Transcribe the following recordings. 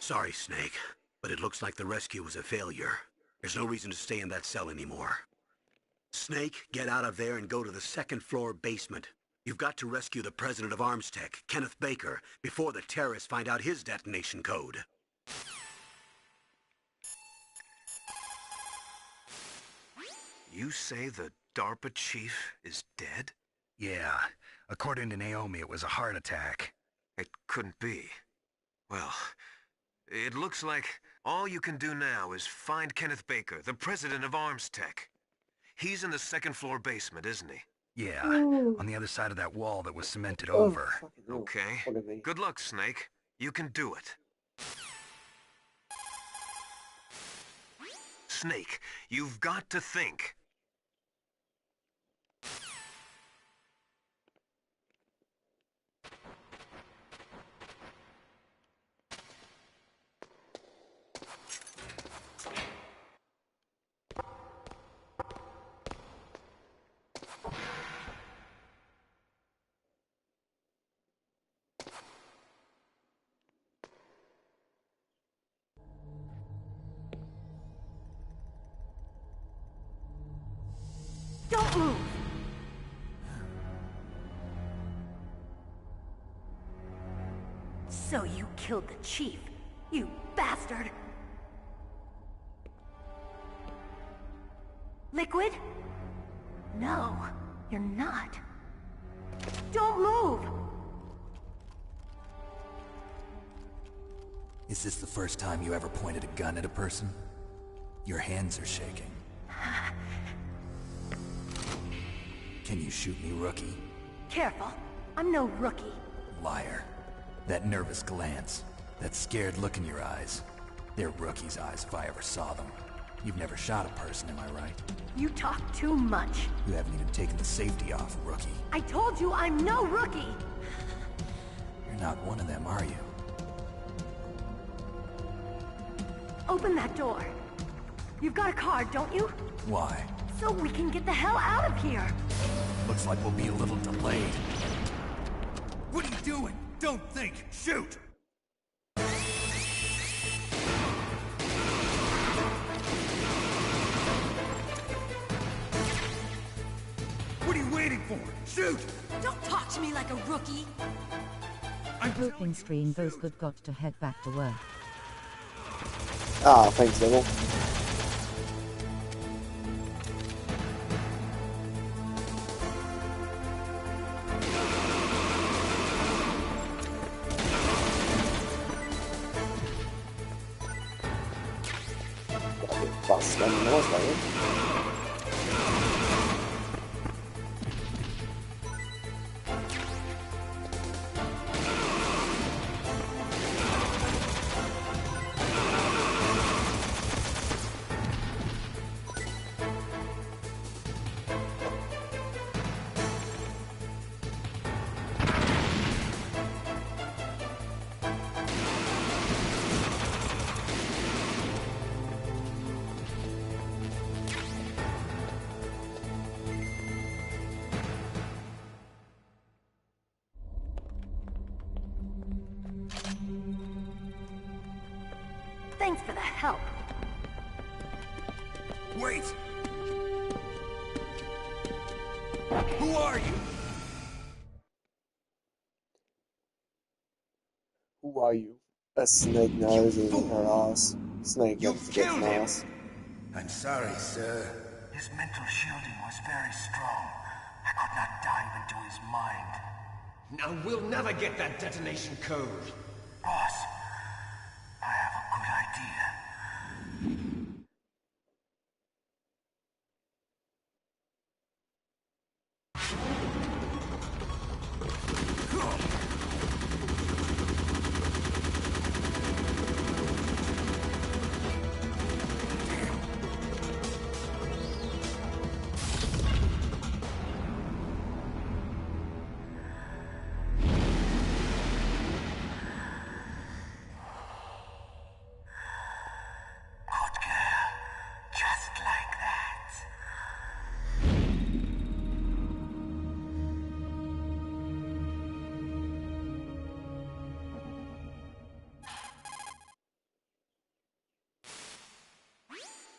Sorry, Snake, but it looks like the rescue was a failure. There's no reason to stay in that cell anymore. Snake, get out of there and go to the second-floor basement. You've got to rescue the president of Armstech, Kenneth Baker, before the terrorists find out his detonation code. You say the DARPA chief is dead? Yeah. According to Naomi, it was a heart attack. It couldn't be. Well, it looks like all you can do now is find Kenneth Baker, the president of Armstech. He's in the second-floor basement, isn't he? Yeah, Ooh. on the other side of that wall that was cemented Oh, over. fucking hell. Okay. Look at me. Good luck, Snake. You can do it. Snake, you've got to think. Don't move! So you killed the chief, you bastard! Liquid? No, you're not. Don't move! Is this the first time you ever pointed a gun at a person? Your hands are shaking. Can you shoot me, rookie? Careful, I'm no rookie. Liar. That nervous glance, that scared look in your eyes. They're rookie's eyes if I ever saw them. You've never shot a person, am I right? You talk too much. You haven't even taken the safety off, rookie. I told you I'm no rookie! You're not one of them, are you? Open that door. You've got a card, don't you? Why? So we can get the hell out of here! Looks like we'll be a little delayed. What are you doing? Don't think! Shoot! What are you waiting for? Shoot! Don't talk to me like a rookie! I'm Hoping stream goes good, got to head back to work. Ah, thanks, Devil. Fast gun was like Thanks for the help. Wait! Who are you? Who are you? A snake nose in her ass. Snake You needs to get killed an him. ass. I'm sorry, sir. His mental shielding was very strong. I could not dive into his mind. Now we'll never get that detonation code. Boss, I have a good idea.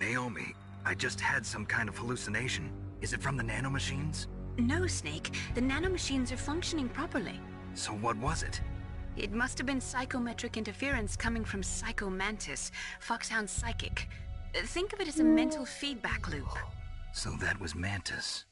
Naomi, I just had some kind of hallucination. Is it from the nanomachines? No, Snake. The nanomachines are functioning properly. So what was it? It must have been psychometric interference coming from Psycho Mantis, Foxhound's psychic. Think of it as a mental feedback loop. So that was Mantis.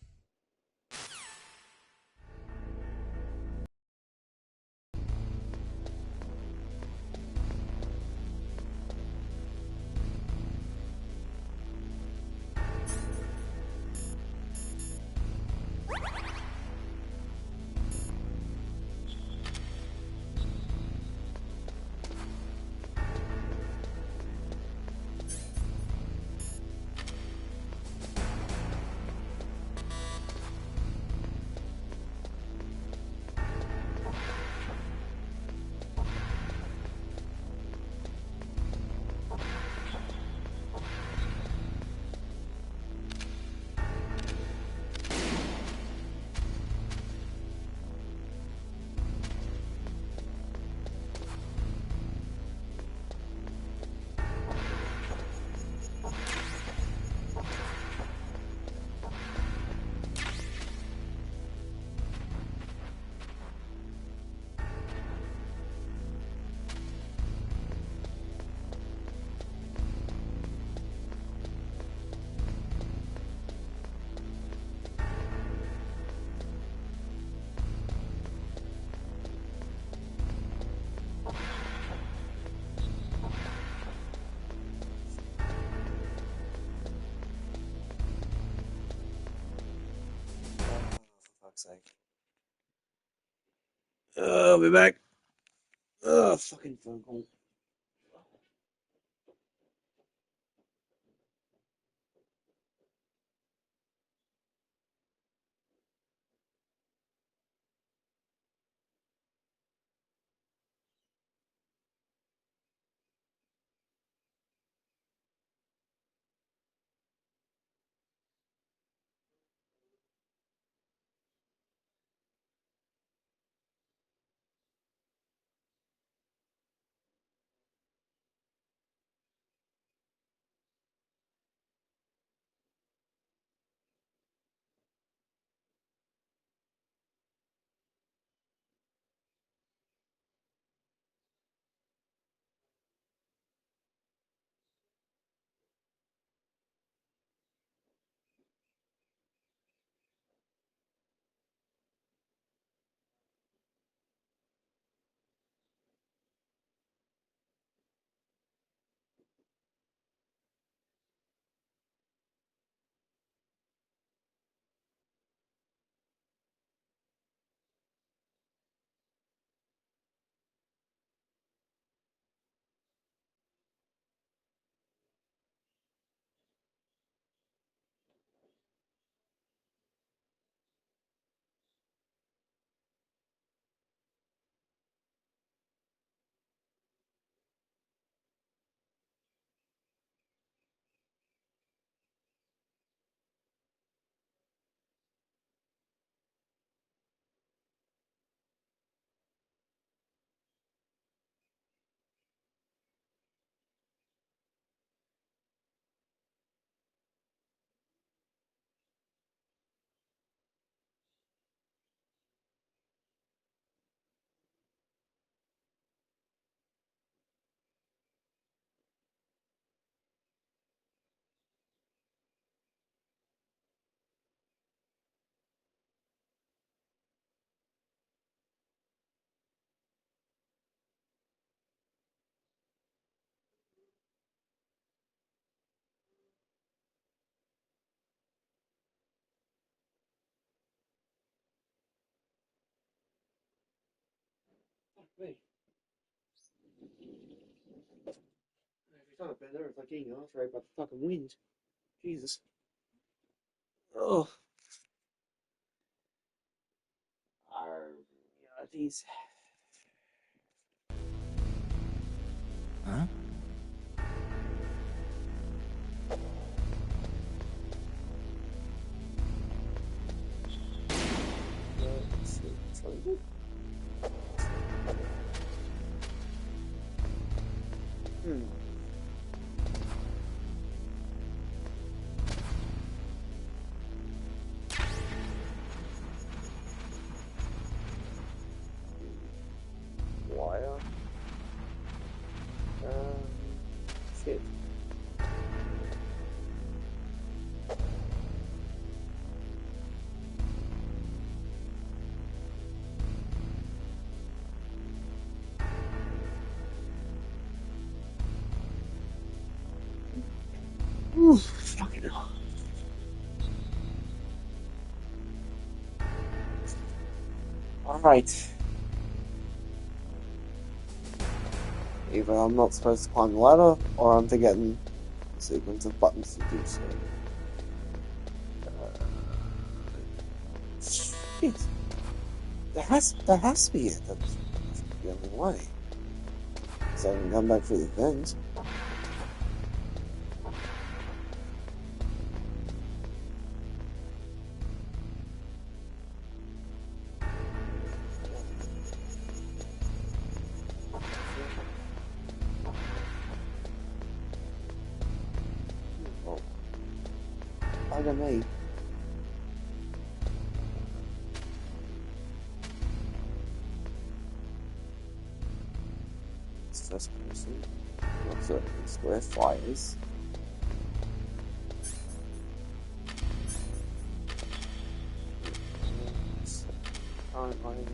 Fuck's sake. I'll be back. Oh, fucking phone call. Wait. If he's not been there, it's like getting off right by the fucking wind. Jesus. Oh. Yeah, jeez. Huh? Let's see. It's really good. Ooh, fucking hell. Alright. Either I'm not supposed to climb the ladder, or I'm forgetting the sequence of buttons to do so. Shit. There has to be it. That's the only way. So I can come back through the vent. Oh. Bugger me. It's first person. Not certain square fires. Current item.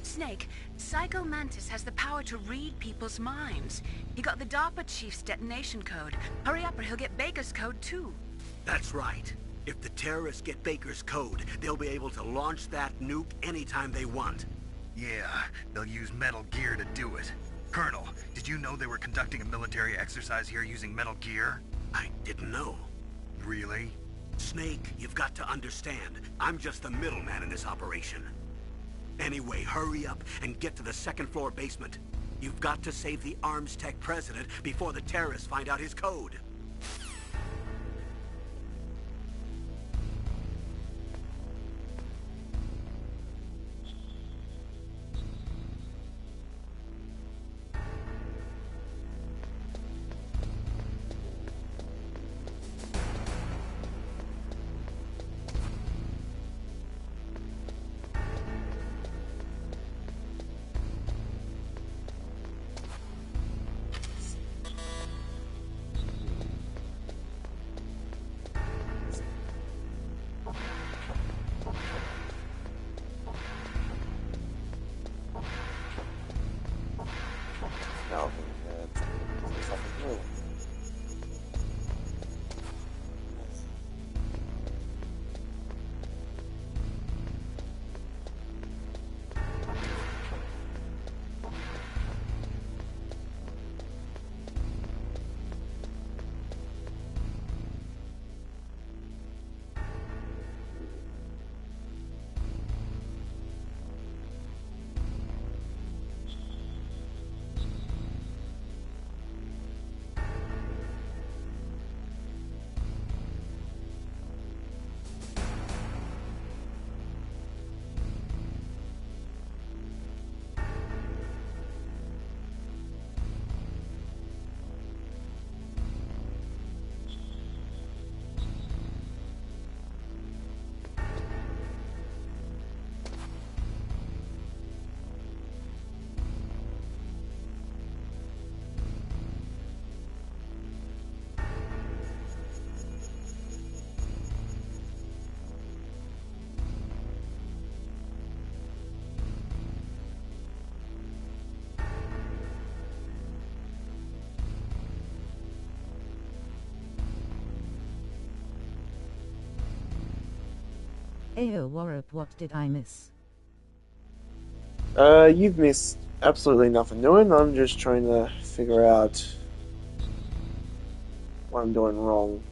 Snake, Psycho Mantis has the power to read people's minds. He got the DARPA chief's detonation code. Hurry up or he'll get Baker's code too. That's right. If the terrorists get Baker's code, they'll be able to launch that nuke anytime they want. Yeah, they'll use Metal Gear to do it. Colonel, did you know they were conducting a military exercise here using Metal Gear? I didn't know. Really? Snake, you've got to understand. I'm just the middleman in this operation. Anyway, hurry up and get to the second floor basement. You've got to save the Arms Tech president before the terrorists find out his code. No. Ayo Warrup, what did I miss? You've missed absolutely nothing doing. I'm just trying to figure out what I'm doing wrong.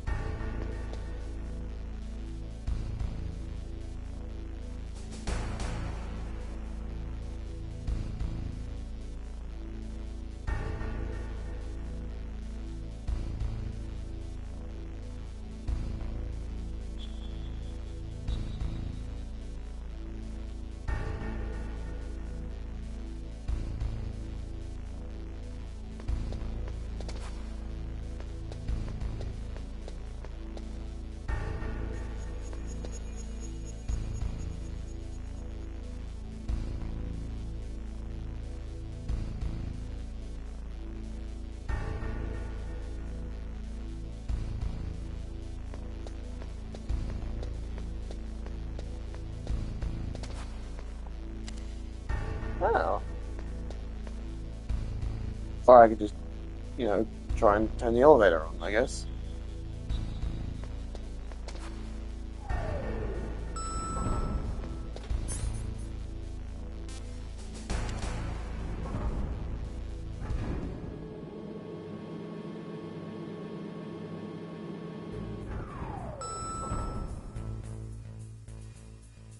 Or I could just, you know, try and turn the elevator on, I guess.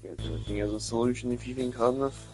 Everything has a solution if you think hard enough.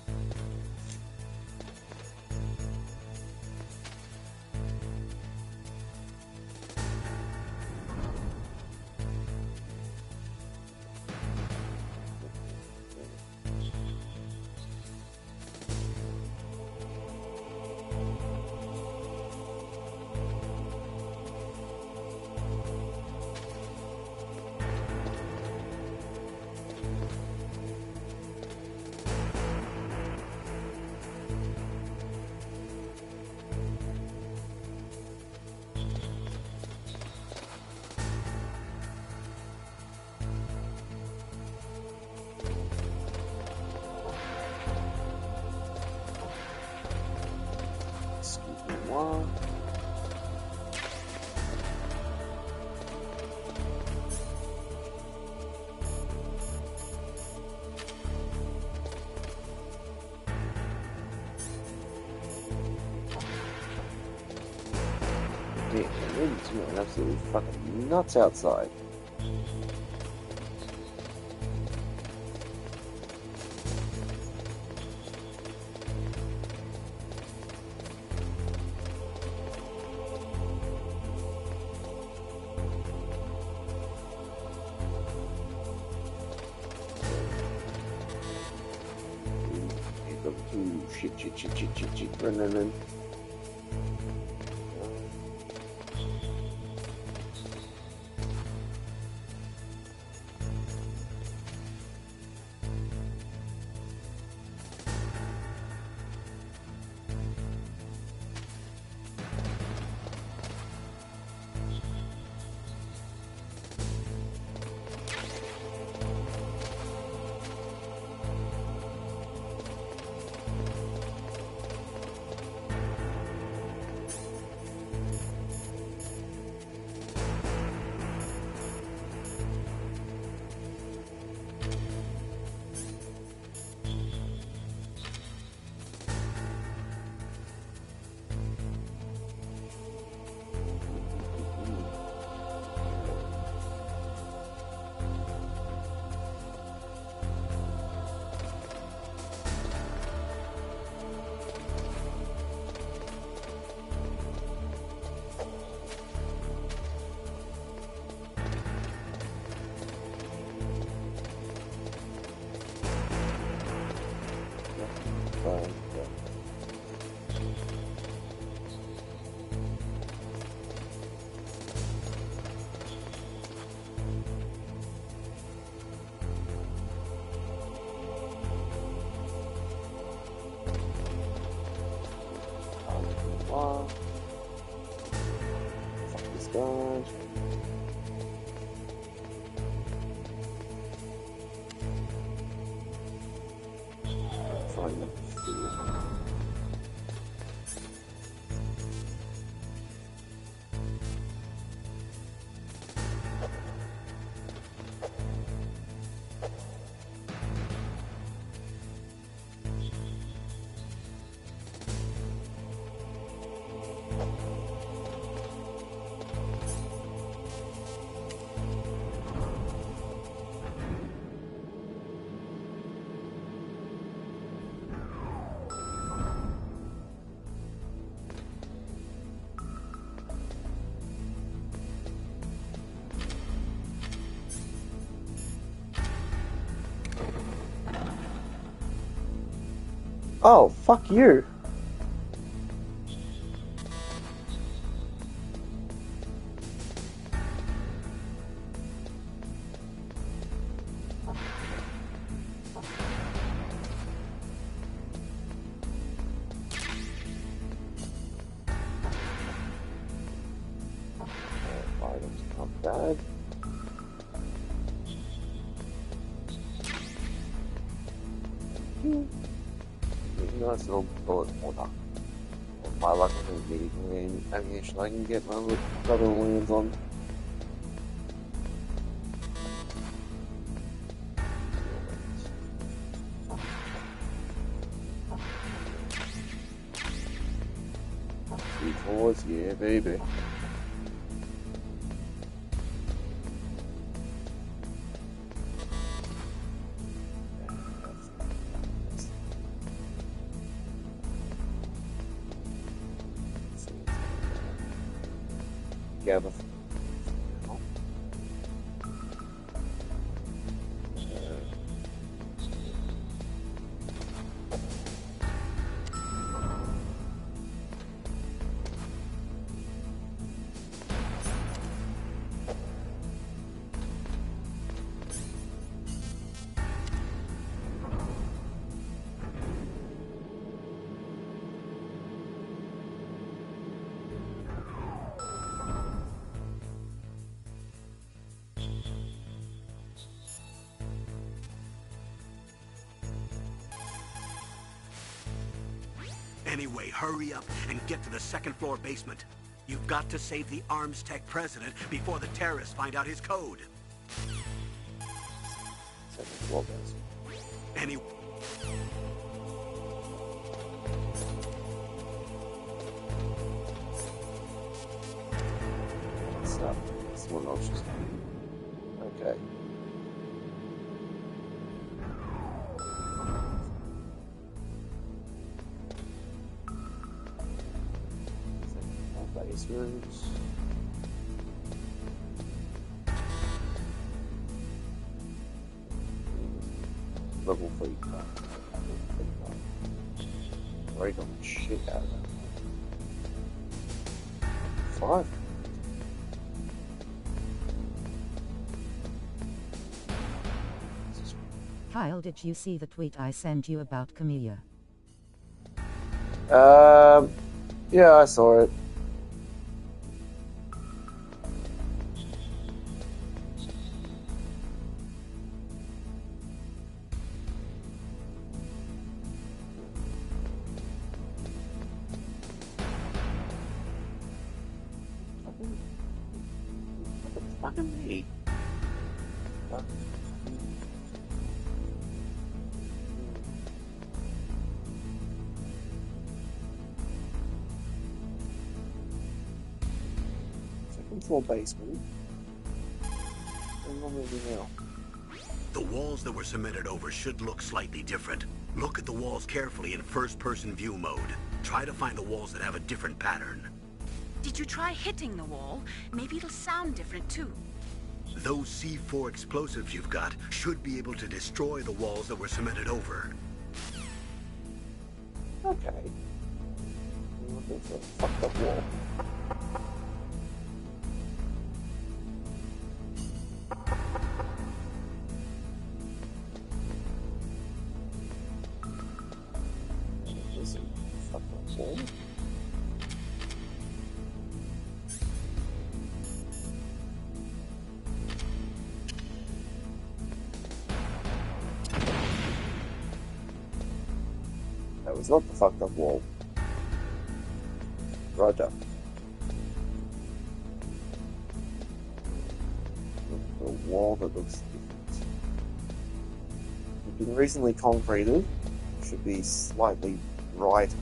It's absolutely fucking nuts outside. Shit, run. Fuck this guy. Find the food. Oh, fuck you. Items not bad. Nice little bullet water. My luck, I think medium ammunition I can get my rubber lands on. C4s, yeah, baby. Gather. Anyway, hurry up and get to the second floor basement. You've got to save the Arms Tech president before the terrorists find out his code. Second floor basement. Anyway. So, that's one option. Okay. Basements. Level 3 car. Right on the shit out of that. 5. Kyle, did you see the tweet I sent you about Camilla? Yeah, I saw it. Fucking me. Second floor basement. What's wrong with me now? The walls that were cemented over should look slightly different. Look at the walls carefully in first-person view mode. Try to find the walls that have a different pattern. Did you try hitting the wall? Maybe it'll sound different too. Those C4 explosives you've got should be able to destroy the walls that were cemented over. Okay. I'm looking for a fucked up wall. There's a fucked up wall. That was not the fucked up wall. Roger. The wall that looks different. It's been recently concreted. Should be slightly brighter.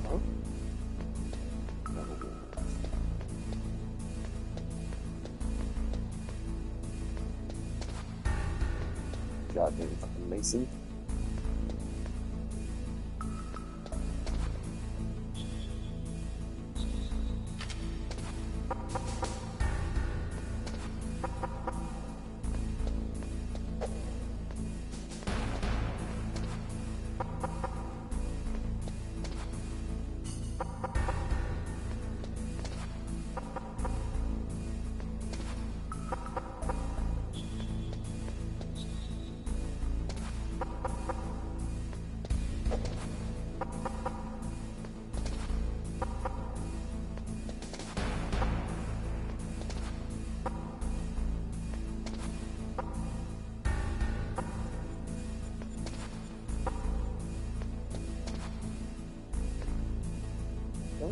Goddamn fucking mason.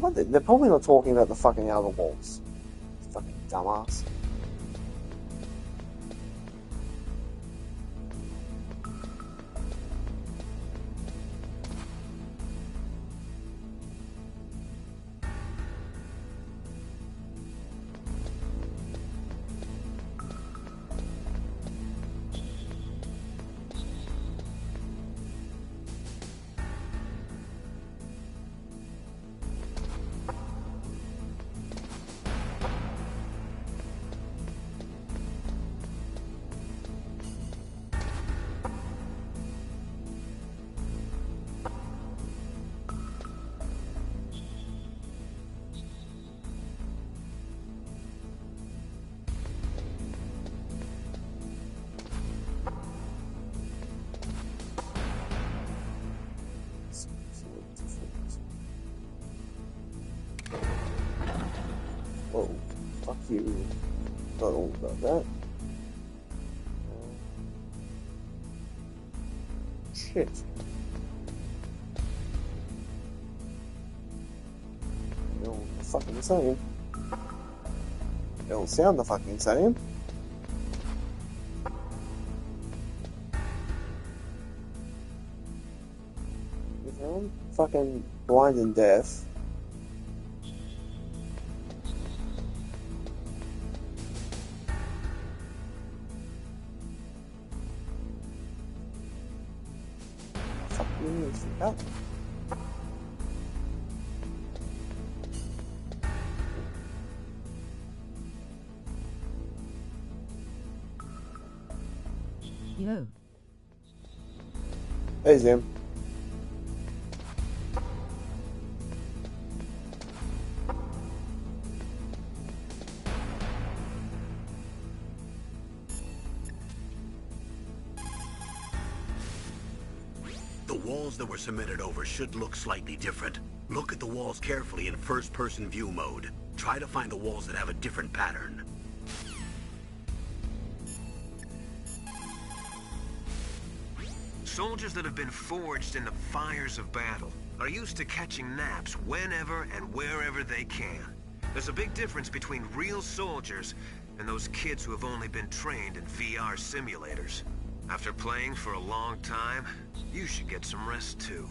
What? They're probably not talking about the fucking outer walls. Fucking dumbass. Whoa, fuck you. Not all about that. Shit. They're all the fucking same. They all sound the fucking same. If I'm fucking blind and deaf, oh. Yo. Hey, Zim. The walls that were cemented over should look slightly different. Look at the walls carefully in first-person view mode. Try to find the walls that have a different pattern. Soldiers that have been forged in the fires of battle are used to catching naps whenever and wherever they can. There's a big difference between real soldiers and those kids who have only been trained in VR simulators. After playing for a long time, you should get some rest too.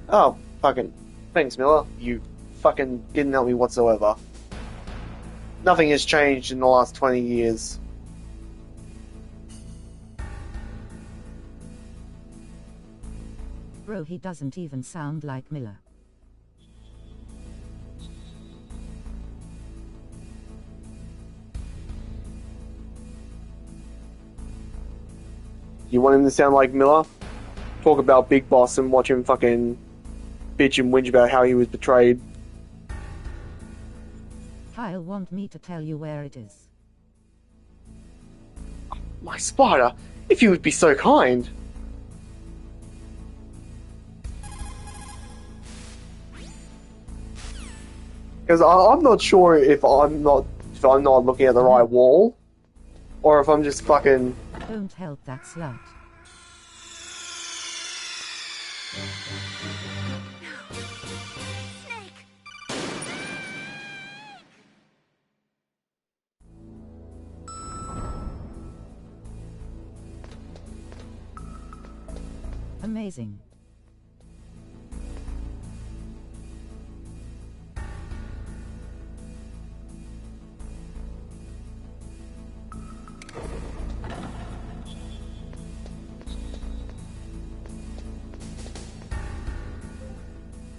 Oh, fucking thanks, Miller. You fucking didn't help me whatsoever. Nothing has changed in the last 20 years. Bro, he doesn't even sound like Miller. You want him to sound like Miller? Talk about Big Boss and watch him fucking bitch and whinge about how he was betrayed. Kyle want me to tell you where it is. My spider, if you would be so kind. Because I'm not sure if I'm not looking at the right wall, or if I'm just fucking. Don't help that slut. Amazing.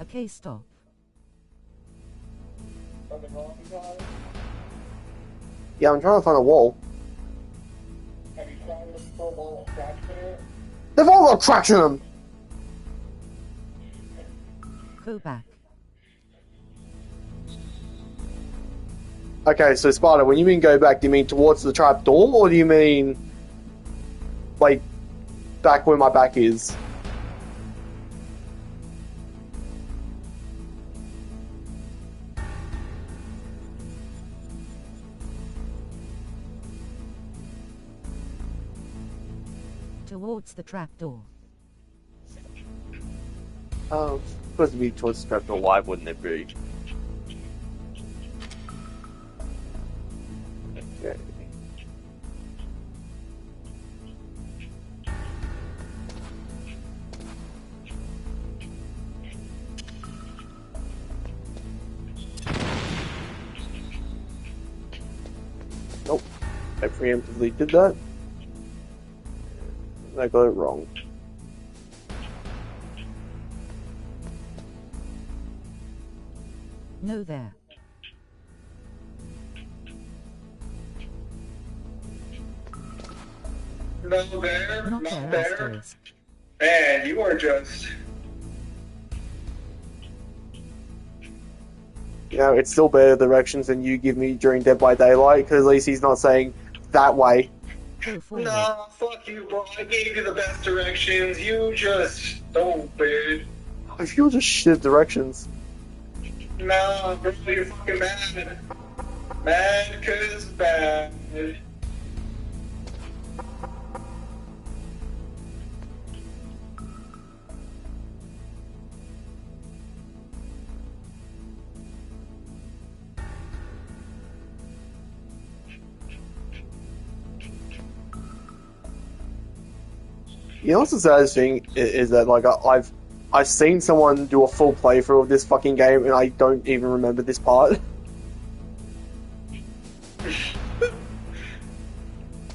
Okay, stop. Yeah, I'm trying to find a wall. Have you tried looking for a wall of traction there? They've all got traction in them! Go back. Okay, so Spider, when you mean go back, do you mean towards the trap door, or do you mean, like, back where my back is? Towards the trapdoor. Supposed to be towards Scrap Alive, wouldn't it be? Okay. Nope. I preemptively did that. I got it wrong. No there. No there, Not not there, there. asterisk. Man, you are just... You know, it's still better directions than you give me during Dead by Daylight, because at least he's not saying that way. Go forward. Nah, fuck you, bro. I gave you the best directions. You just stupid. I feel just shit directions. Nah, bro, you're fucking mad. Mad 'cause bad. You know what's the saddest thing is that like I've seen someone do a full playthrough of this fucking game and I don't even remember this part.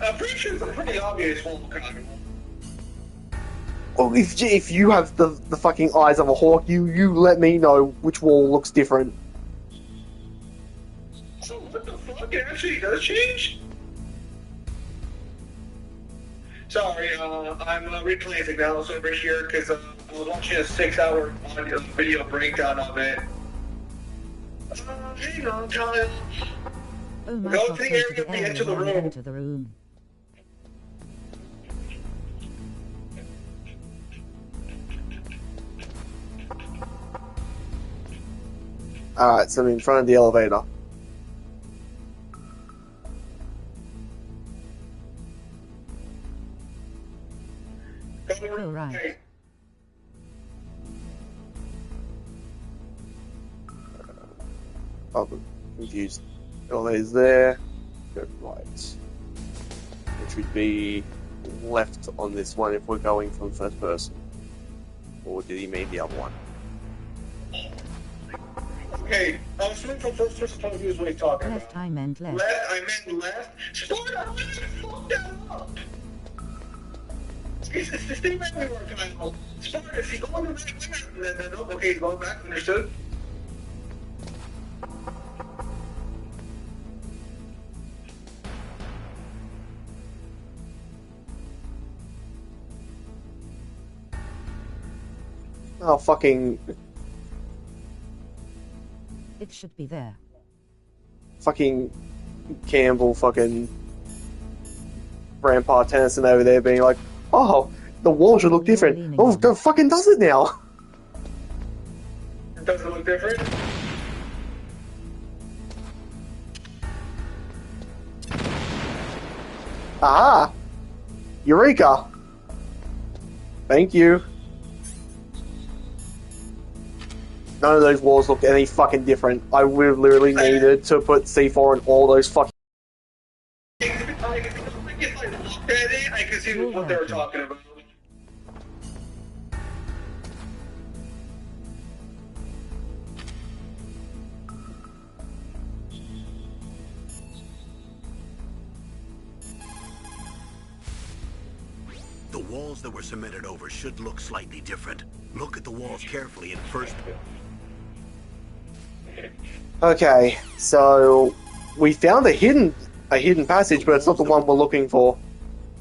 I'm pretty sure it's a pretty obvious one, kind of. Well, if you have the fucking eyes of a hawk, you let me know which wall looks different. So what the fuck? It actually does change? Sorry, I'm replaying the Dallas over here because I was watching a 6-hour video breakdown of it. Hang on, child. Oh my Go god, to the go area to the and area enter the and room. enter the room. Alright, so I'm in front of the elevator. Go right. I'm confused. Elevator's there. Go right. Which would be left on this one if we're going from first person. Or did he mean the other one? Okay, I was looking from first person point of view is what he's talking Left, about. I meant left. Left, I meant left. Sparta, how did you fuck that up? It's the same everywhere, Kyle. Sparta, if he's going the right way, then okay, he's going back, understood? Oh, fucking... It should be there. Fucking Campbell, fucking Grandpa Tennyson over there being like, oh, the wall should look different. Oh, it fucking does it now. Does it look different? Aha! Eureka! Thank you. None of those walls look any fucking different. I would have literally needed to put C4 on all those fucking... If I looked at it, I could see what they were talking about. The walls that were cemented over should look slightly different. Look at the walls carefully at first. Okay, so we found a hidden passage, but it's not the one we're looking for.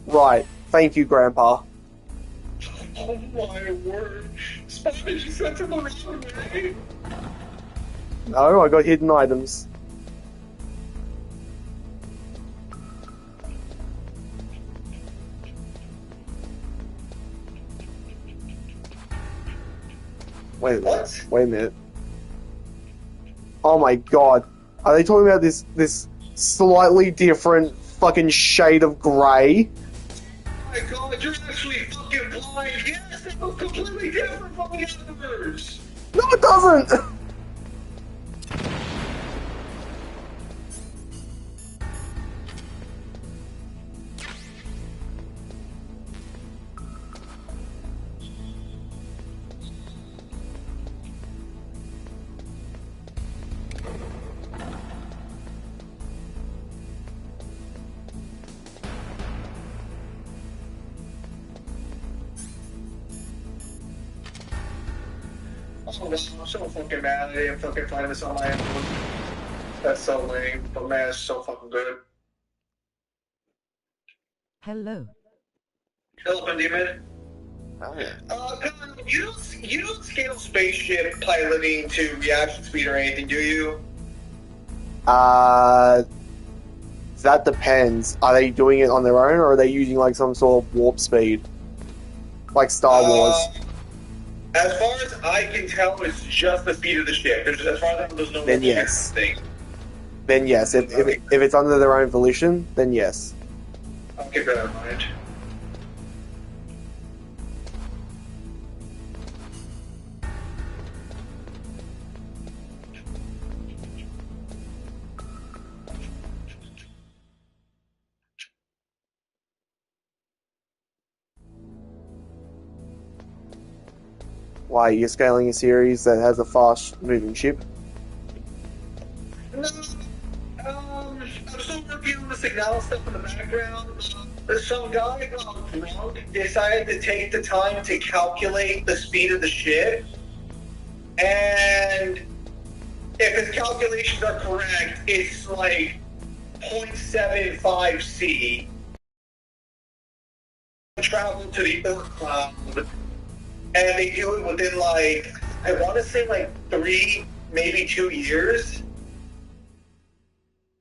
Right. Thank you, Grandpa. Oh my word. Spanish, you sent him on the way? No, I got hidden items. Wait a minute. What? Wait a minute. Oh my god. Are they talking about this slightly different fucking shade of grey? Oh my god, you're actually fucking blind. Yes, it was completely different from spoilers! No, it doesn't! Oh, I'm so fucking mad I didn't fucking find this on my own. That's so lame, but man, it's so fucking good. Hello. Elephant Demon. Oh, yeah. Kyle, you don't scale spaceship piloting to reaction speed or anything, do you? That depends. Are they doing it on their own, or are they using like some sort of warp speed, like Star Wars? As far as I can tell, it's just the speed of the ship. As far as I know, there's no Then warp yes. thing. Then yes. If it's under their own volition, then yes. I'll keep that in mind. Why you're scaling a series that has a fast-moving ship? No, I'm still working on the signal stuff in the background. Some guy got drunk, decided to take the time to calculate the speed of the ship, and if his calculations are correct, it's like 0.75 C. Travel to the Earth cloud, and they do it within like, I want to say like 3, maybe 2 years.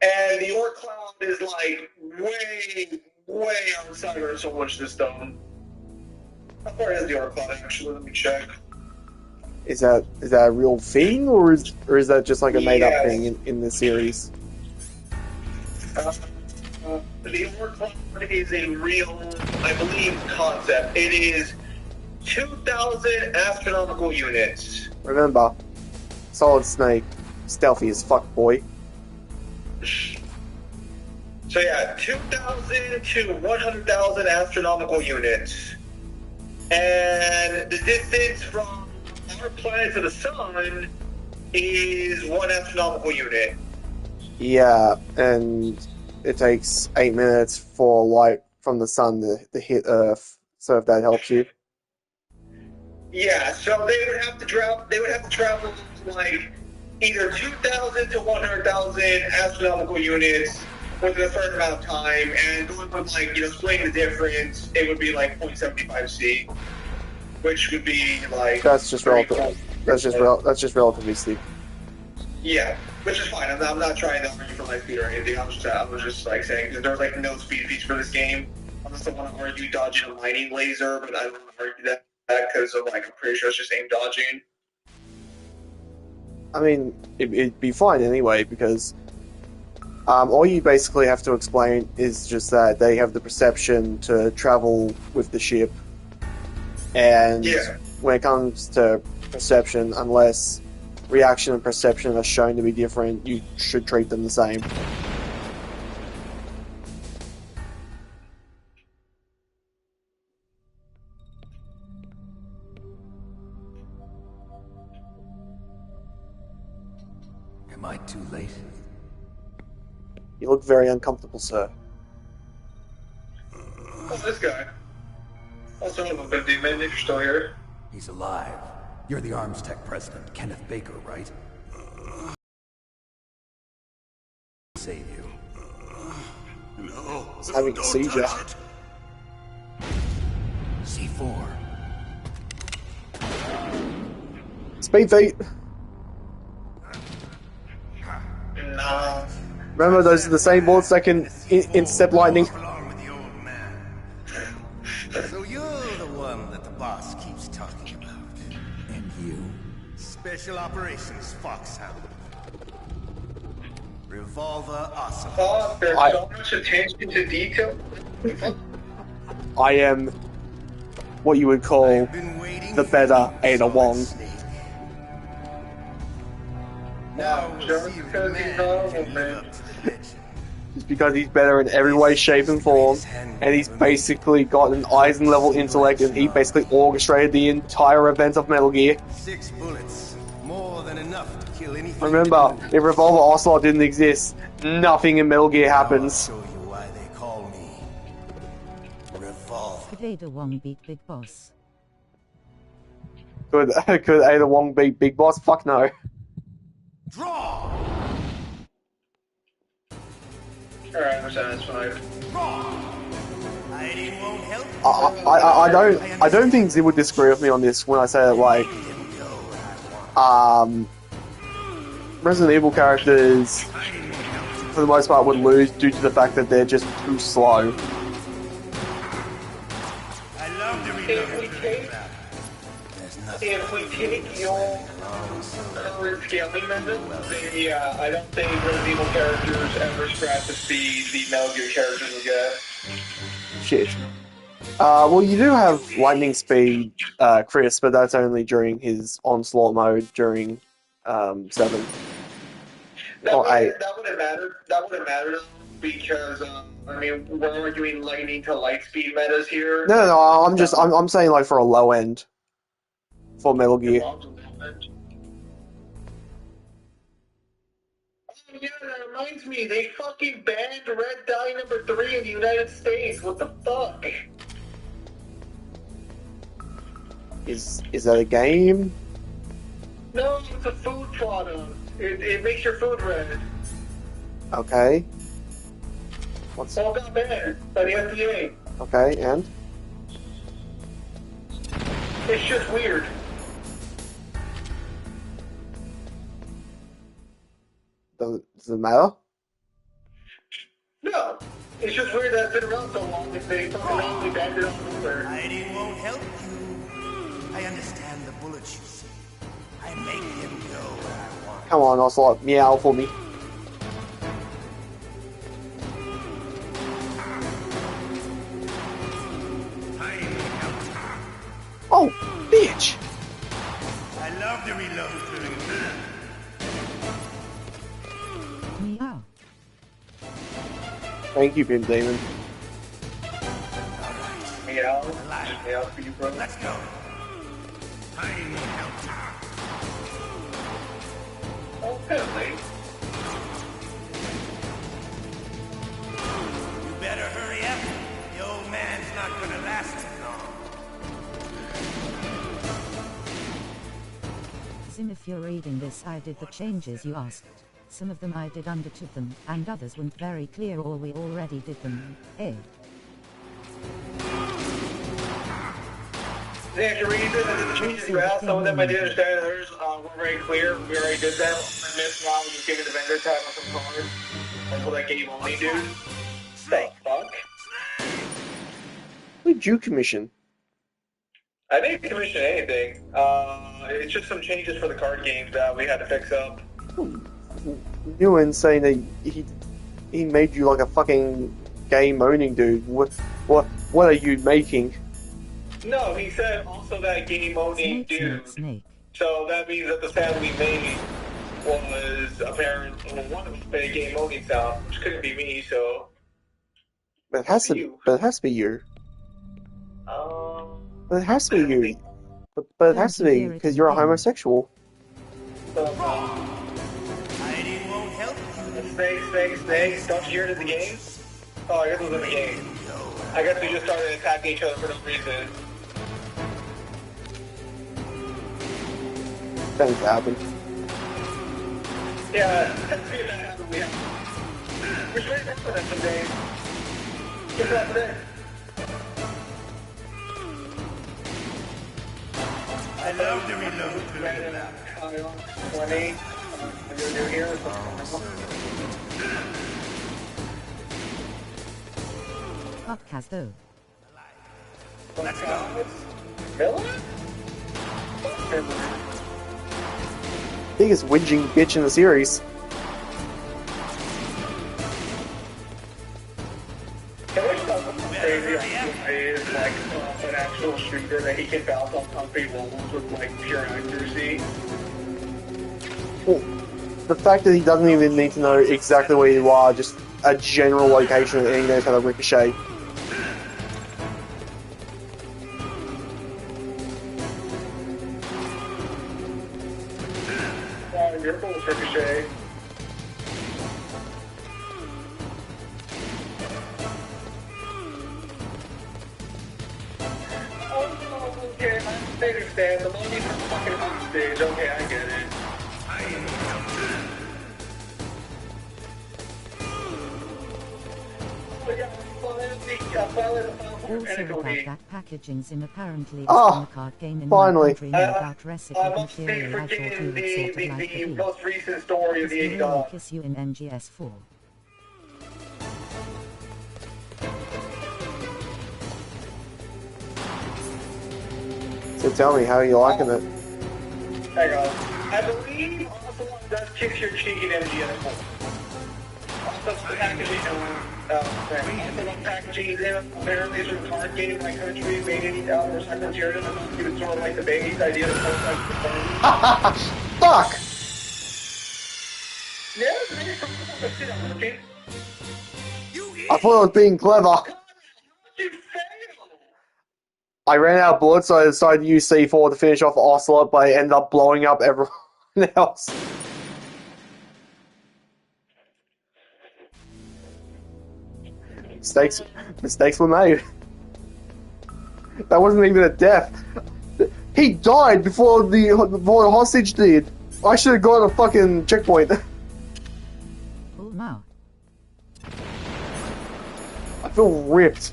And the Oort cloud is like way outside our solar system. How far is the Oort cloud actually? Let me check. Is that a real thing, or is that just like a made-up thing in the series? The Oort cloud is a real, I believe, concept. It is 2,000 astronomical units. Remember, Solid Snake, stealthy as fuck, boy. So yeah, 2,000 to 100,000 astronomical units. And the distance from our planet to the sun is 1 astronomical unit. Yeah, and it takes 8 minutes for light from the sun to hit Earth. So if that helps you. Yeah, so they would have to travel like either 2,000 to 100,000 astronomical units within a certain amount of time, and going with like, splitting the difference, it would be like 0.75 C, which would be like That's just relative. That's just relatively steep. Yeah, which is fine. I'm not trying to argue for my speed or anything. I was just like saying, because there's like no speed feature for this game. I just don't want to argue dodging a mining laser, but I don't want to argue that because of like, I'm pretty sure it's just aim dodging. I mean, it'd be fine anyway, because all you basically have to explain is just that they have the perception to travel with the ship, and when it comes to perception, unless reaction and perception are shown to be different, you should treat them the same. Am I too late? You look very uncomfortable, sir. Oh, this guy. Also, a bit demon if you're still here. He's alive. You're the Arms Tech president, Kenneth Baker, right? Save you. No. He's having a seizure. C4. Speed feet. Nah. Remember, those are the same bullets that can intercept lightning. So you're the one that the boss keeps talking about. And you? Special Operations Foxhound. Revolver awesome. Oh, there's so much attention to detail. I am what you would call I've been waiting the better Ada Wong. Now we'll see if the man can live up to the legend. Just because he's better in every way, shape, and form, and he's basically got an Eisen level intellect, and he basically orchestrated the entire events of Metal Gear. 6 bullets, more than enough to kill anything. Remember, if Revolver Ocelot didn't exist, nothing in Metal Gear happens. I'll show you why they call me Revolver. Could Ada Wong beat Big Boss? Could Ada Wong beat Big Boss? Fuck no. Draw! Alright, I'm satisfied. Hiding won't help. I don't think Zim would disagree with me on this when I say that, like, Resident Evil characters, for the most part, would lose due to the fact that they're just too slow. I love the If we take your current scaling method, then yeah, I don't think Resident Evil characters ever scratch the speed the Metal Gear characters will get. Shit. Well, you do have lightning speed, Chris, but that's only during his onslaught mode during 7. That Or 8. wouldn't matter. That wouldn't matter because I mean we're doing lightning to light speed metas here. No, I'm saying like for a low end for Metal Gear. Oh yeah, that reminds me, they fucking banned Red Dye number 3 in the United States. What the fuck? Is that a game? No, it's a food product. It makes your food red. Okay. It's all got banned by the FDA. Okay, and? It's just weird. Does it matter? No. It's just weird that it's been around so long that they fucking randomly banned it on there. Hiding won't help you. I understand the bullets you see. I make them go where I want. Come on, Ocelot, meow for me. Oh, bitch! I love the reload during Meow. Thank you, Pim Demon. Meow. Just meow for you, bro. Let's go. Oh, apparently. You better hurry up. The old man's not gonna last too long. Zim, if you're reading this, I did the changes you asked. Some of them I did undertook them, and others weren't very clear or we already did them. Eh? The actual reason that the changes you asked, some of them I did understand, others were very clear. We already did them. I missed now, we just gave it the vendor tab on some cards. That's what that game only do. The fuck? What did you commission? I didn't commission anything. It's just some changes for the card games that we had to fix up. You were saying that he made you like a fucking game owning dude. What are you making? No, he said also that game owning dude. Snake. So that means that the sound we made was apparently one of the game owning sound, which couldn't be me. So. But it has to be you. But it has to be you. But it has to be because you're a homosexual. Hiding won't help you. Snake. Don't you hear it in the game? Oh, I guess it was in the game. I guess we just started attacking each other for no reason. Tends to happen. Yeah, let's see if that happens. We should wait for that someday. Get that today. I love the reload during battle. 20. What do we do here? Podcast though. Let's go. Miller? Biggest whinging bitch in the series. Can we stop crazy on like, actual shooter that he can bounce off concrete walls with like pure accuracy. Well, the fact that he doesn't even need to know exactly where you are, just a general location, and he knows how to ricochet. Your bullets ricochet. Oh, okay, I understand. The money's from fucking hostage. Okay, I get it. Also about that packaging sim apparently is Oh, in the card game in finally. my country about recycled Must be material. I thought you would sort of like the the most recent story of the really dog. kiss you in MGS4. So tell me, how are you liking it? Hang on. I believe Ocelot does kiss your cheek in MGS4. Also, the packaging, Ocelot packaging is in apparently it's a card game in my country made in recycled material. It was sort of like the baby's idea to post like the phone. Fuck! Yeah, I thought I was being clever. you failed! I ran out of bullets, so I decided to use C4 to finish off Ocelot, but I ended up blowing up everyone else. Mistakes were made. That wasn't even a death. He died before the hostage did. I should have got a fucking checkpoint. Oh no. I feel ripped.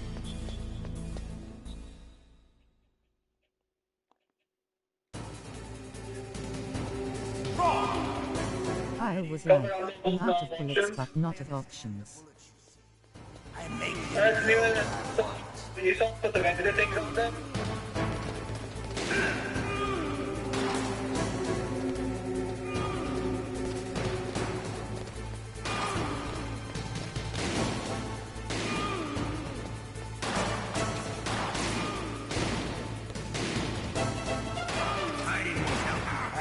I was like, I'm out of bullets but not of options. I make Alright, so you saw put the vendor things on them?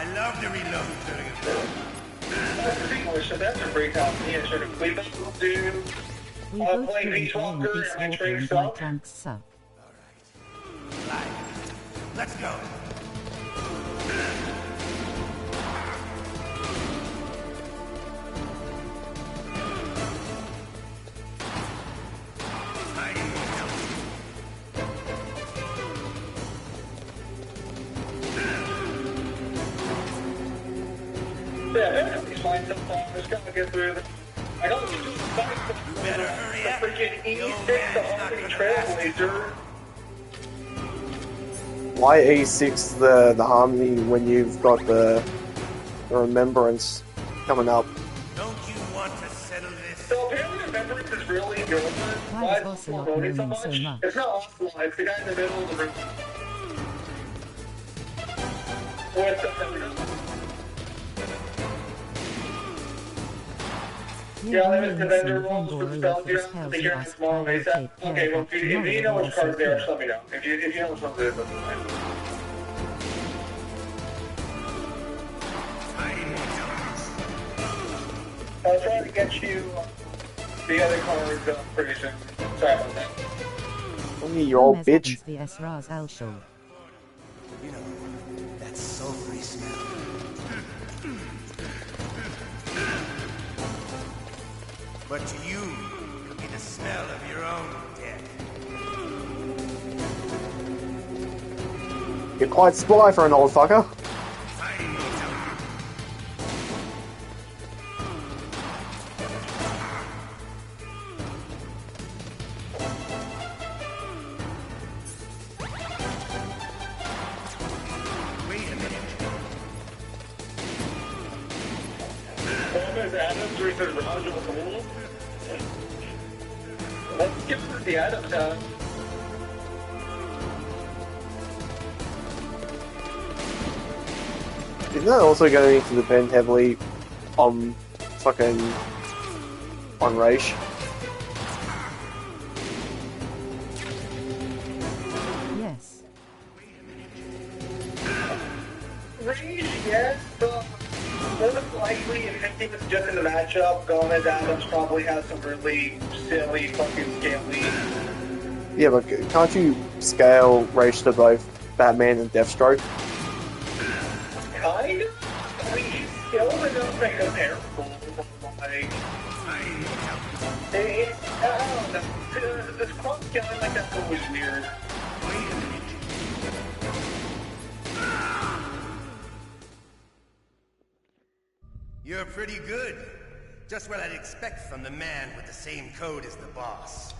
I love to reload. That's English, so that's a break out. Yeah, sure. We both do. We both play play Peace playing Walker Peace and Walker Train and my Suck. tanks suck. Let's go. Yeah, everybody's fine so far. Just gotta get through this. I don't think it's better hurry up. The freaking E6, the Albany Trailblazer. Why E6 the Harmony when you've got the Remembrance coming up? Don't you want to settle this? So apparently Remembrance is really good. Why is Ocelot promoting moaning so much? It's not Ocelot, it's the guy in the middle of the room. With the yeah, there was the vendor rolls for the spell gear. I think you're in small base. Okay, well, if you know which cards they are, just let me know. If you know which ones it is, that's fine. I'll try to get you the other cards pretty soon. Sorry about that. Oh, you old bitch. vs Raz Al Shul. You know, that sulfury smell. But to you, it'll be the smell of your own death. You're quite spry for an old fucker. Wait a minute. Adams versus Roger Cole. Let's give it the Adams time. Isn't that also going to depend heavily on fucking on Raish? Yes. honestly, if he was just in the matchup, Gomez Adams probably has some really silly, fucking scaly. Yeah, but can't you scale race to both Batman and Deathstroke? Kind of. I mean, he's skilled enough to comparable. Like, I don't know. This cross scaling like that's always weird. You're pretty good. Just what I'd expect from the man with the same code as the boss.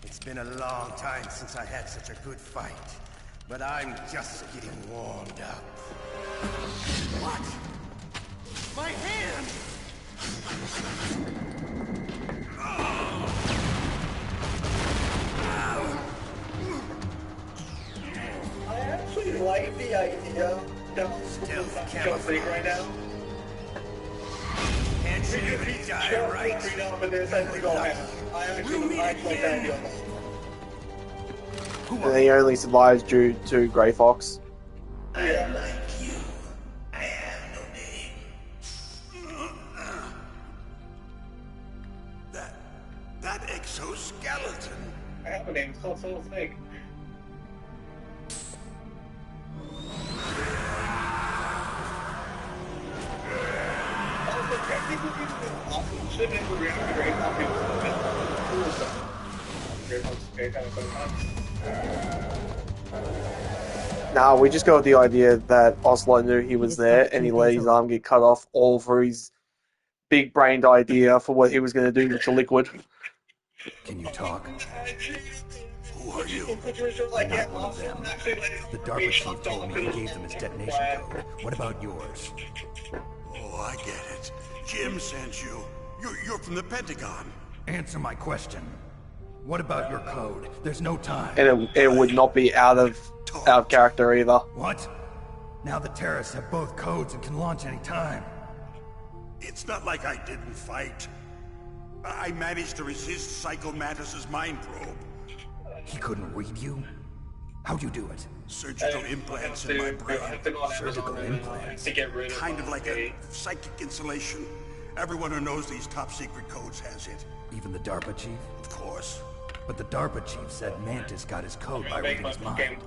It's been a long time since I had such a good fight, but I'm just getting warmed up. What? My hand! I actually like the idea that Stealth jumping right now. Can't you even die right? I actually like that idea. And he only survives due to Grey Fox. I'm like you. I have no name. That exoskeleton. I have a name, it's called Soul Snake. Nah, we just got the idea that Ocelot knew he was there and he let his arm get cut off all for his big-brained idea for what he was going to do with the liquid. Can you talk? Who are you? I'm not one of them. The DARPA chief told me he gave them his detonation code. What about yours? Oh, I get it. Jim sent you. You're from the Pentagon. Answer my question. What about your code? There's no time. And it would not be out of character either. What? Now the terrorists have both codes and can launch any time. It's not like I didn't fight. I managed to resist Psycho Mantis's mind probe. He couldn't read you? How'd you do it? Surgical implants in my brain. Surgical implants? To get rid of Kind of like a psychic insulation. Everyone who knows these top secret codes has it. Even the DARPA chief? Of course. But the DARPA chief said Mantis got his code by reading his mind.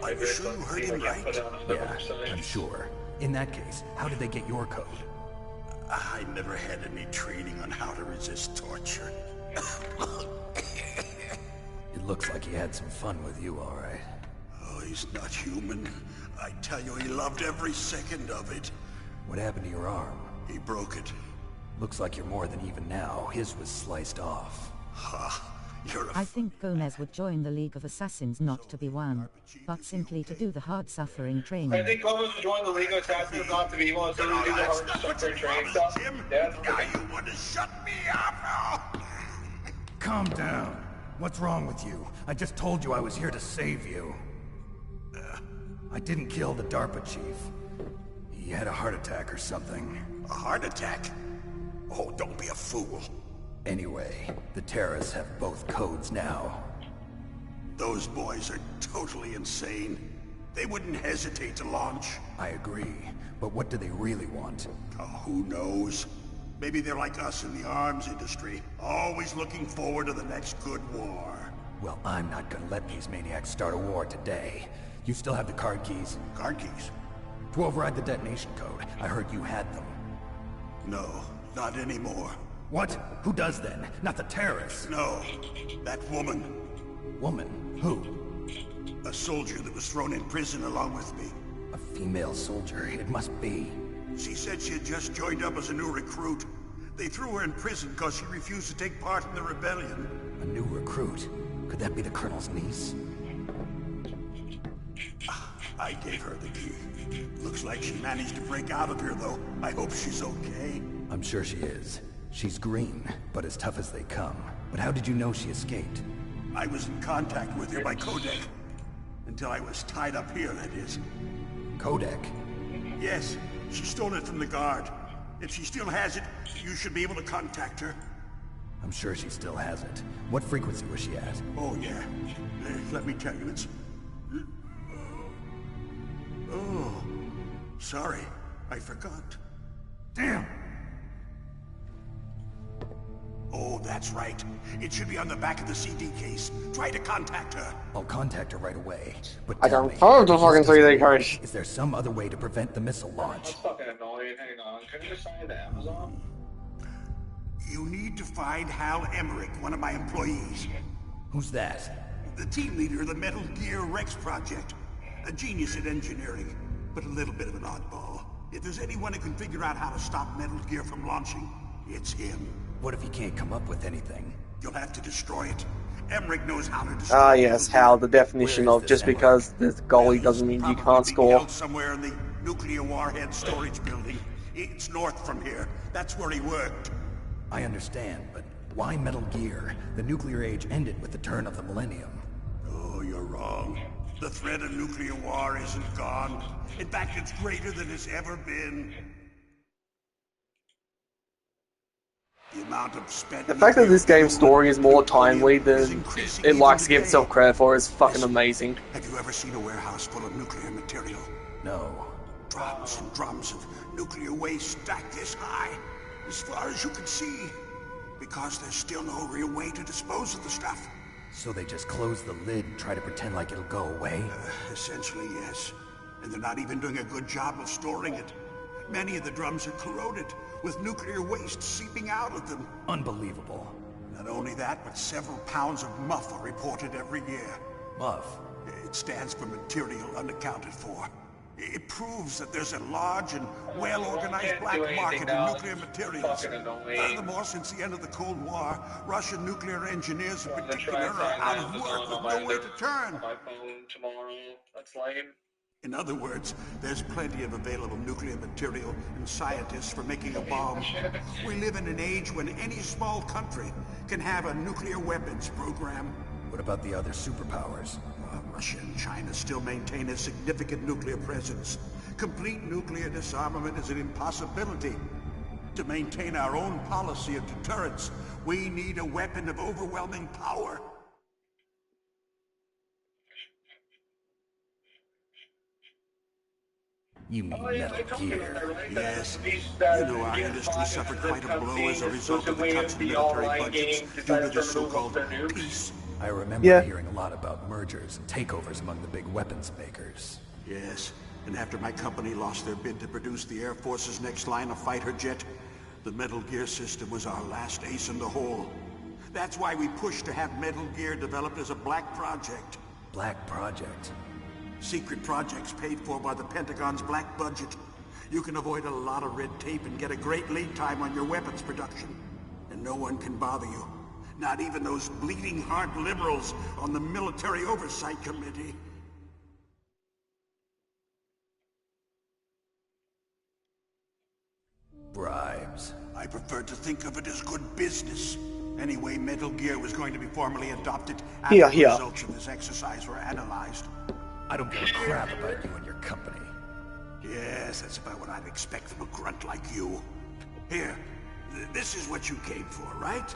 Are you sure you heard him right? Yeah, I'm sure. In that case, how did they get your code? I never had any training on how to resist torture. It looks like he had some fun with you, all right. Oh, he's not human. I tell you, he loved every second of it. What happened to your arm? He broke it. Looks like you're more than even now. His was sliced off. Ha! You're a I think Gomez would join the League of Assassins not to be one, but simply to do the hard-suffering training. I think Gomez would join the League of Assassins not to be one, so we do the hard suffering training stuff. Yeah, guy you want to shut me up. Calm down. What's wrong with you? I just told you I was here to save you. I didn't kill the DARPA chief. He had a heart attack or something. A heart attack? Oh, don't be a fool. Anyway, the terrorists have both codes now. Those boys are totally insane. They wouldn't hesitate to launch. I agree, but what do they really want? Oh, who knows? Maybe they're like us in the arms industry, always looking forward to the next good war. Well, I'm not gonna let these maniacs start a war today. You still have the card keys? Card keys? To override the detonation code. I heard you had them. No, not anymore. What? Who does then? Not the terrorists. No, that woman. Woman? Who? A soldier that was thrown in prison along with me. A female soldier, it must be. She said she had just joined up as a new recruit. They threw her in prison because she refused to take part in the rebellion. A new recruit? Could that be the Colonel's niece? I gave her the key. Looks like she managed to break out of here, though. I hope she's okay. I'm sure she is. She's green, but as tough as they come. But how did you know she escaped? I was in contact with her by codec. Until I was tied up here, that is. Codec? Yes, she stole it from the guard. If she still has it, you should be able to contact her. I'm sure she still has it. What frequency was she at? Oh, yeah. Let me tell you, it's... Oh, sorry. I forgot. Damn! that's right. It should be on the back of the CD case. Try to contact her. I'll contact her right away. But I tell don't me, follow the if fucking this doesn't 3D work, case. is there some other way to prevent the missile launch? That's fucking annoying. Hang on. Can you just sign to Amazon? You need to find Hal Emmerich, one of my employees. Who's that? The team leader of the Metal Gear Rex project. A genius at engineering, but a little bit of an oddball. If there's anyone who can figure out how to stop Metal Gear from launching, it's him. What if he can't come up with anything? You'll have to destroy it. Emmerich knows how to destroy it. Ah, yes, Hal, the definition Where is of this just Emmerich? because there's goalie doesn't mean you Probably can't being score. held somewhere in the nuclear warhead storage building. It's north from here. That's where he worked. I understand, but why Metal Gear? The nuclear age ended with the turn of the millennium. Oh, you're wrong. The threat of nuclear war isn't gone. In fact, it's greater than it's ever been. The amount of spent The fact that this nuclear game's story is more plutonium timely is than increasing it likes to even give itself today. credit for is fucking Listen, amazing. Have you ever seen a warehouse full of nuclear material? No. Drums and drums of nuclear waste stacked this high, as far as you can see. Because there's still no real way to dispose of the stuff. So they just close the lid and try to pretend like it'll go away? Essentially, yes. And they're not even doing a good job of storing it. Many of the drums are corroded, with nuclear waste seeping out of them. Unbelievable. Not only that, but several pounds of MUF are reported every year. MUF? It stands for material unaccounted for. It proves that there's a large and well-organized black market in nuclear materials. Furthermore, since the end of the Cold War, Russian nuclear engineers in particular are out of work with no way to turn. My phone tomorrow. That's lame. In other words, there's plenty of available nuclear material and scientists for making a bomb. We live in an age when any small country can have a nuclear weapons program. What about the other superpowers? Russia and China still maintain a significant nuclear presence. Complete nuclear disarmament is an impossibility. To maintain our own policy of deterrence, we need a weapon of overwhelming power. You mean Metal Gear? Yes. You know, our industry suffered quite a blow as a result of the cuts in military budgets due to the so-called peace. I remember hearing a lot about mergers and takeovers among the big weapons makers. Yes, and after my company lost their bid to produce the Air Force's next line of fighter jet, the Metal Gear system was our last ace in the hole. That's why we pushed to have Metal Gear developed as a black project. Black Project? Secret projects paid for by the Pentagon's black budget. You can avoid a lot of red tape and get a great lead time on your weapons production. And no one can bother you. Not even those bleeding heart liberals on the Military Oversight Committee. Bribes. I prefer to think of it as good business. Anyway, Metal Gear was going to be formally adopted after the results of this exercise were analyzed. I don't give a crap about you and your company. Yes, that's about what I'd expect from a grunt like you. Here, this is what you came for, right?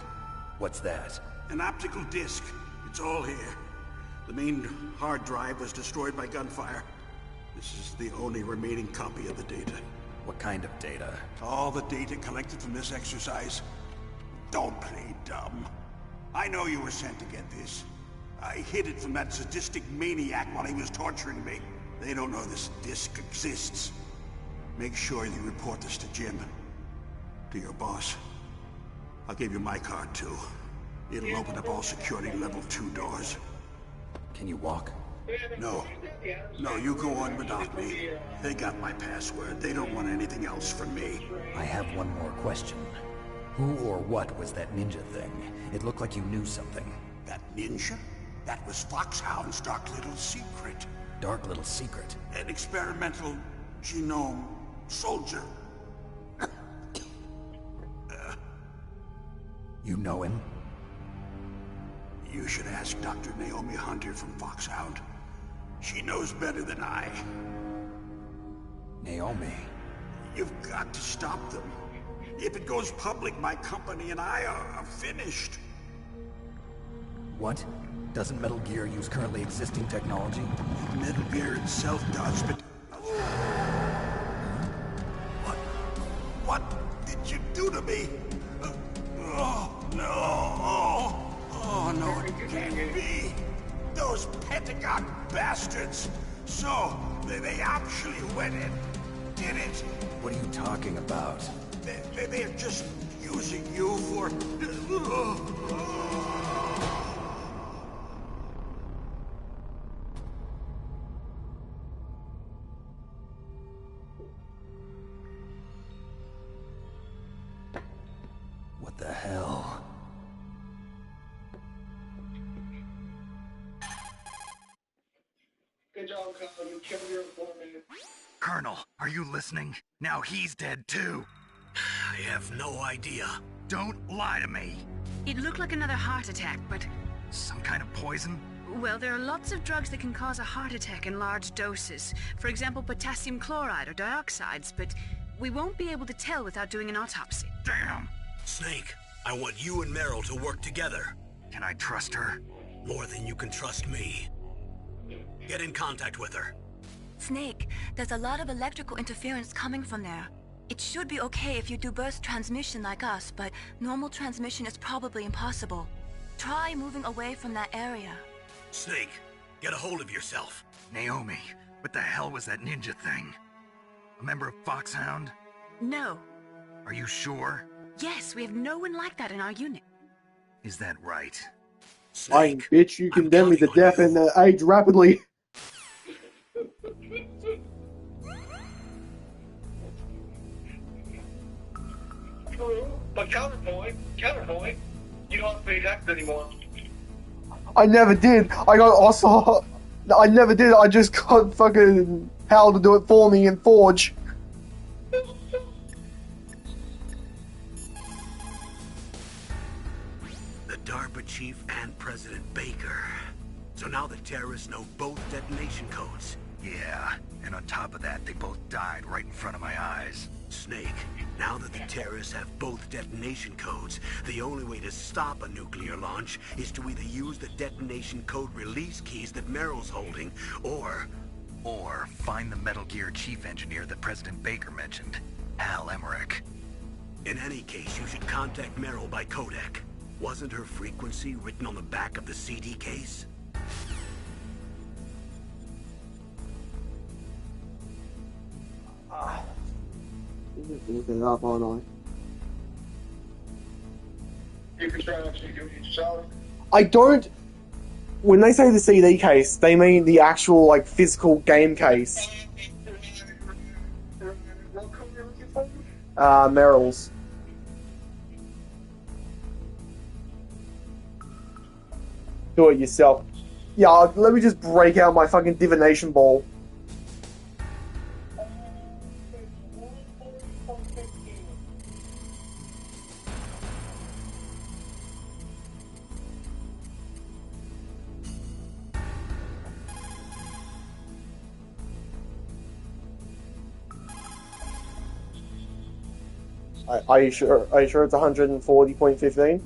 What's that? An optical disc. It's all here. The main hard drive was destroyed by gunfire. This is the only remaining copy of the data. What kind of data? All the data collected from this exercise. Don't play dumb. I know you were sent to get this. I hid it from that sadistic maniac while he was torturing me. They don't know this disc exists. Make sure you report this to Jim. To your boss. I'll give you my card, too. It'll open up all security level 2 doors. Can you walk? No. No, you go on without me. They got my password. They don't want anything else from me. I have one more question. Who or what was that ninja thing? It looked like you knew something. That ninja? That was Foxhound's dark little secret. Dark little secret? An experimental genome soldier. You know him? You should ask Dr. Naomi Hunter from Foxhound. She knows better than I. Naomi? You've got to stop them. If it goes public, my company and I are finished. What? Doesn't Metal Gear use currently existing technology? Metal Gear itself does, but... What did you do to me? Oh, no. those Pentagon bastards. So, they actually went and did it. What are you talking about? They're just using you for... What the hell? Good job, Kyle. You killed your informant. Colonel, are you listening? Now he's dead too. I have no idea. Don't lie to me. It looked like another heart attack, but... Some kind of poison? Well, there are lots of drugs that can cause a heart attack in large doses. For example, potassium chloride or dioxides, but we won't be able to tell without doing an autopsy. Damn. Snake, I want you and Meryl to work together. Can I trust her? More than you can trust me. Get in contact with her. Snake, there's a lot of electrical interference coming from there. It should be okay if you do burst transmission like us, but normal transmission is probably impossible. Try moving away from that area. Snake, get a hold of yourself. Naomi, what the hell was that ninja thing? A member of Foxhound? No. Are you sure? Yes, we have no one like that in our unit. Is that right? Fine, Snake, bitch, you I'm condemn me to counting on death you. and age rapidly. True, but counterpoint, you don't have to pay taxes anymore. I never did. I got also. I never did. I just got fucking Hal to do it for me in Forge. The DARPA chief and President Baker. So now the terrorists know both detonation codes. Yeah, and on top of that, they both died right in front of my eyes. Snake, now that the terrorists have both detonation codes, the only way to stop a nuclear launch is to either use the detonation code release keys that Meryl's holding, or find the Metal Gear chief engineer that President Baker mentioned, Al Emmerich. in any case, you should contact Meryl by codec. Wasn't her frequency written on the back of the CD case? Look it up, aren't You can try actually doing it yourself. I don't. When they say the CD case, they mean the actual, like, physical game case. What code are you looking for? Meryl's. Do it yourself. Yeah, let me just break out my fucking divination ball. Are you sure? Are you sure it's 140.15?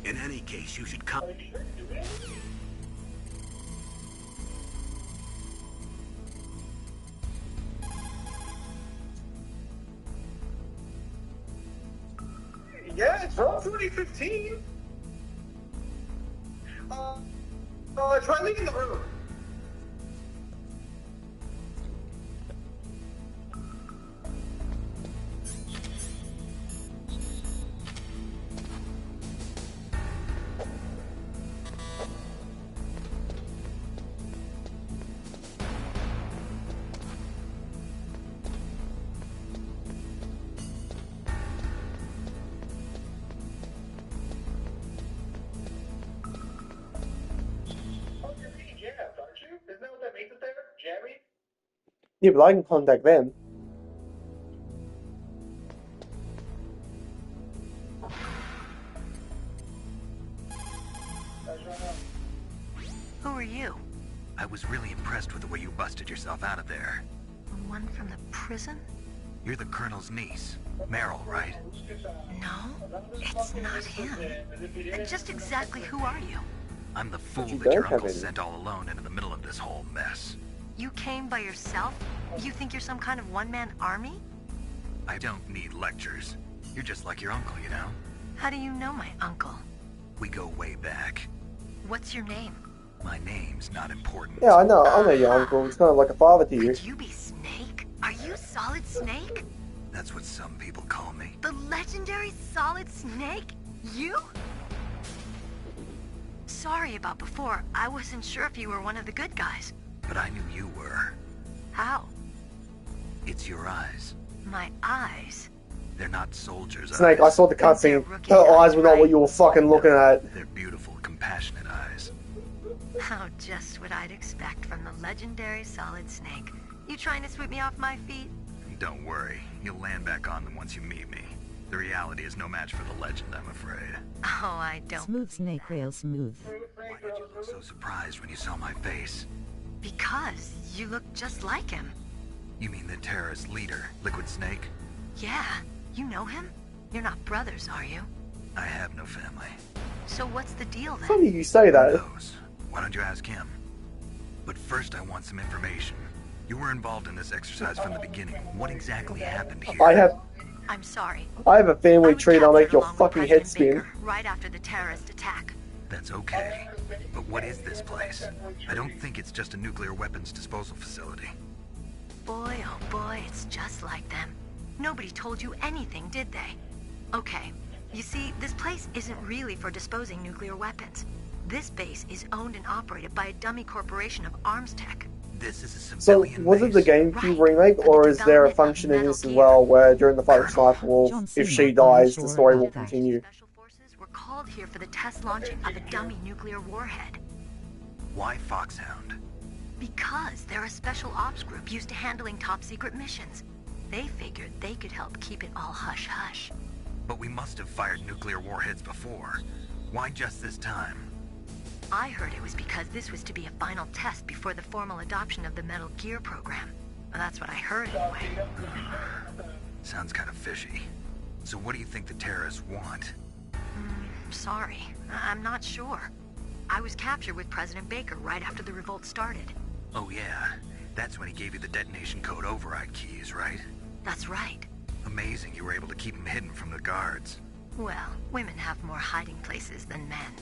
In any case, you should come. Yeah, it's from 2015. Try leaving the room. Yeah, but I can contact them. Who are you? I was really impressed with the way you busted yourself out of there. The one from the prison? You're the Colonel's niece, Meryl, right? No, it's not him. Just exactly who are you? I'm the fool you that don't your have uncle any. sent all alone into the middle of this whole mess. You came by yourself? You think you're some kind of one-man army? I don't need lectures. You're just like your uncle, you know? How do you know my uncle? We go way back. What's your name? My name's not important. Yeah, I know your uncle. He's kind of like a father to you. Could you be Snake? Are you Solid Snake? That's what some people call me. The legendary Solid Snake? You? Sorry about before. I wasn't sure if you were one of the good guys. But I knew you were. How? It's your eyes. My eyes? They're not soldiers' Snake, eyes. I saw the cutscene. Her eyes were not what you were fucking looking at. They're beautiful, compassionate eyes. Oh, just what I'd expect from the legendary Solid Snake. You trying to sweep me off my feet? Don't worry. You'll land back on them once you meet me. The reality is no match for the legend, I'm afraid. Oh, I don't. Smooth Snake, real smooth. Why did you look so surprised when you saw my face? Because you look just like him. You mean the terrorist leader, Liquid Snake? Yeah, you know him? You're not brothers, are you? I have no family. So what's the deal then? Funny you say that. Who knows? Why don't you ask him? But first I want some information. You were involved in this exercise from the beginning. What exactly happened here? I'm sorry. I have a family tree that'll make your fucking head spin. Right after the terrorist attack. That's okay. But what is this place? I don't think it's just a nuclear weapons disposal facility. Boy, oh boy, it's just like them. Nobody told you anything, did they? Okay, you see, this place isn't really for disposing nuclear weapons. This base is owned and operated by a dummy corporation of arms tech. This is a So, civilian was it the GameCube remake, or is there a function in this as well, where during the fight with Sniper Wolf, if she dies, the story will continue? Special forces were called here for the test launching of a dummy nuclear warhead. Why Foxhound? Because they're a special ops group used to handling top-secret missions. They figured they could help keep it all hush-hush. But we must have fired nuclear warheads before. Why just this time? I heard it was because this was to be a final test before the formal adoption of the Metal Gear program. Well, that's what I heard anyway. Sounds kind of fishy. So what do you think the terrorists want? Sorry, I'm not sure. I was captured with President Baker right after the revolt started. Oh yeah, that's when he gave you the detonation code override keys, right? That's right. Amazing you were able to keep him hidden from the guards. Well, women have more hiding places than men.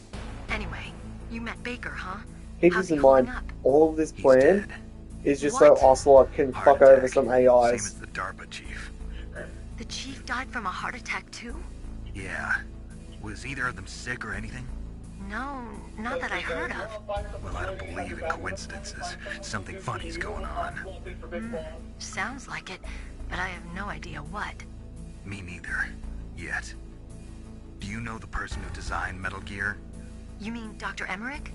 Anyway, you met Baker, huh? Keep this in mind, all of this plan is just so Ocelot can fuck over some AIs. Same as the DARPA chief. The chief died from a heart attack too? Yeah. Was either of them sick or anything? No, not that I heard of. Well, I don't believe in coincidences. Something funny's going on. Sounds like it, but I have no idea what. Me neither. Yet. Do you know the person who designed Metal Gear? You mean Dr. Emmerich?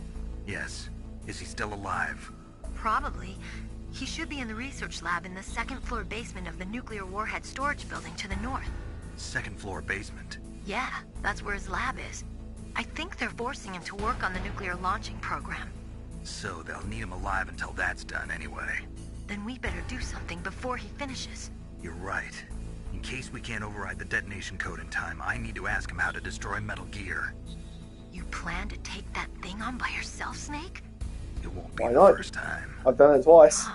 Yes. Is he still alive? Probably. He should be in the research lab in the second-floor basement of the nuclear warhead storage building to the north. Second-floor basement? Yeah, that's where his lab is. I think they're forcing him to work on the nuclear launching program. So they'll need him alive until that's done anyway. Then we better do something before he finishes. You're right. In case we can't override the detonation code in time, I need to ask him how to destroy Metal Gear. You plan to take that thing on by yourself, Snake? It won't be Why the not? first time. I've done it twice.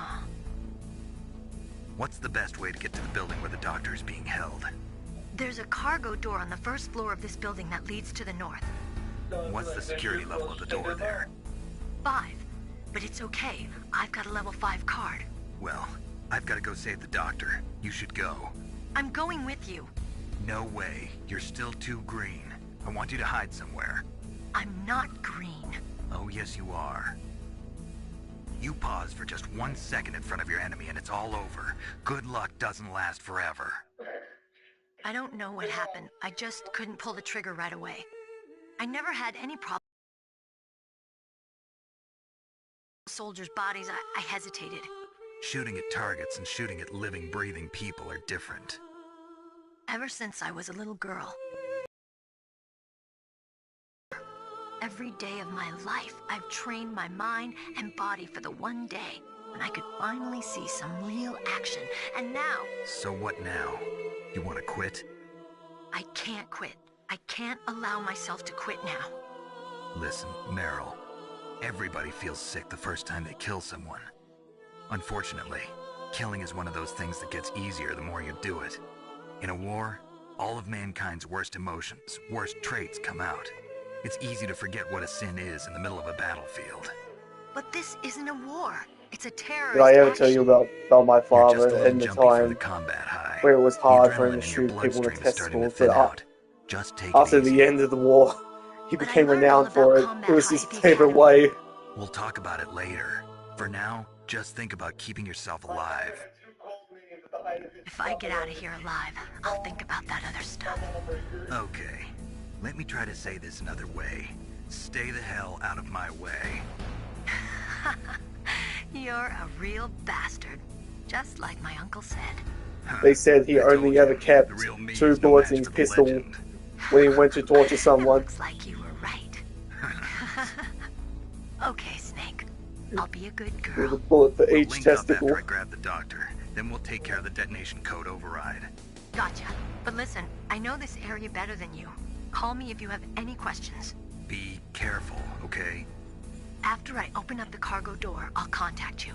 What's the best way to get to the building where the doctor is being held? There's a cargo door on the first floor of this building that leads to the north. What's the security level of the door there? 5. But it's okay. I've got a level 5 card. Well, I've got to go save the doctor. You should go. I'm going with you. No way. You're still too green. I want you to hide somewhere. I'm not green. Oh, yes you are. You pause for just 1 second in front of your enemy and it's all over. Good luck doesn't last forever. I don't know what happened. I just couldn't pull the trigger right away. I never had any problem. Soldiers' bodies, I hesitated. Shooting at targets and shooting at living, breathing people are different. Ever since I was a little girl. Every day of my life, I've trained my mind and body for the one day when I could finally see some real action. And now... So what now? You want to quit? I can't quit. I can't allow myself to quit now. Listen, Meryl, Everybody feels sick the first time they kill someone. Unfortunately, killing is one of those things that gets easier the more you do it. In a war, all of mankind's worst emotions, worst traits come out. It's easy to forget what a sin is in the middle of a battlefield. But this isn't a war. It's a terrorist Did I ever action. tell you about my father and the time high. where it was hard The for him to adrenaline in your shoot people in the bloodstream is starting to testicles, thin but out. Just take after it easy. the end of the war, he But I became learned renowned all for about it. combat It was high his at the favorite academy. way. We'll talk about it later. For now, just think about keeping yourself alive. If I get out of here alive, I'll think about that other stuff. Okay. Let me try to say this another way. Stay the hell out of my way. You're a real bastard. Just like my uncle said. They said he only ever kept 2 bullets in his pistol when he went to torture someone. Looks like you were right. Okay, Snake. I'll be a good girl. With a bullet for each Link up testicle. after I grab the doctor. Then we'll take care of the detonation code override. Gotcha. But listen, I know this area better than you. Call me if you have any questions. Be careful, okay? After I open up the cargo door, I'll contact you.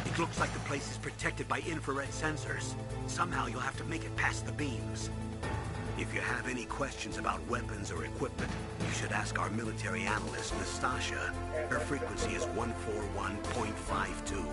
It looks like the place is protected by infrared sensors. Somehow you'll have to make it past the beams. If you have any questions about weapons or equipment, you should ask our military analyst, Nastasha. Her frequency is 141.52.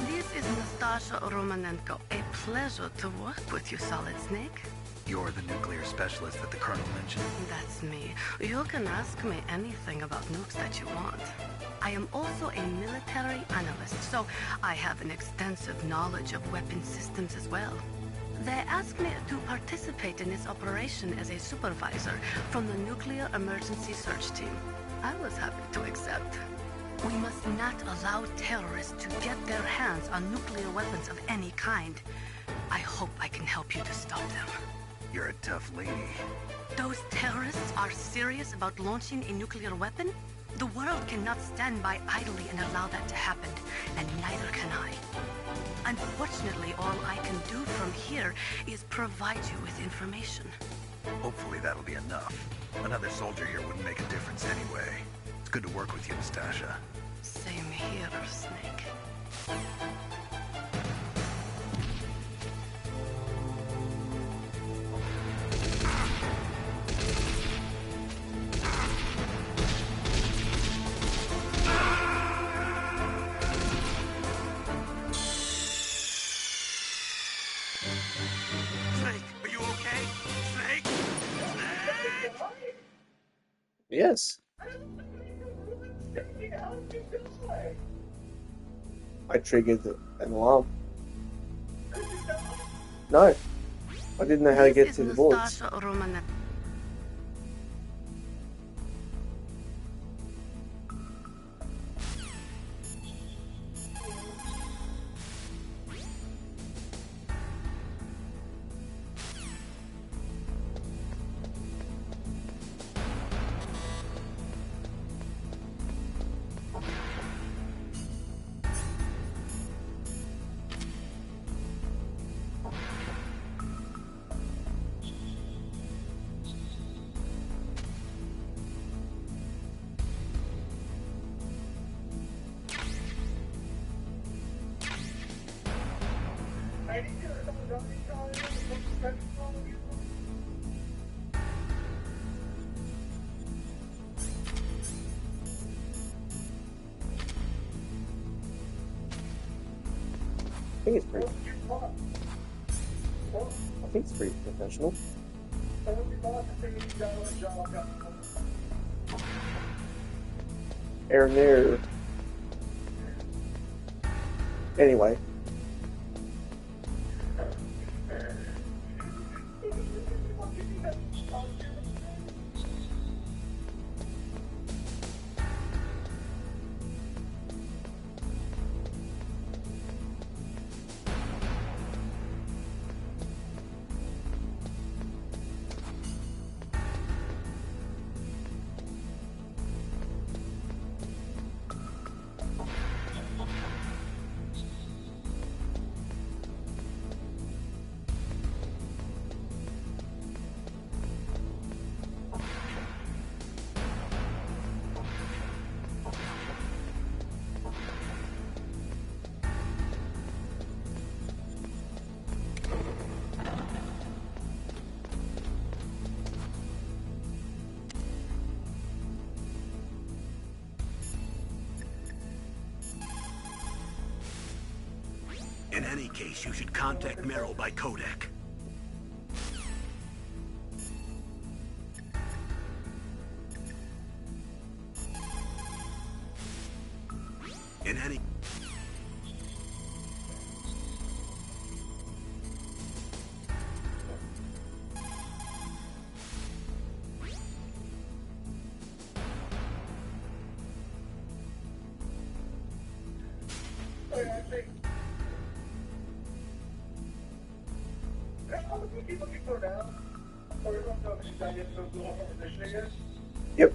This is Nastasha Romanenko. A pleasure to work with you, Solid Snake. You're the nuclear specialist that the Colonel mentioned. That's me. You can ask me anything about nukes that you want. I am also a military analyst, so I have an extensive knowledge of weapon systems as well. They asked me to participate in this operation as a supervisor from the Nuclear Emergency Search Team. I was happy to accept. We must not allow terrorists to get their hands on nuclear weapons of any kind. I hope I can help you to stop them. You're a tough lady. Those terrorists are serious about launching a nuclear weapon? The world cannot stand by idly and allow that to happen, and neither can I. Unfortunately, all I can do from here is provide you with information. Hopefully that'll be enough. Another soldier here wouldn't make a difference anyway. It's good to work with you, Nastasha. Same here, Snake. Snake, are you okay? Snake? Snake? Yes. I triggered an alarm. No. I didn't know how to get to the bullets. Nastasha Romanenko. I think it's pretty professional. Air near. Anyway. In any case, you should contact Merrill by Kodak. In any... Yep.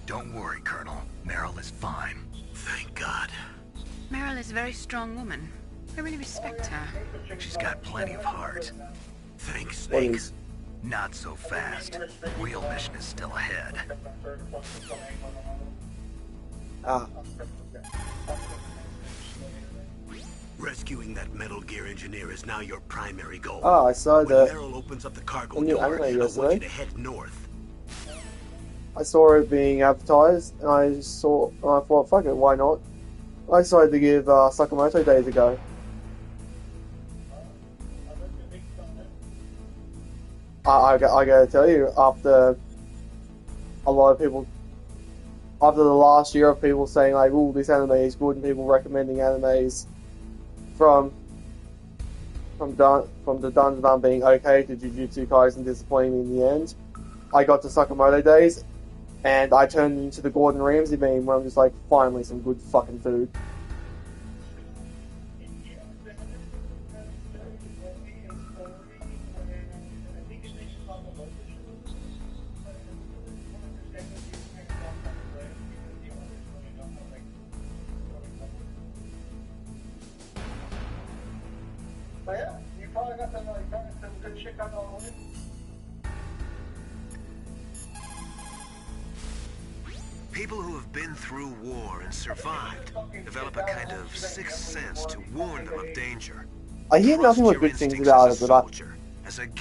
Don't worry, Colonel. Merrill is fine. Thank God. Meryl is a very strong woman. I really respect her. She's got plenty of heart. Thanks, What Snake. is... Not so fast. The real mission is still ahead. Ah. Rescuing that Metal Gear engineer is now your primary goal. Ah, I saw When the... Merrill opens up the cargo new door, anime I want yesterday. you to head north. I saw it being advertised, and I thought, fuck it, why not? I decided to give Sakamoto days a go. I gotta tell you, after a lot of people, after the last year of people saying like, "Ooh, this anime is good," and people recommending animes from the Dandadan being okay to Jujutsu Kaisen disappointing me in the end, I got to Sakamoto days, and I turned into the Gordon Ramsay meme where I'm just like, finally some good fucking food. People who have been through war and survived develop a kind of sixth sense to warn them of danger. I hear nothing but good things about it, but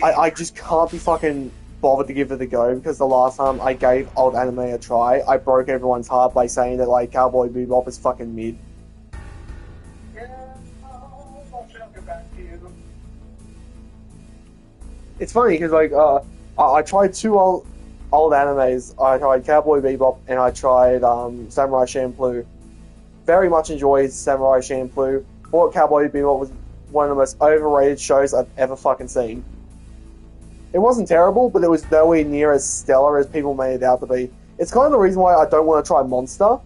I just can't be fucking bothered to give it a go, because the last time I gave old anime a try, I broke everyone's heart by saying that like Cowboy Bebop is fucking mid. It's funny because like I tried two old animes. I tried Cowboy Bebop and I tried Samurai Champloo. Very much enjoyed Samurai Champloo. Thought Cowboy Bebop was one of the most overrated shows I've ever fucking seen. It wasn't terrible, but it was nowhere near as stellar as people made it out to be. It's kind of the reason why I don't want to try Monster,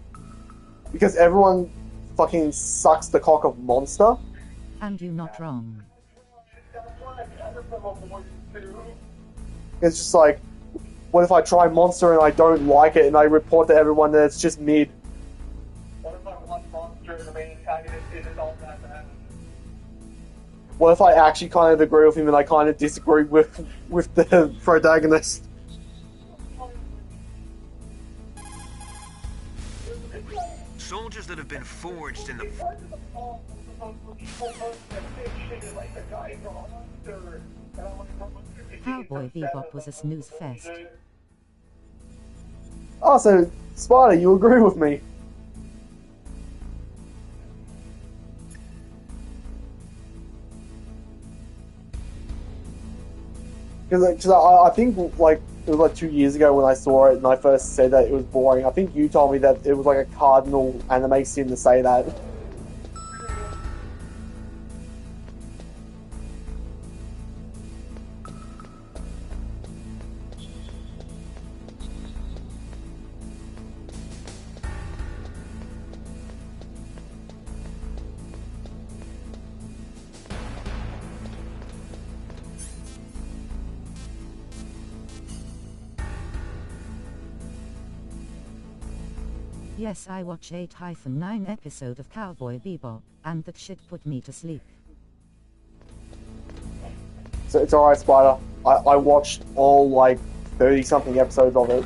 because everyone fucking sucks the cock of Monster. And you're not wrong. It's just like, What if I try Monster and I don't like it and I report to everyone that it's just mid? What if I want Monster and the main antagonist isn't all that bad? What if I actually kind of agree with him and I kind of disagree with the protagonist? Soldiers that have been forged in the... Cowboy Bebop was a snooze fest. Oh, so, Spider, you agree with me? Because I think, like, it was like 2 years ago when I saw it and I first said that it was boring. I think you told me that it was like a cardinal anime sin to say that. Yes, I watch 8-9 episode of Cowboy Bebop, and that shit put me to sleep. So it's alright, Spider. I watched all, like, 30-something episodes of it.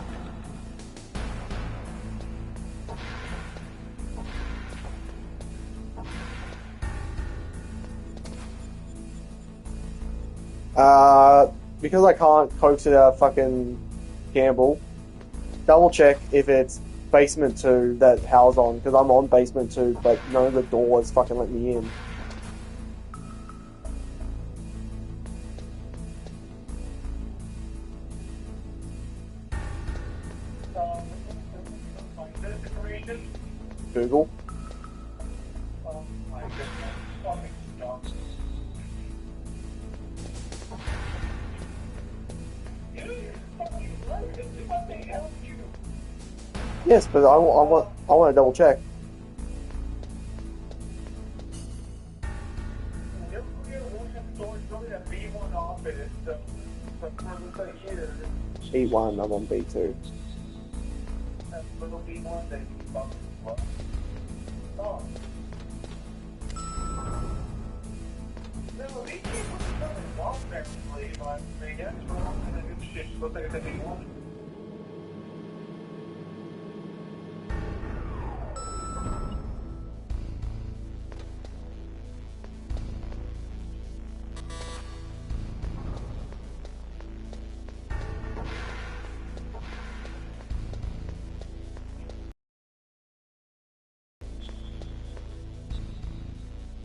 Because I can't coax it out of fucking Campbell, double check if it's Basement 2 that Hal's on, because I'm on Basement 2, but none of the doors fucking let me in. Google. Yes, but I want to double check. B1, I'm on B2.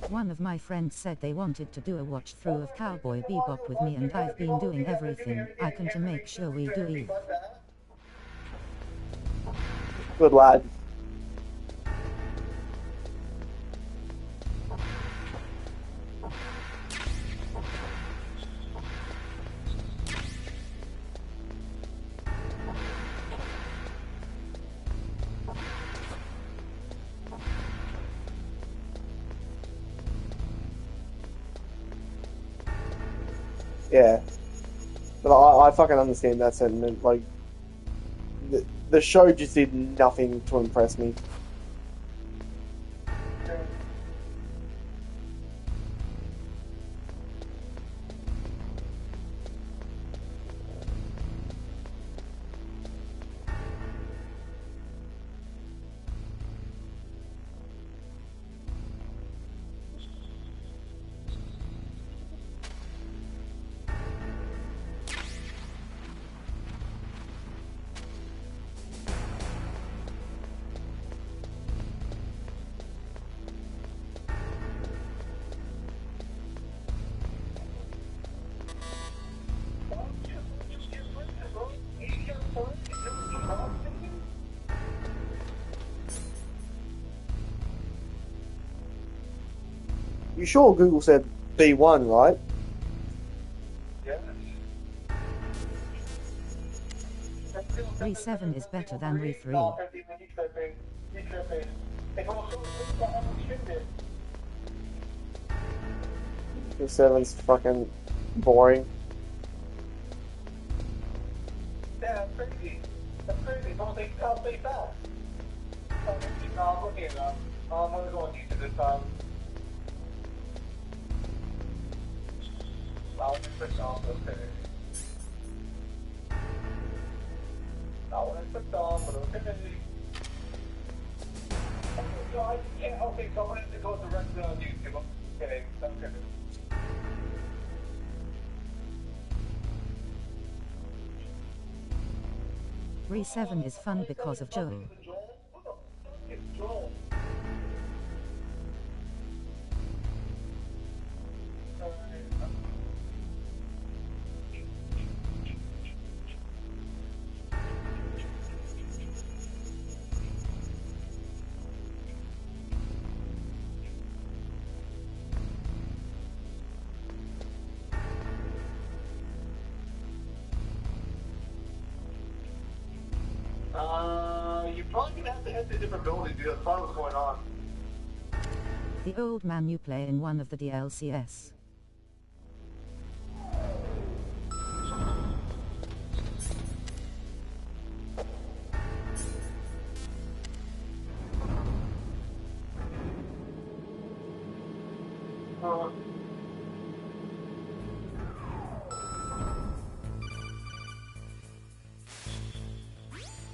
One of my friends said they wanted to do a watch through of Cowboy Bebop with me, and I've been doing everything I can to make sure we do it. Good lad. Yeah, but I fucking understand that sentiment. Like, the show just did nothing to impress me. You sure Google said B1, right? Yes. 3-7 is better than Re-3. 7's fucking boring. that's crazy. That's crazy. Don't think I'll stay fast. No, I'm looking it up. I'm gonna go on YouTube this time. I'll switch on, okay. Not when I switched on, but okay. Okay, so I'm gonna have to go directly on YouTube. Okay, okay. Re7 is fun because of Joel. You're probably gonna have to head to different buildings because that's what's going on. The old man you play in one of the DLCs.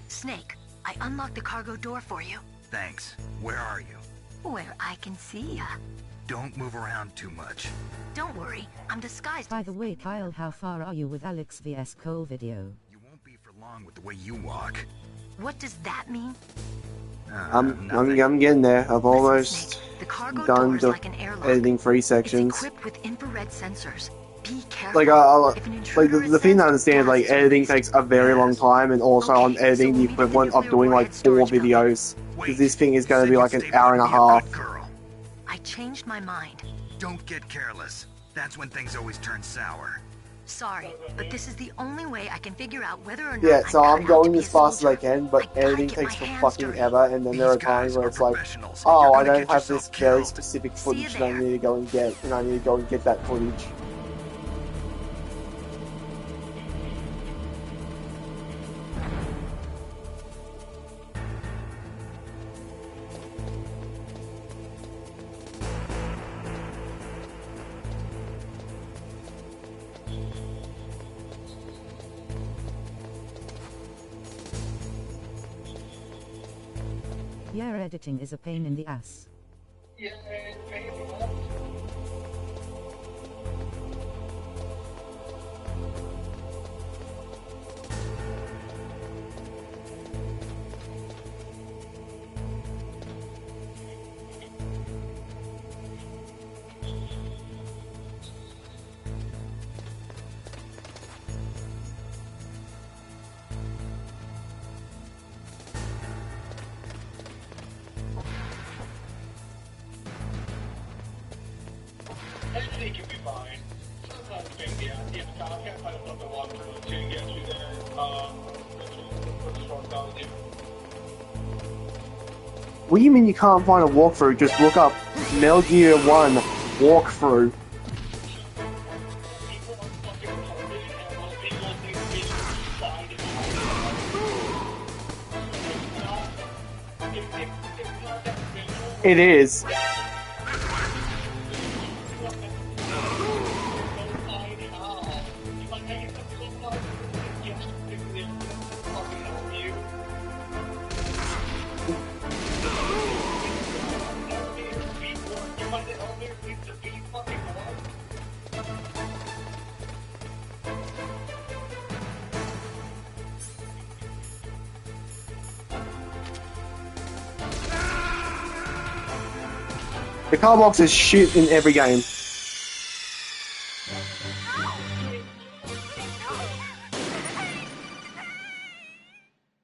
Snake, I unlocked the cargo door for you. Thanks. Where are you? Where I can see ya. Don't move around too much. Don't worry, I'm disguised. By the way, Kyle, how far are you with Alex vs. Cole video? You won't be for long with the way you walk. What does that mean? I'm getting there. I've almost Snake, the cargo done door is the like an airlock. editing free sections. It's equipped with infrared sensors. Be careful. Like the thing to understand, like editing takes a very long time, and also I'm editing the equivalent of doing like 4 videos, because this thing is going to be like an hour and a half. I changed my mind. Don't get careless. That's when things always turn sour. Sorry, but this is the only way I can figure out whether or not Yeah, so I'm going to as fast as I can, but editing takes for fucking ever, and then there are times where it's like, oh, I don't have this very specific footage that I need to go and get, and I need to go and get that footage. Yeah, editing is a pain in the ass. Yeah, Anything can be fine. Sometimes maybe I can't find a fucking walkthrough to get you there. What do you mean you can't find a walkthrough? Just look up Metal Gear 1 walkthrough. It is. The car box is shit in every game.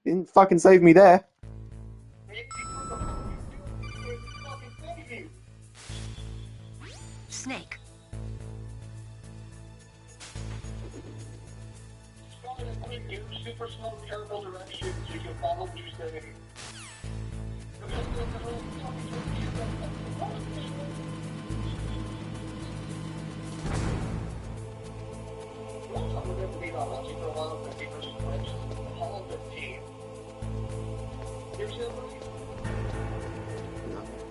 Didn't fucking save me there. Snake. Super slow, terrible directions. You can follow what you're saying. I'm going to be on for a while, but people just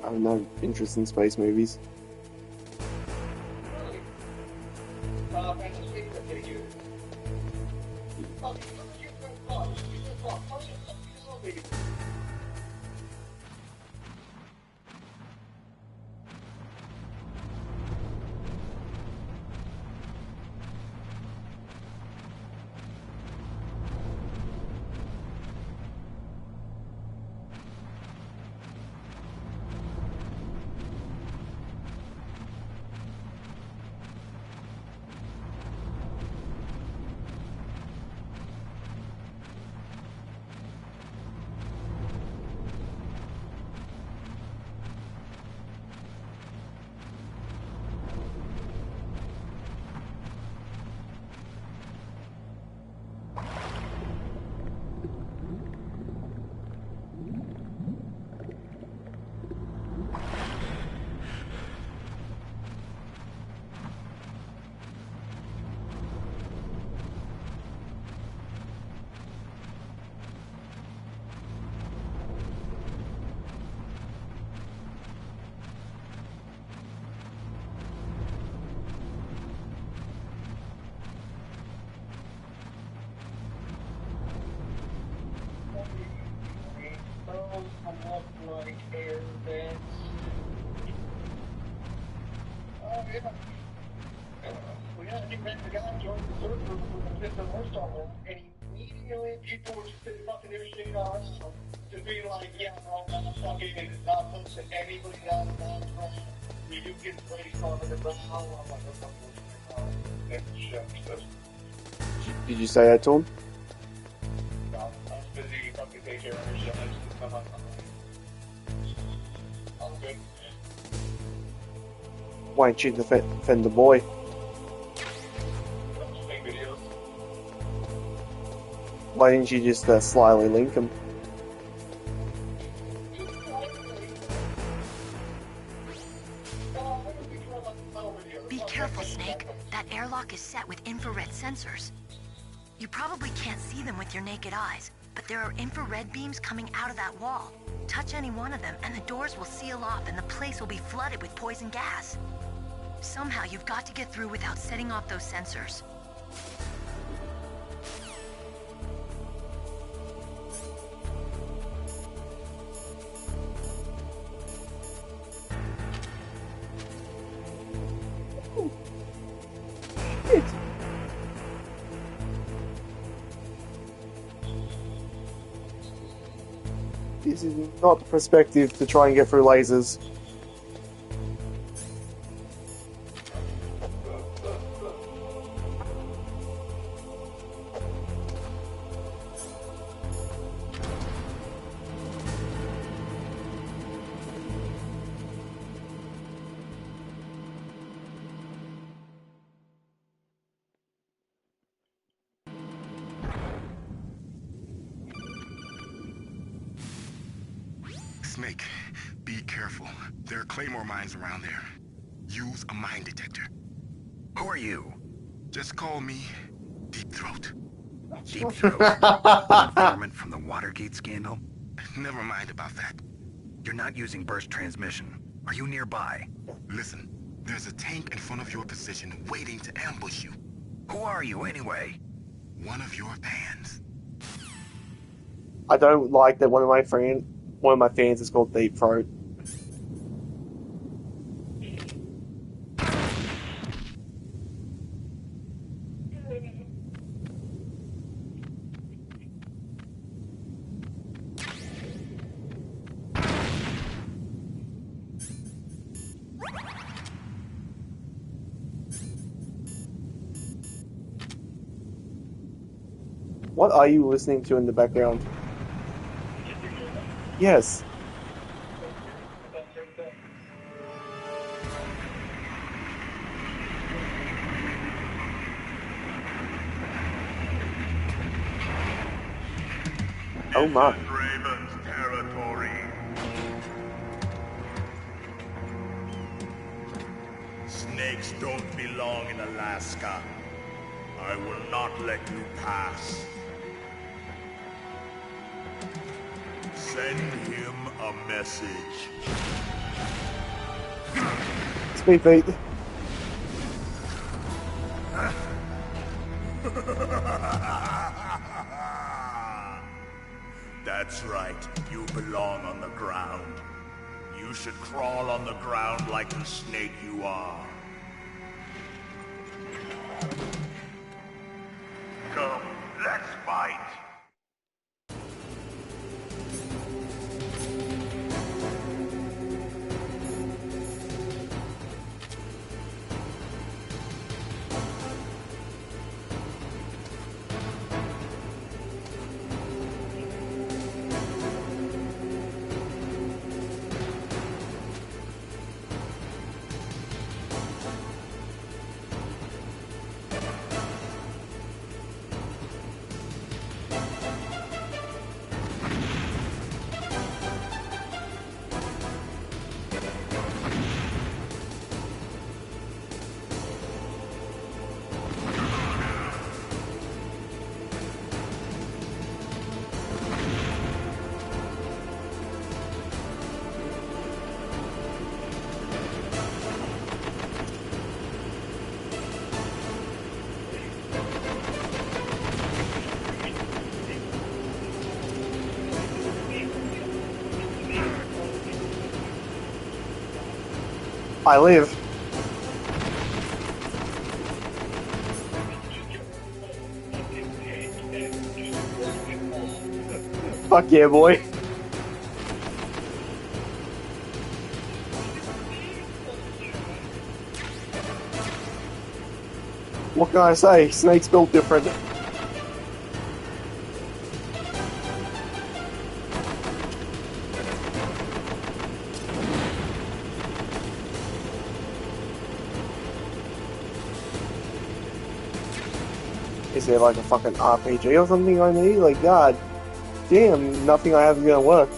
I have no interest in space movies. Did you say that to him? Why don't you defend the boy? Why didn't you just slyly link him? Be careful, Snake. That airlock is set with infrared sensors. You probably can't see them with your naked eyes, but there are infrared beams coming out of that wall. Touch any one of them and the doors will seal off and the place will be flooded with poison gas. Somehow you've got to get through without setting off those sensors. This is not the perspective to try and get through lasers. Snake, be careful. There are claymore mines around there. Use a mine detector. Who are you? Just call me Deep Throat. Deep Throat? The informant from the Watergate scandal? Never mind about that. You're not using burst transmission. Are you nearby? Listen, there's a tank in front of your position waiting to ambush you. Who are you anyway? One of your fans. I don't like that one of my fans is called Deep Throat. What are you listening to in the background? Yes. Oh my. Raven's territory. Snakes don't belong in Alaska. I will not let you pass. Send him a message. Speed feet. That's right. You belong on the ground. You should crawl on the ground like the snake you are. Come, let's fight. I live. Fuck yeah, boy. What can I say? Snake's built different. Is there like a fucking RPG or something I need? Like, god damn, nothing I have is gonna work.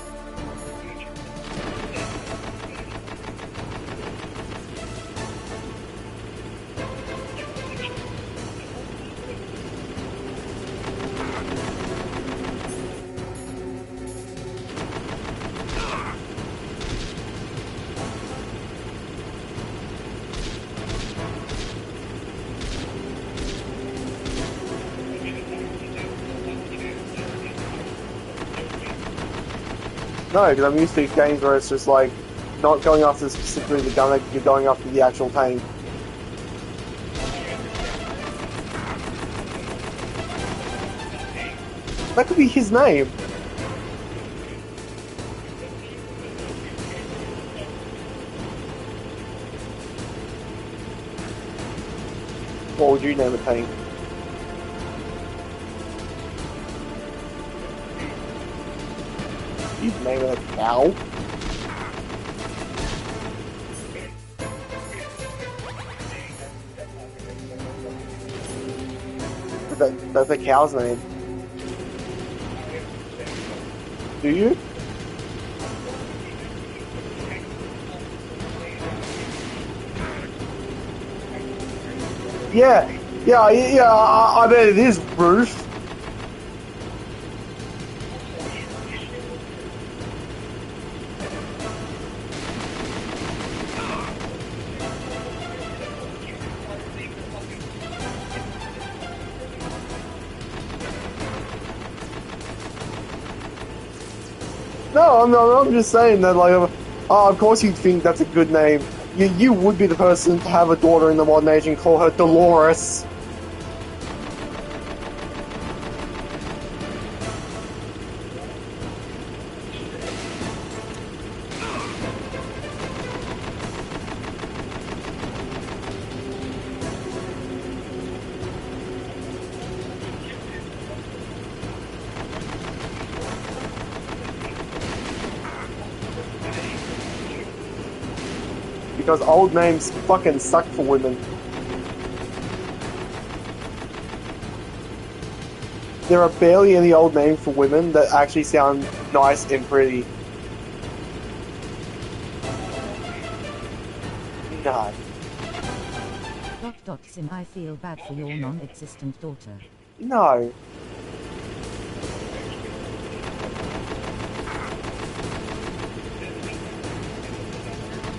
No, because I'm used to games where it's just like, not going after specifically the gun, you're going after the actual tank. That could be his name. What would you name a tank? You'd name it a cow? That's a cow's name. Do you? Yeah, I bet it is, Bruce. No, I'm just saying that, like, of course you'd think that's a good name. You would be the person to have a daughter in the modern age and call her Dolores. Because old names fucking suck for women. There are barely any old names for women that actually sound nice and pretty. God. Sim, I feel bad for your non-existent daughter. No.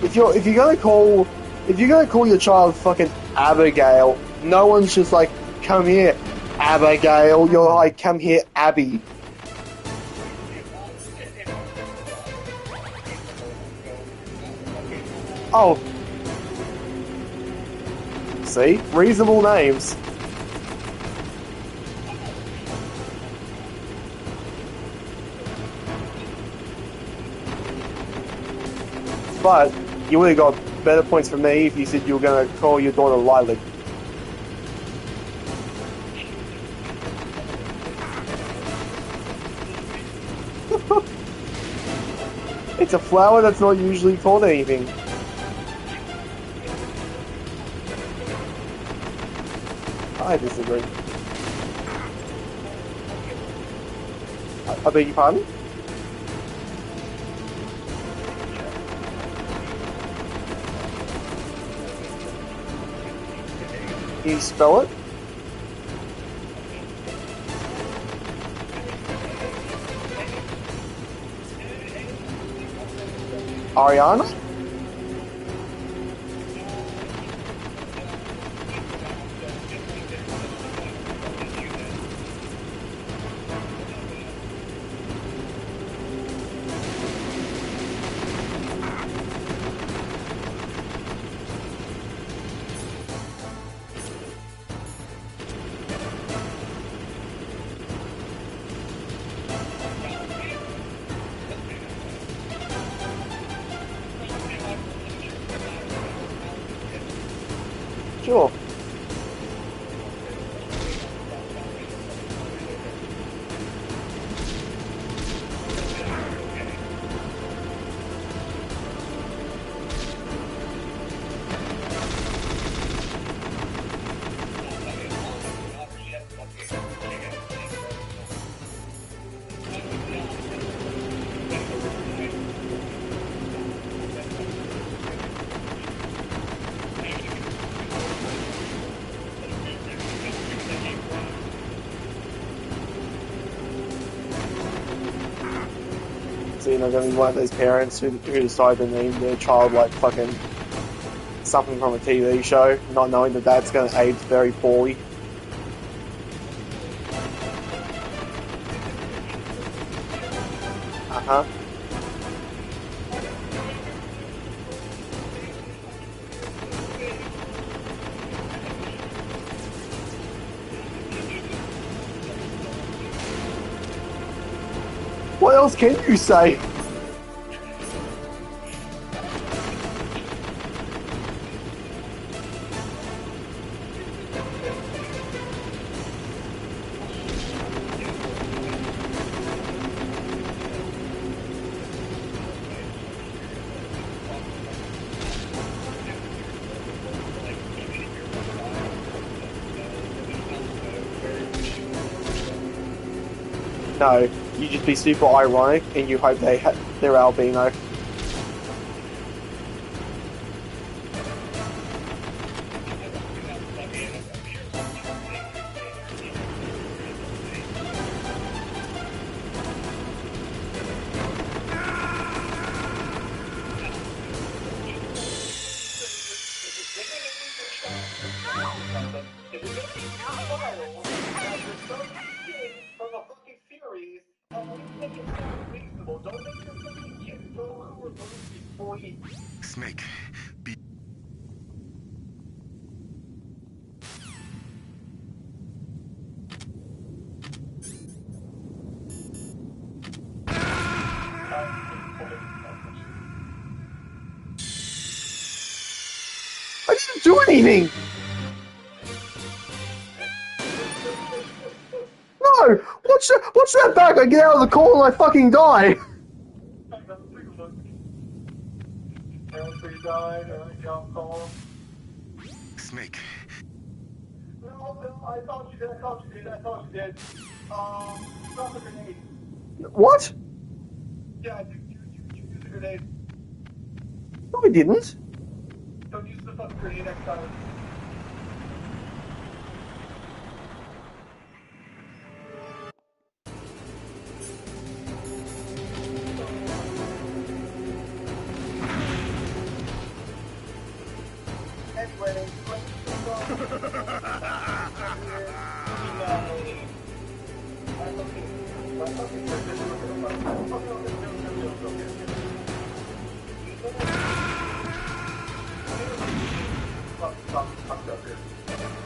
If you're gonna call If you're gonna call your child fucking Abigail, no one's just like, come here, Abigail. You're like, come here, Abby. Oh. See? Reasonable names. But you would have got better points from me if you said you were going to call your daughter Lilac. It's a flower that's not usually called anything. I disagree. I beg your pardon? Can you spell it? Ariana? Sure. So you're not going to be one of those parents who decide to name their child like fucking something from a TV show, not knowing that that's going to age very poorly. Uh-huh. What else can you say? No, you just be super ironic and you hope they're albino. Snake, be... I didn't do anything! No! Watch that back! I get out of the call and I fucking die! Snake. No, I thought you did. Drop a grenade. What? Yeah, you use a grenade. No, I didn't. Don't use the fucking grenade next time.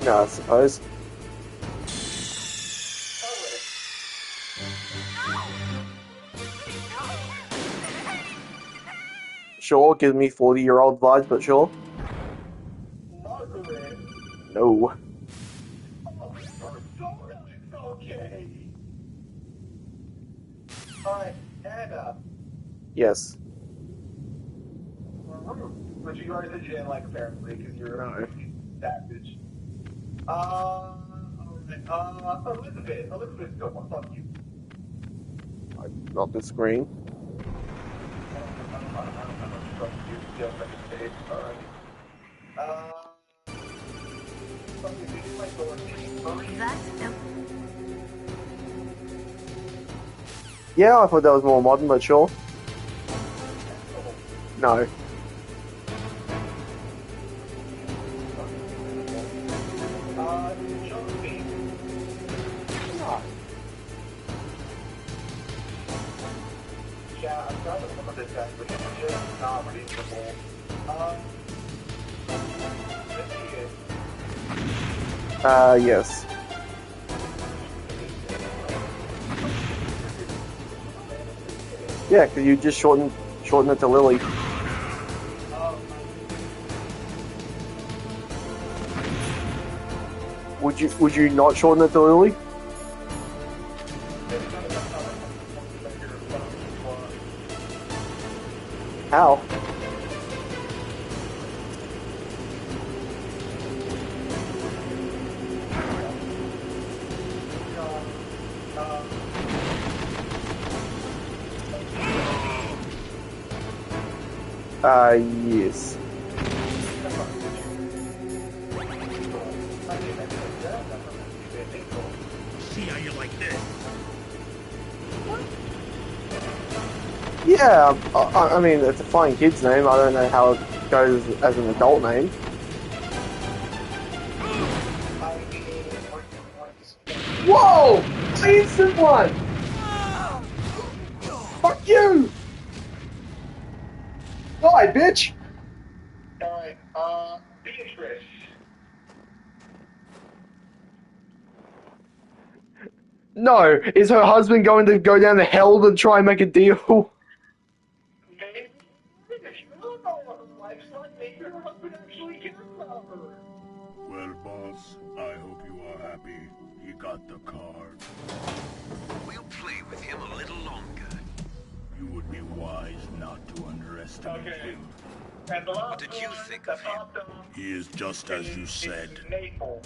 No, I suppose. Sure, gives me 40-year-old vibes, but sure. No. Okay. Alright, Anna. Yes. Which you guys in jail, like, apparently, because you're No. a savage. Alright, Elizabeth. Elizabeth's good one. Fuck you. Not the screen. Yeah, I thought that was more modern, but sure. No. Yeah, I'm trying to look at this guy, but he's just not reasonable. Yes. Yeah, because you just shorten it to Lily. Would you not shorten it to Lily? How? Yes. See how you like this? Yeah, I mean, it's a fine kid's name. I don't know how it goes as an adult name. Whoa! I instant one! Fuck you! Die, bitch! Alright, Beatrice. No, is her husband going to go down to hell to try and make a deal? Maybe if you don't know what her life's like, maybe her husband actually cares about her. Well, boss, I hope you are happy. He got the card. We'll play with him a little longer. You would be wise not to underestimate him. What did you think of him? He is just as you said.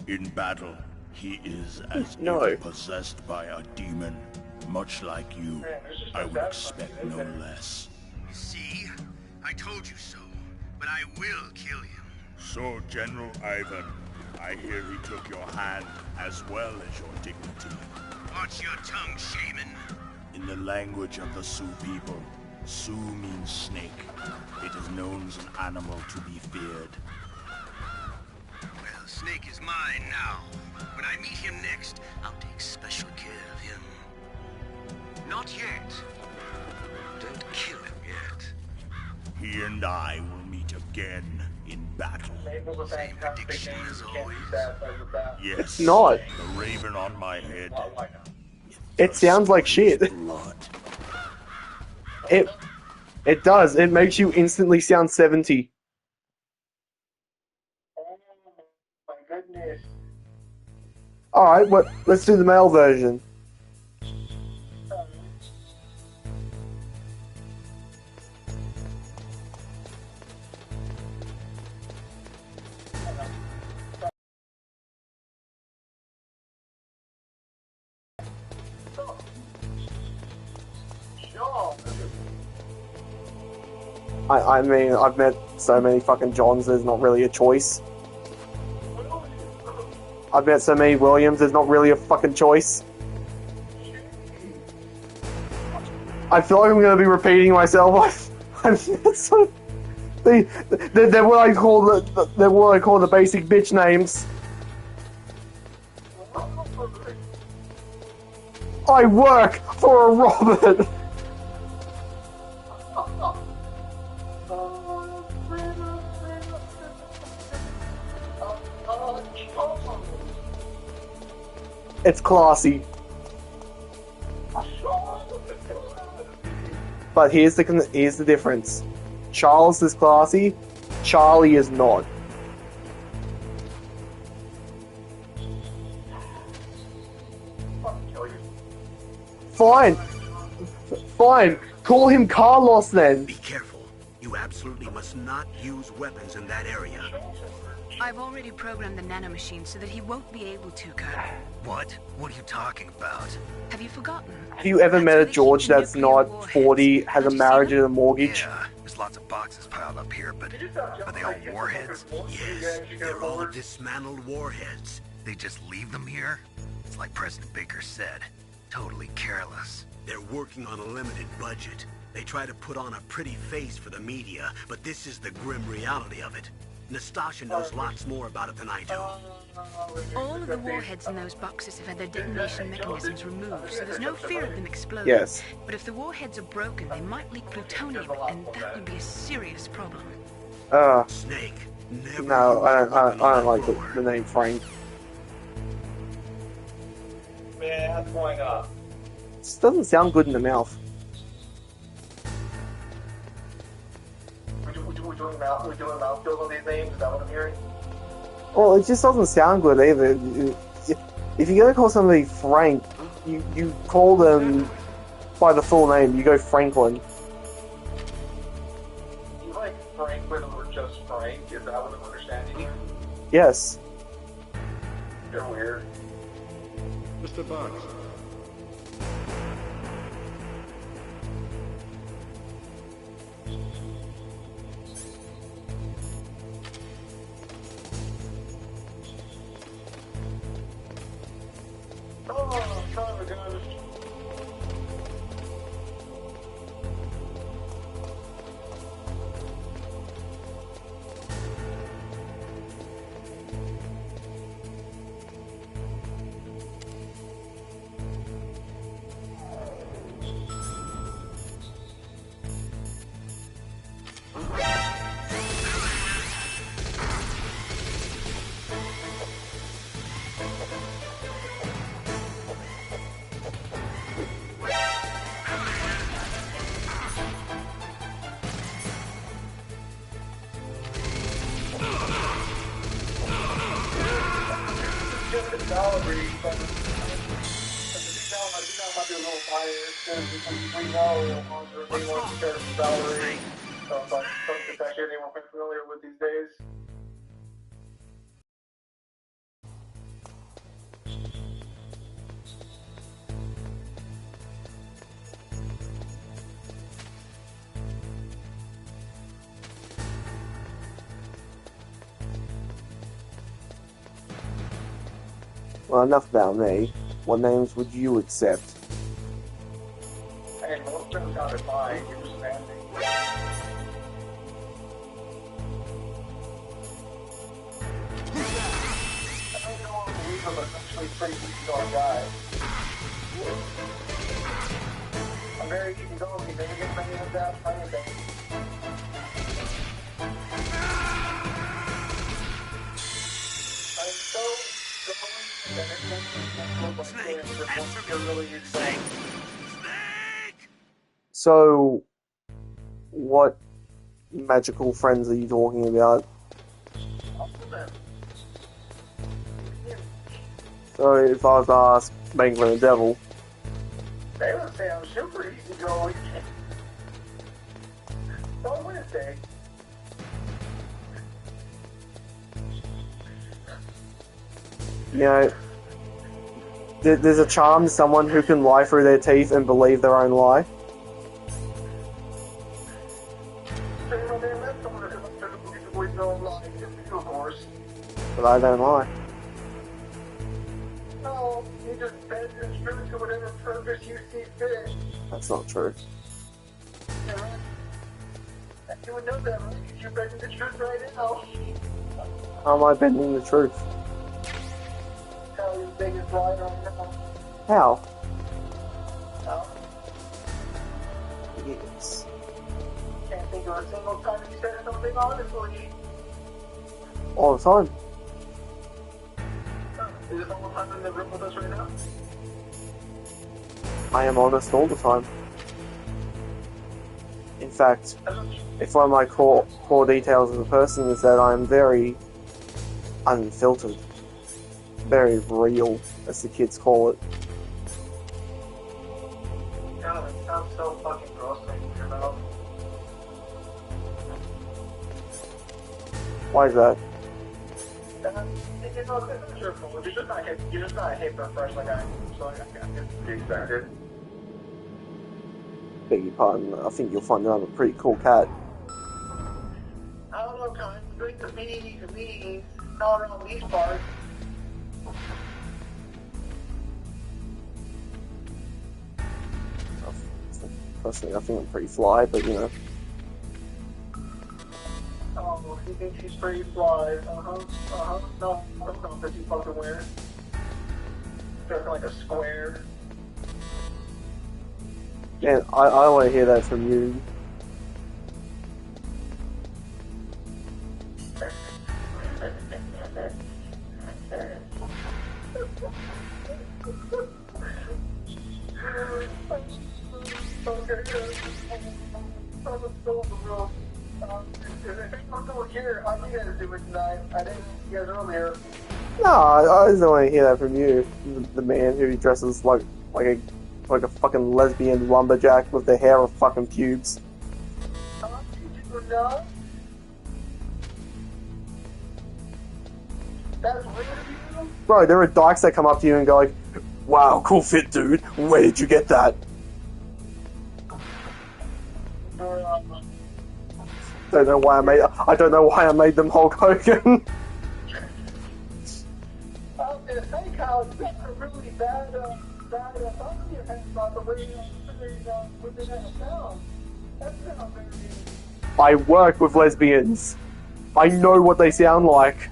In battle, he is as No. if possessed by a demon. Much like you, I would expect no less. See? I told you so. But I will kill him. So, General Ivan, I hear he took your hand as well as your dignity. Watch your tongue, shaman. In the language of the Sioux people, Sioux means snake. It is known as an animal to be feared. Well, Snake is mine now. When I meet him next, I'll take special care of him. Not yet. Don't kill him yet. He and I will meet again in battle. Same prediction as always. Yes. It's not. The raven on my head. It sounds like shit. Blood. It does. It makes you instantly sound 70. My goodness. Alright, let's do the male version. I mean, I've met so many fucking Johns, there's not really a choice. I've met so many Williams, there's not really a fucking choice. I feel like I'm gonna be repeating myself. They're what I call the basic bitch names. I work for a Robert! It's classy. But here's the difference. Charles is classy, Charlie is not. Fine. Fine. Call him Carlos then. Be careful. You absolutely must not use weapons in that area. I've already programmed the nanomachine so that he won't be able to, Colonel. What? What are you talking about? Have you forgotten? Have you ever met a George that's not 40, has a marriage and a mortgage? Yeah, there's lots of boxes piled up here, but are they all warheads? Yes, they're all dismantled warheads. They just leave them here? It's like President Baker said, totally careless. They're working on a limited budget. They try to put on a pretty face for the media, but this is the grim reality of it. Nastasha knows lots more about it than I do. All of the warheads in those boxes have had their detonation mechanisms removed, so there's no fear of them exploding. Yes. But if the warheads are broken, they might leak plutonium, and that would be a serious problem. Snake. No, I don't like the name Frank. Man, how's it going up? This doesn't sound good in the mouth. We're doing mouthfuls on these names, is that what I'm hearing? Well, it just doesn't sound good either. If you're gonna call somebody Frank, you call them by the full name. You go Franklin. You like Franklin or just Frank? Is that what I'm understanding you? Yes. You're weird. Mr. Bugs. Oh, son of a gun. Well, enough about me. What names would you accept? Hey, most of them sounded fine. You're just nasty. I don't know what to believe him, but actually a pretty easy-going guy. I'm very easy-going. He never gets any of that kind of thing. I'm so going that Snake! So, what magical friends are you talking about? So, if I was to ask Banklin the Devil, they would say I'm super easygoing. So would they? you know, there's a charm to someone who can lie through their teeth and believe their own lie. But I don't lie. No, you just bend the truth to whatever purpose you see fit. That's not true. Yeah, right. You would know that, right? Because you're bending the truth right now. How am I bending the truth? Tell you the biggest lie right now. How? Yes. Can't think of a single time you said something honestly. All the time. Is it all the time in the room with us right now? I am honest all the time. In fact, if one of my core details of a person is that I am very unfiltered. Very real, as the kids call it. God, it sounds so fucking gross to hear about. Why is that? You know, it's not your fault. You're just not hip and fresh like I am. So I guess it's expected. Beg your pardon, I think you'll find that I'm a pretty cool cat. I don't know, kind of great to me, not around these parts. Personally, I think I'm pretty fly, but you know. Oh, he thinks he's pretty fly. No, that's not what you fucking wear. Dressing like a square. Man, I want to hear that from you. Here, how you guys doing tonight? I didn't see you guys earlier. No, I just don't want to hear that from you. The man who dresses like a fucking lesbian lumberjack with the hair of fucking pubes. No? That's weird of you? Bro, there are dykes that come up to you and go like, "Wow, cool fit, dude. Where did you get that?" I don't know why I made them Hulk Hogan. I was gonna say, Kyle, you got a really bad thought in your head about the way women have sound. That sounds very... I work with lesbians. I know what they sound like.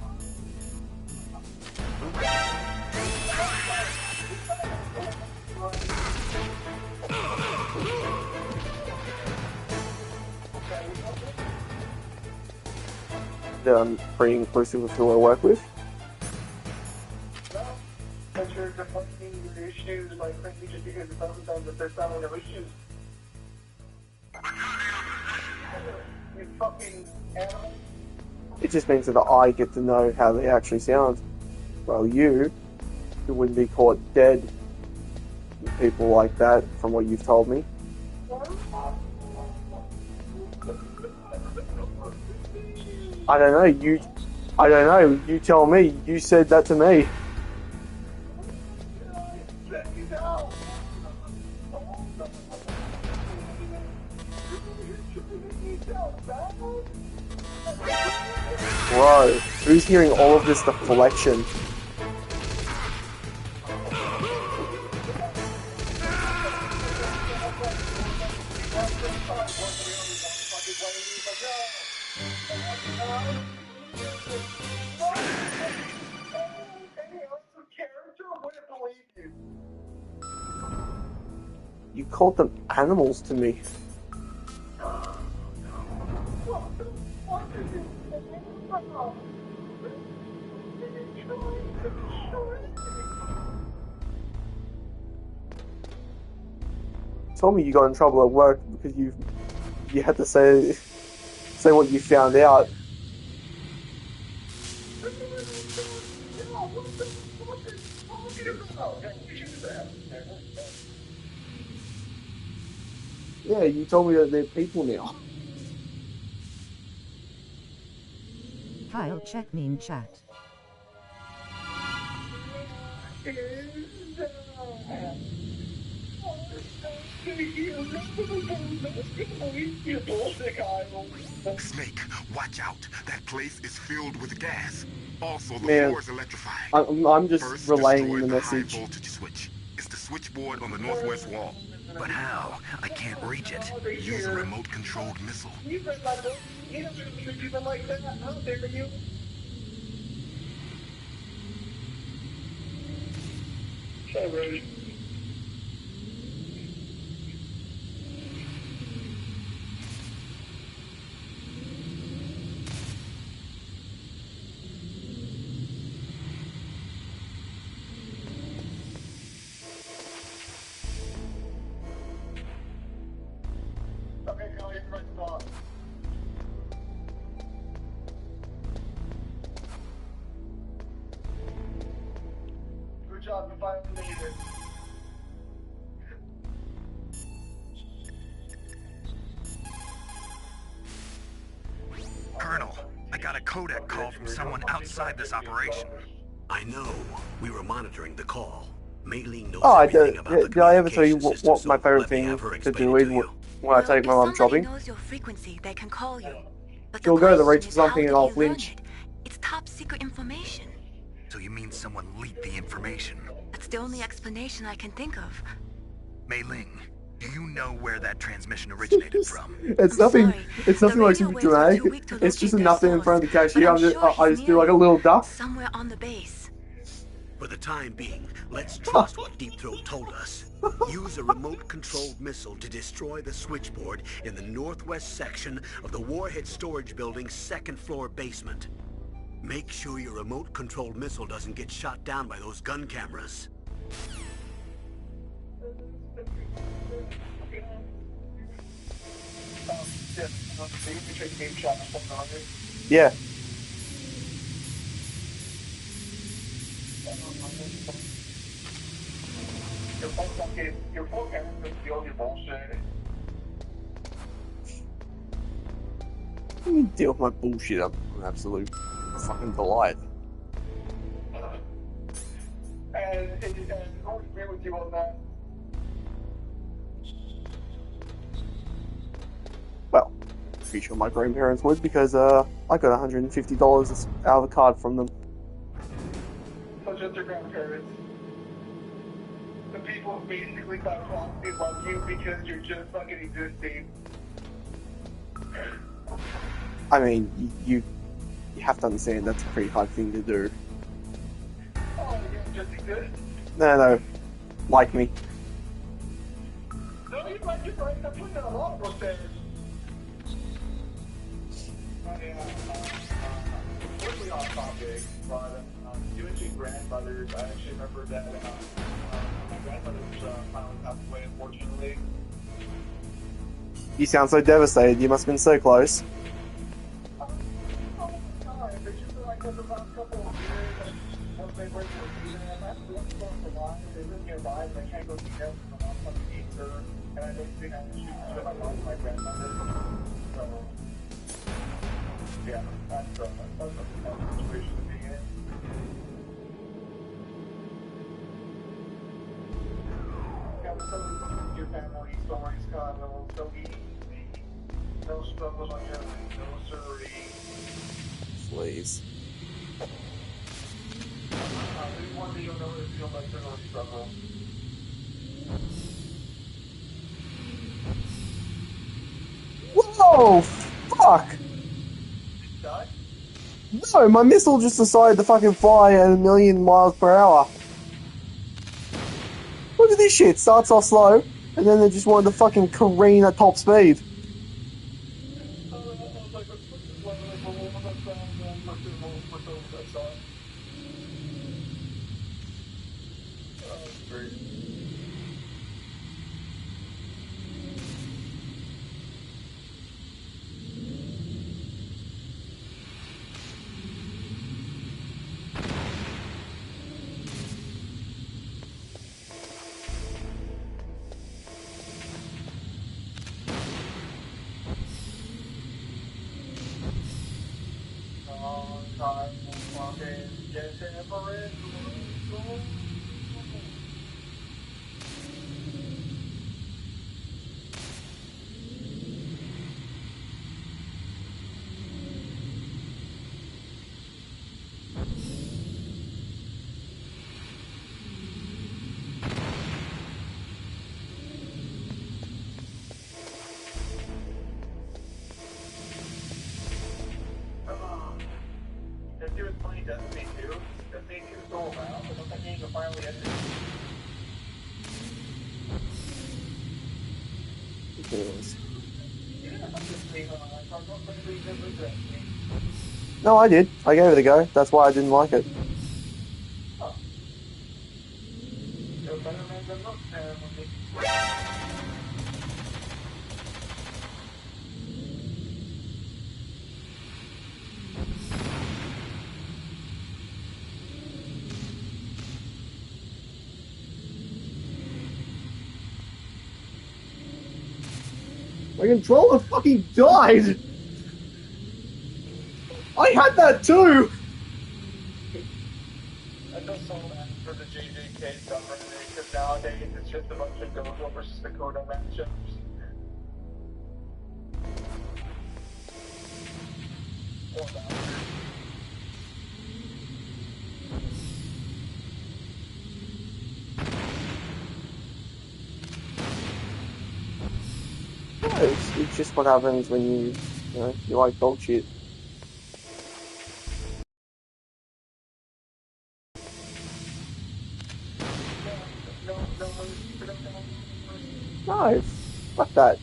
I'm pretty inclusive of who I work with. No, but you're defining your issues like crazy just because sometimes if there's not no issues. You fucking animal. It just means that I get to know how they actually sound. Well, you wouldn't be caught dead with people like that, from what you've told me. I don't know, you tell me, you said that to me. Bro, who's hearing all of this deflection? You called them animals to me. Told me you got in trouble at work because you had to say what you found out. Yeah, you told me that they're people now. Kyle, check me in chat. Snake, watch out. That place is filled with gas. Also, the Man, floor is electrified. I'm just First, relaying destroy the the high message. voltage switch. It's the switchboard on the northwest wall. But how? I can't reach it. Use a remote-controlled missile. You read my book. You don't treat people like that. How dare you? got a codec call from someone outside this operation. I know. We were monitoring the call. Mei Ling knows Oh, everything about the did I ever tell you communication system, what my so favorite let me thing have her to explain do it is to you. when I take my mum If somebody shopping? knows your frequency, they can call you. But the She'll go to the question reach is, something how and did I'll he learn flinch. it? It's top secret information. So you mean someone leaked the information? That's the only explanation I can think of. Mei Ling, do you know where that transmission originated from? It's nothing. It's nothing like super Waves were too dramatic. weak to It's just locate their enough in source, front of the but cashier. I'm sure I he's just do near like a you, little duck. somewhere on the base. For the time being, let's trust what Deep Throat told us. Use a remote-controlled missile to destroy the switchboard in the northwest section of the Warhead Storage Building's second-floor basement. Make sure your remote-controlled missile doesn't get shot down by those gun cameras. Yeah. Your phone camera can steal your bullshit. You deal with my bullshit. I'm an absolute fucking delight. And I'll agree with you on that. Well, pretty sure my grandparents would because I got $150 out of a card from them. So just your grandparents. The people who basically got proxy love you because you're just fucking existing. I mean, you have to understand that's a pretty hard thing to do. Oh, you just exist? No, like me. No, you might just like I'm putting a lot of those there. Quickly off topic, but you mentioned grandmothers. I actually remember that my grandmother finally passed away, unfortunately. You sound so devastated. You must have been so close. Oh my god, it's just like over the last couple of years, once they break the season, I'm actually looking for them alive. They live nearby, and I can't go see them for the last couple of weeks, and I don't think I can shoot my mom and my grandmother. So, yeah, that's a tough situation to be in. Yeah, so your family stories, Kyle, so easy. No struggles on your end, no siree. Please. There's one day you'll know it feels like there's no struggle. Whoa! Fuck! Die? No, my missile just decided to fucking fly at 1,000,000 miles per hour. Look at this shit. Starts off slow, and then they just wanted to fucking careen at top speed. If you was playing Destiny 2, Destiny 2 is still around, but once that game finally ended. No, I did. I gave it a go. That's why I didn't like it. My controller fucking died! I had that too! I feel so bad for the JJK subreddit, because nowadays it's just a bunch of Gojo versus Dakota matchups. Or Bowser. Yeah, it's just what happens when you like dog shit. No, fuck that.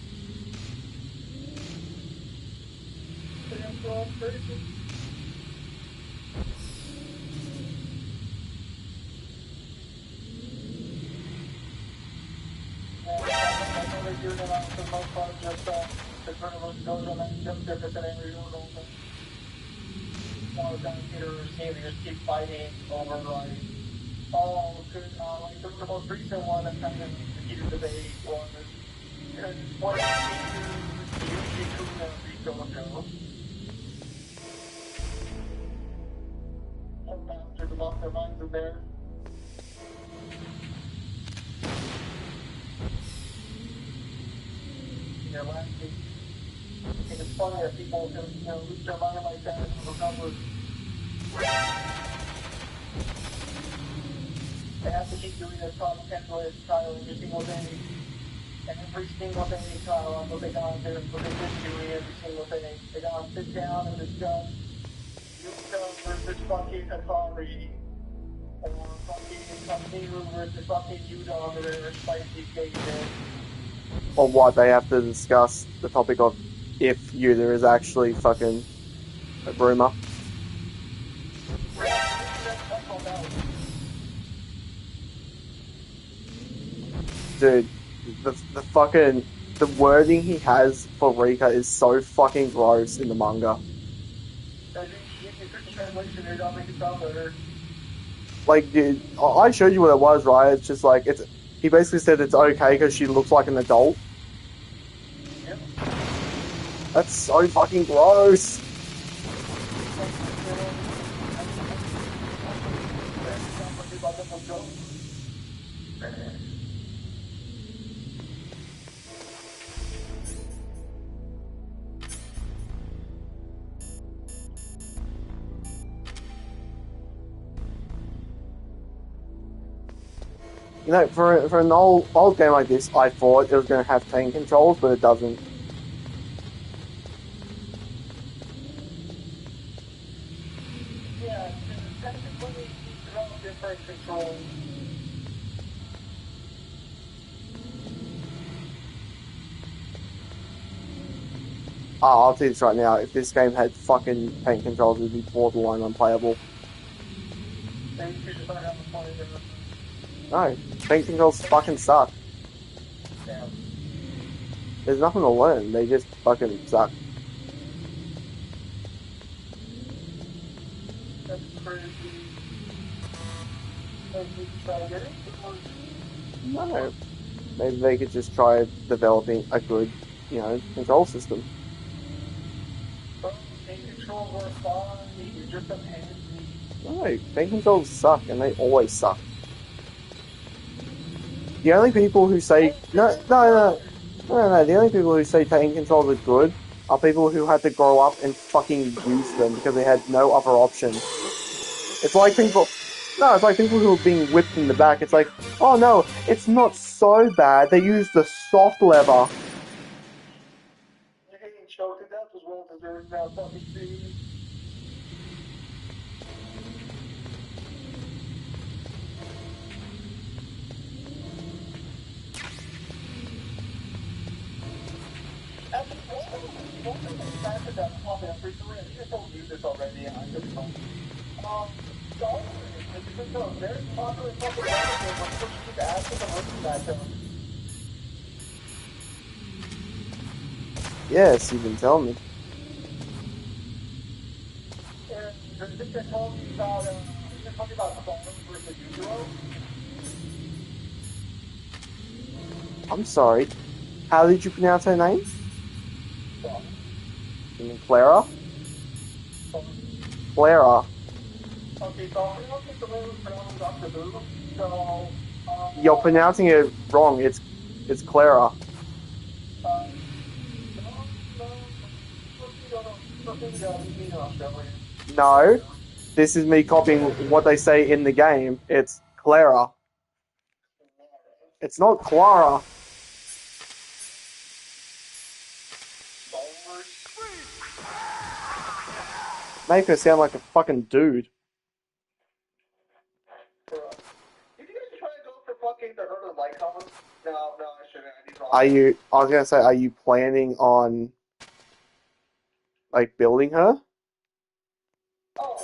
You're gonna, for the most part, just the tournament Gojo matchup, different scenarios, all that. A lot of times hitters seem to just keep fighting over, like, oh, could, like, the most recent one that kind of heated debate was, could one Yuji Kuna beat Gojo? Some bastards have lost their minds in there. Yeah, last week. I think it's funny that people can, lose their mind like that and recover. They have to keep doing this top 10 list, Kyle, every single day. Every single day, Kyle, that's what they gotta do. That's what they've been doing every single day. They gotta sit down and discuss Yuka versus fucking Hikari. Or fucking Kamiru versus fucking Udon or their spicy statement. Or what, they have to discuss the topic of if Yuta is actually fucking a rumor. Dude, the wording he has for Rika is so fucking gross in the manga. Like, dude, I showed you what it was, right? It's just like, he basically said it's okay because she looks like an adult. Yep. That's so fucking gross. You know, for an old game like this, I thought it was going to have tank controls, but it doesn't. Yeah, technically, they're all different controls. I'll tell you this right now, if this game had fucking tank controls, it would be borderline unplayable. No, tank controls fucking suck. Yeah. There's nothing to learn, they just fucking suck. That's crazy. Maybe we should try to get it? No. Maybe they could just try developing a good, control system. But tank controls were fun, you're just a pansy. No, tank controls suck, and they always suck. The only people who say no. The only people who say tank controls are good are people who had to grow up and fucking use them because they had no other option. It's like people who are being whipped in the back. It's like, oh no, it's not so bad. They use the soft lever. You're getting choked to death as well as there's now fucking things. Actually, one thing that's faster that's popping up recently, I think I told you this already, I could be wrong. Star Wars has become a very popular fucking game where people keep asking the rookie matchup. Yes, you've been telling me. And I think I told you about, Clone versus Yujiro. I'm sorry. How did you pronounce her name? You mean Clara? Clara. Okay, so I'm pronouncing the way it was pronounced Dr. Boo. So, You're pronouncing it wrong. It's Clara. No, this is me copying what they say in the game. It's Clara. It's not Clara. Make her sound like a fucking dude. Are you? I was gonna say, are you planning on like building her? Oh, well,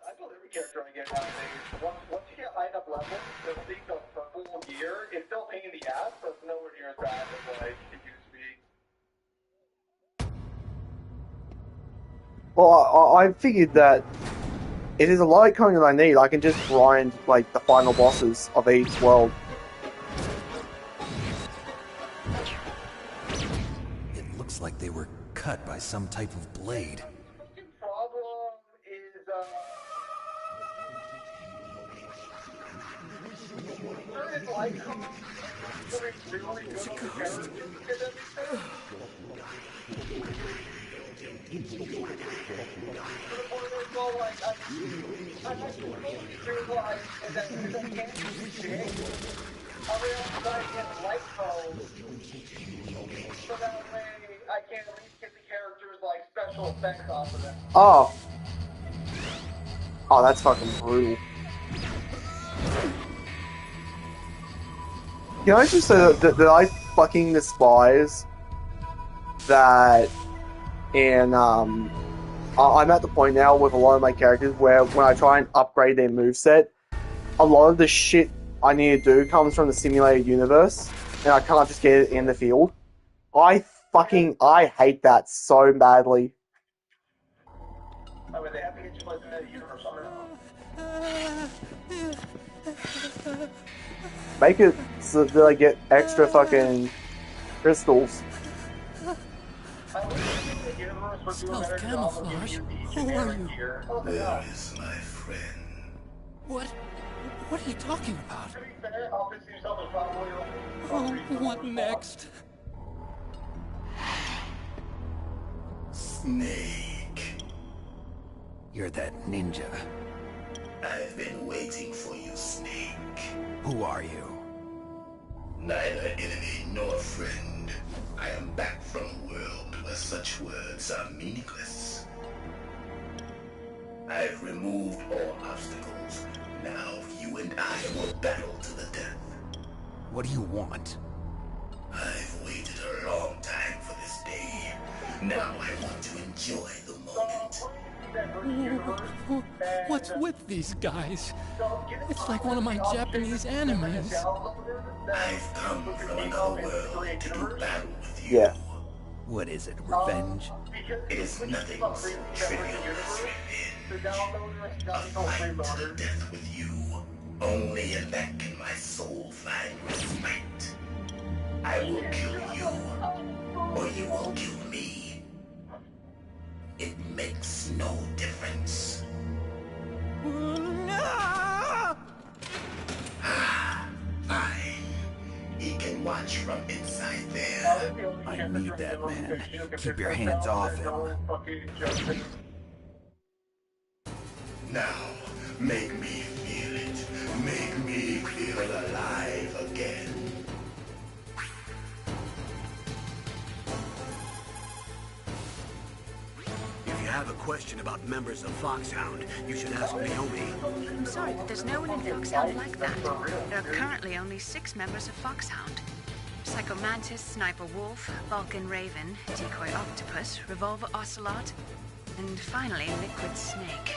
I build every character I get nowadays. Once you get high enough levels, building the purple gear is still a pain in the ass, but it's nowhere near as bad as like it used to be. Well, I figured that it is a light cone that I need. I can just grind like the final bosses of each world. It looks like they were cut by some type of blade. It's a ghost. Oh. Oh, that's fucking brutal. Can I just say that I fucking despise that in, I'm at the point now with a lot of my characters where when I try and upgrade their moveset, a lot of the shit I need to do comes from the simulated universe, and I can't just get it in the field. I hate that so badly. I mean, they have to get you like in that universe somehow. Make it so that I get extra fucking crystals. Stealth camouflage? Who are you? Where is my friend? What are you talking about? Oh, what next? Snake. You're that ninja. I've been waiting for you, Snake. Who are you? Neither enemy nor friend. I am back from a world where such words are meaningless. I've removed all obstacles. Now you and I will battle to the death. What do you want? I've waited a long time for this day. Now I want to enjoy the moment. What's with these guys? It's like one of my Japanese animes. I've come from another world to do battle with you. Yeah. What is it, revenge? It is nothing so trivial as revenge. A fight to the death with you. Only in that can my soul find respite. I will kill you, or you will kill me. It makes no difference. Fine. He can watch from inside there. I need that man. Keep your hands off him. Now, make me feel it. Make me feel alive again. If you have a question about members of Foxhound, you should ask Naomi. I'm sorry, but there's no one in Foxhound like that. There are currently only 6 members of Foxhound. Psycho Mantis, Sniper Wolf, Vulcan Raven, Decoy Octopus, Revolver Ocelot, and finally Liquid Snake.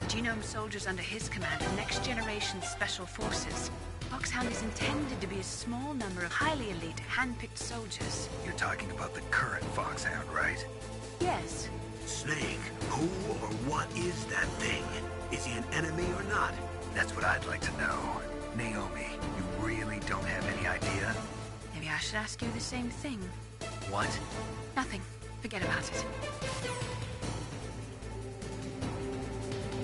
Genome soldiers under his command are next generation special forces. Foxhound is intended to be a small number of highly elite, hand-picked soldiers. You're talking about the current Foxhound, right? Yes. Snake, who or what is that thing? Is he an enemy or not? That's what I'd like to know. Naomi, you really don't have any idea? Maybe I should ask you the same thing. What? Nothing. Forget about it.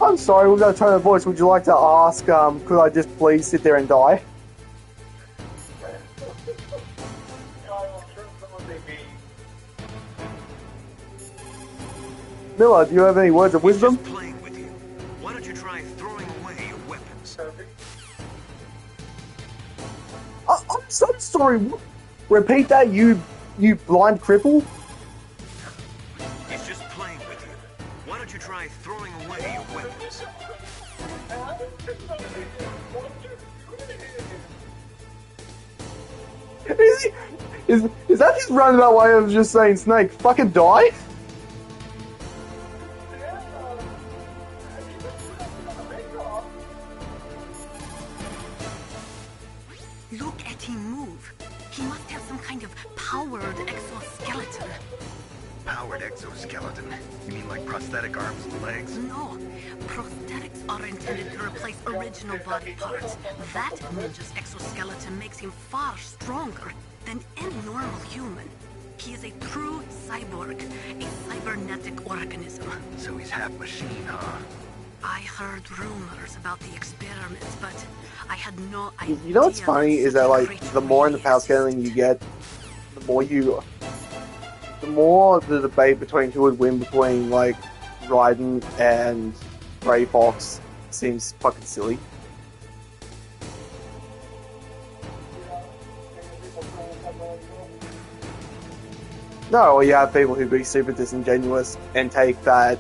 I'm sorry, we've got a tone of voice. Would you like to ask, could I just please sit there and die? Miller, do you have any words of wisdom? He's just playing with you. Why don't you try throwing away your weapons? I'm so sorry. Repeat that, you blind cripple? He's just playing with you. Why don't you try throwing away your weapons? Is that his roundabout way of just saying, Snake, fucking die? Look at him move. He must have some kind of powered exoskeleton. Powered exoskeleton? You mean like prosthetic arms and legs? No. Prosthetics are intended to replace original body parts. That ninja's exoskeleton makes him far stronger than any normal human. He is a true cyborg, a cybernetic organism. So he's half machine, huh? I heard rumors about the experiments, but I had no idea. You know what's funny is that, like, the more in the power scaling you get, the more the debate between who would win between, like, Raiden and Grey Fox seems fucking silly. No, or you have people who be super disingenuous and take that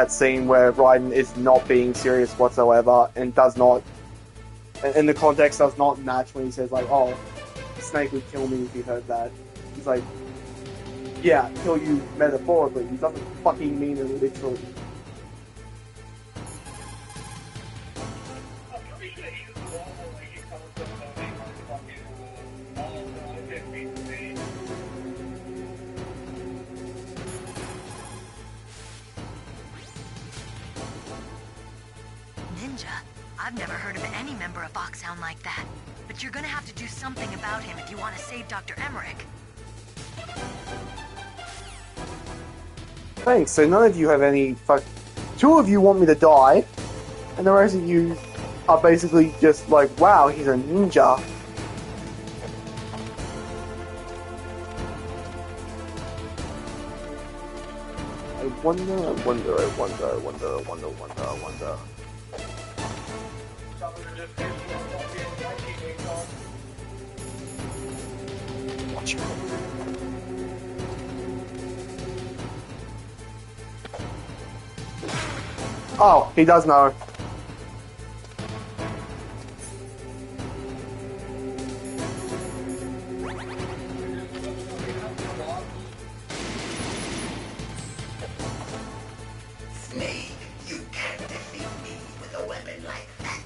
scene where Raiden is not being serious whatsoever and does not, and the context does not match when he says, like, oh, Snake would kill me if he heard that. He's like, yeah, kill you metaphorically. He doesn't fucking mean it literally. Ninja? I've never heard of any member of Foxhound like that. But you're gonna have to do something about him if you want to save Dr. Emmerich. Thanks, so none of you have any two of you want me to die, and the rest of you are basically just like, wow, he's a ninja. I wonder. Watch out. Oh, he does know. Snake, you can't defeat me with a weapon like that.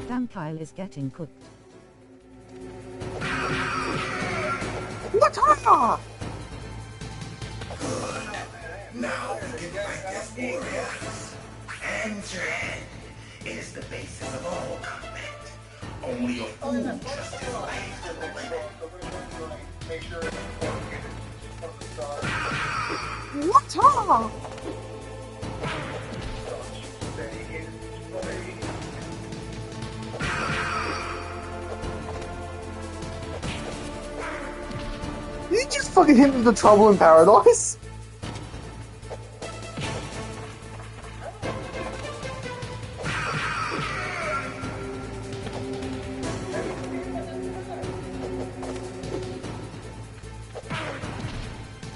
Damn, Kyle is getting cooked. What? Good. Now we can fight this warriors. Hand your hand. It is the basis of all combat. Only a fool trusts his life to the weapon. What? Did you just fucking hit me with the trouble in paradise?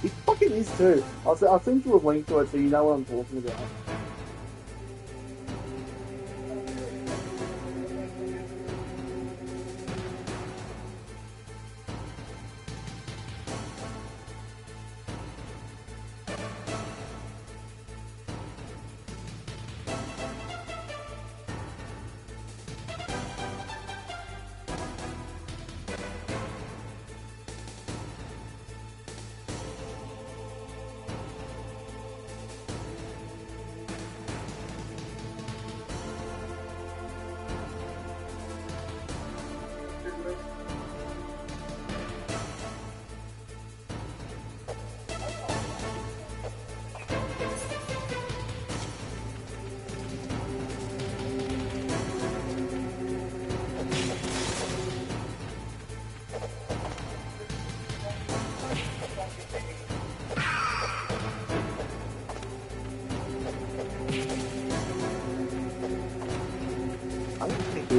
He fucking is too. I'll send you a link to it so you know what I'm talking about.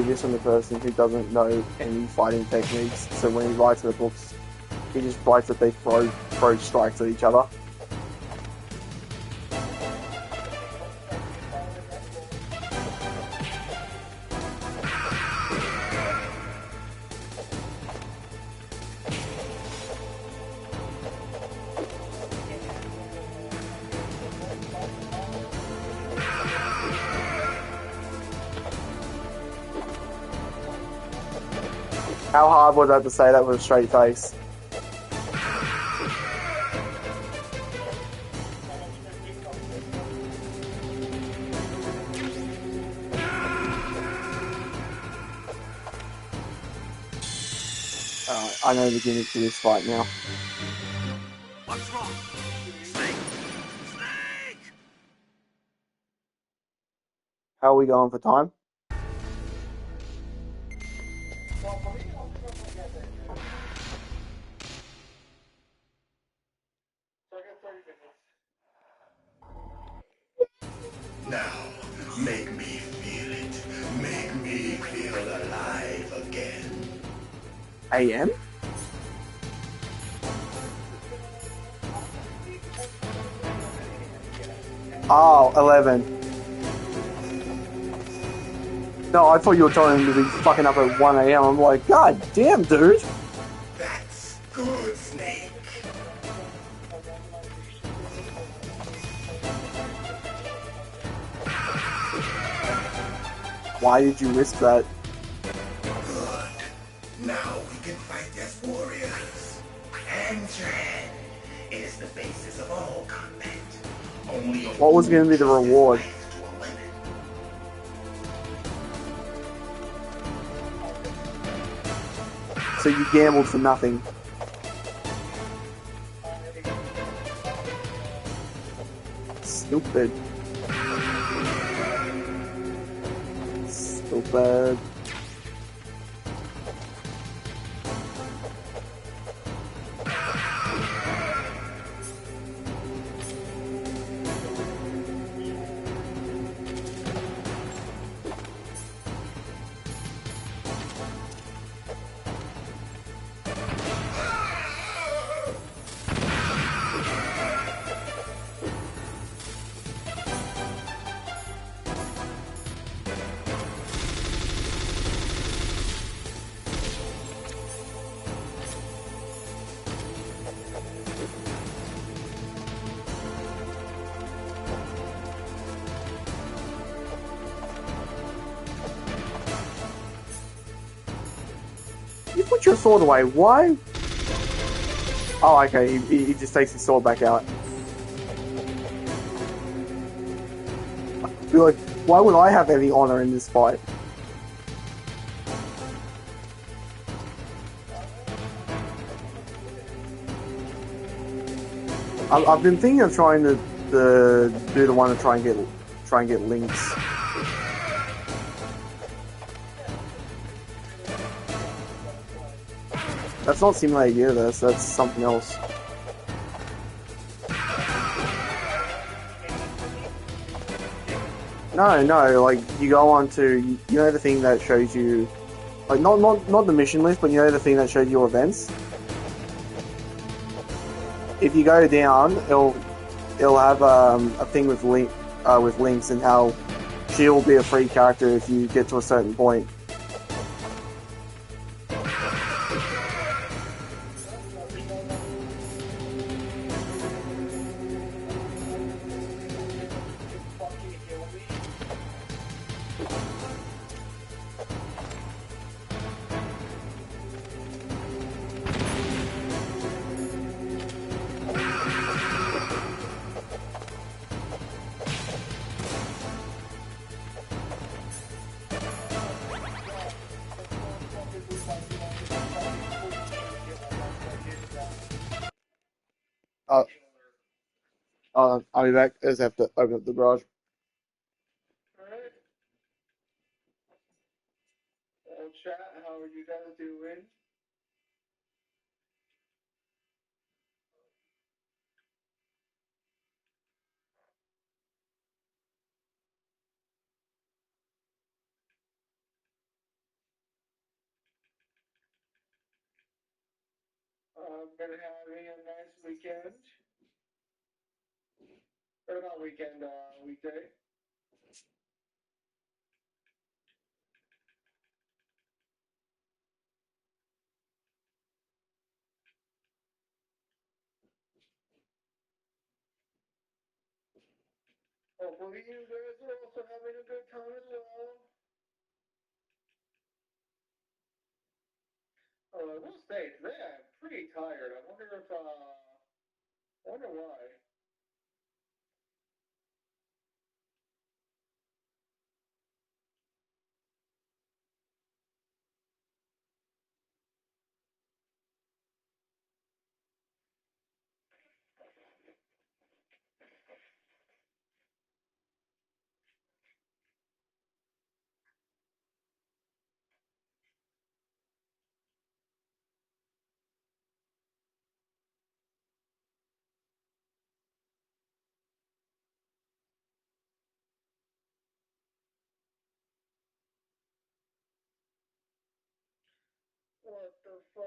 this from the person who doesn't know any fighting techniques. So when he writes the books, he just writes that they throw strikes at each other. How hard was that to say that with a straight face? I know the gimmick to this fight now. What's wrong? Snake! Snake! How are we going for time? Now, make me feel it. Make me feel alive again. AM? Oh, 11. No, I thought you were telling him to be fucking up at 1 AM. I'm like, God damn, dude. That's good, Snake. Why did you risk that? Good. Now we can fight as warriors. Hand to hand. It is the basis of all combat. Only a What was going to be the reward? So you gambled for nothing. Stupid. Stupid. You put your sword away. Why? Oh, okay. He just takes his sword back out. I feel like, why would I have any honor in this fight? I've been thinking of trying to do the one to try and get links. That's not Simulated Universe, that's something else. No, like, you go on to, you know the thing that shows you, like, not the mission list, but you know the thing that shows you events? If you go down, it'll have a thing with links and how she will be a free character if you get to a certain point. I'll be back. I just have to open up the garage. Chat, how are you guys doing? been having a nice weekend. Or not weekend, weekday. Hopefully you guys are also having a good time as well. I will say, today I'm pretty tired. I wonder if, I wonder why. What the fuck?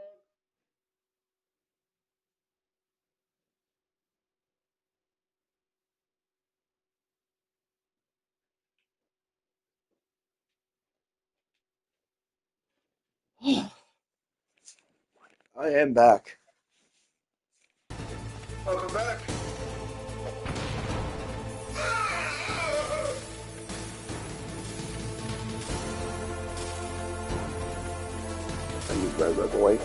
I am back. Welcome back. I need Robo Boy.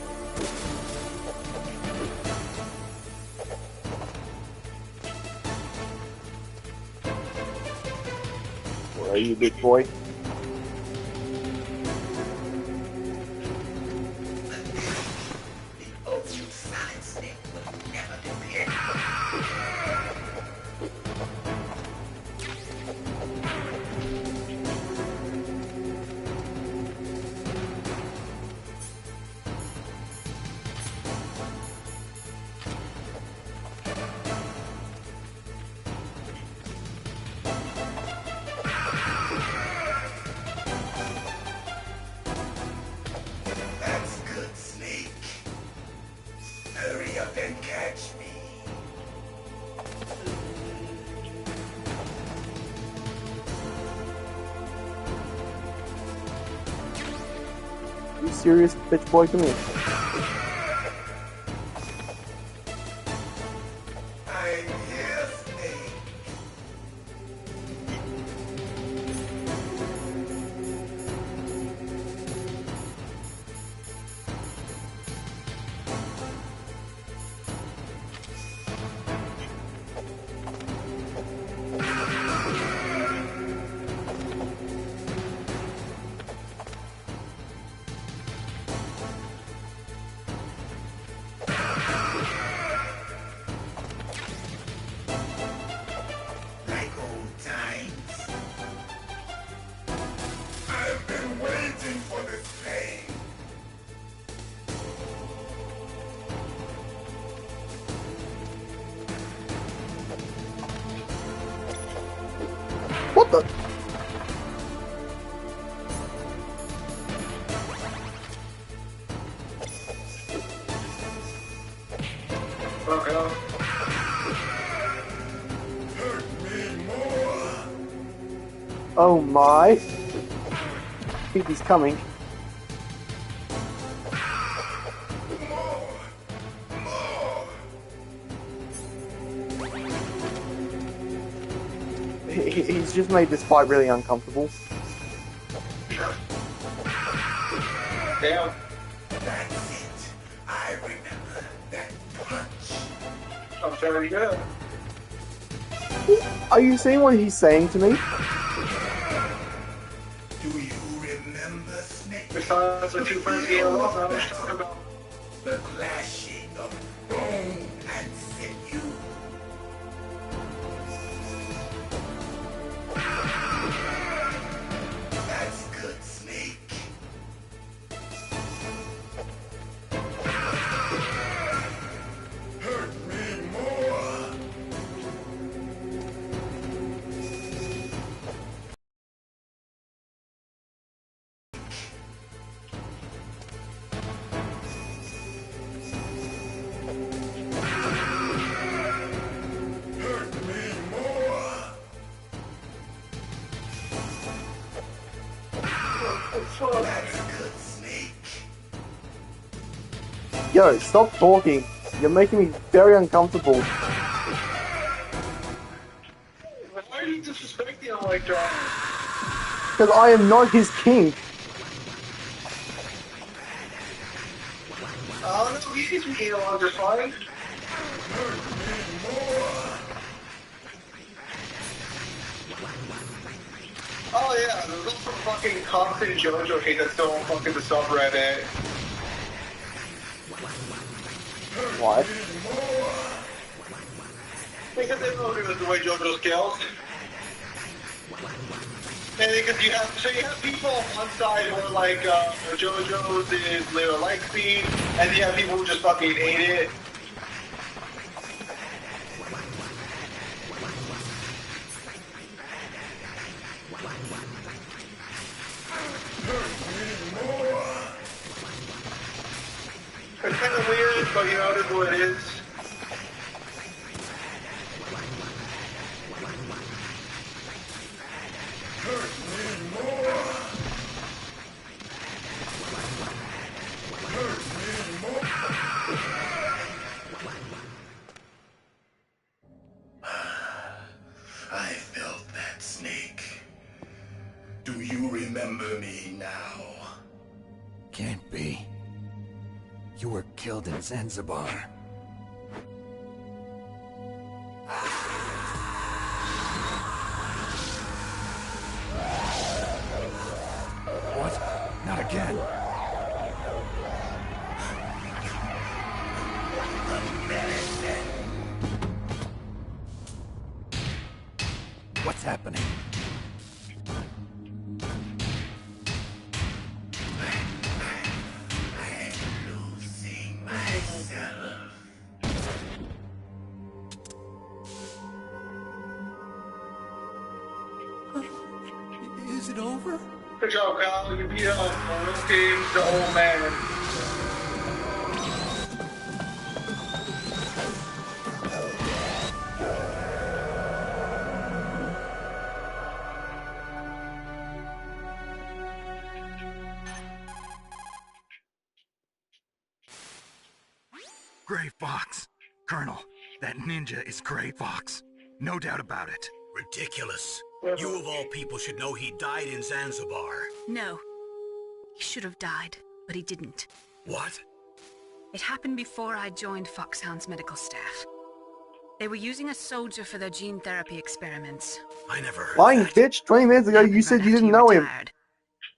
Where are you, big boy? That's good, Snake. Hurry up and catch me. Are you serious, bitch boy? Come here. I'm here, Snake. Like old times. I've been waiting for this pain. What the? Okay. Hurt me more. Oh my! I think he's coming. He's just made this fight really uncomfortable. Damn. That's it. I remember that punch. I'm very good. Are you seeing what he's saying to me? Do you remember, Snake? Besides the two friends getting along, I was talking about. The clashing of bone and sinew. That's good, Snake. Hurt me more. Yo, stop talking. You're making me very uncomfortable. Why are you disrespecting him like that? Because I am not his king. I don't know, he seems to be getting along just fine. Oh yeah, there's also fucking constant JoJo hate that's still on fucking the subreddit. Why? Because they don't agree with the way JoJo scales. And because you have people on one side who are like, JoJo's is Leo Lightspeed, and then you have people who just fucking hate it. It's kind of weird, but you know, it is what it is. I felt that, Snake. Do you remember me now? Can't be. You were killed in Zanzibar. What? Not again. What's happening? Is it over? Good job, Kyle. You beat up Will Games, the old man. Gray Fox. Colonel, that ninja is Gray Fox. No doubt about it. Ridiculous. You of all people should know he died in Zanzibar. No. He should have died, but he didn't. What? It happened before I joined Foxhound's medical staff. They were using a soldier for their gene therapy experiments. I never heard Lying that. bitch, 20 minutes ago you said you didn't know him.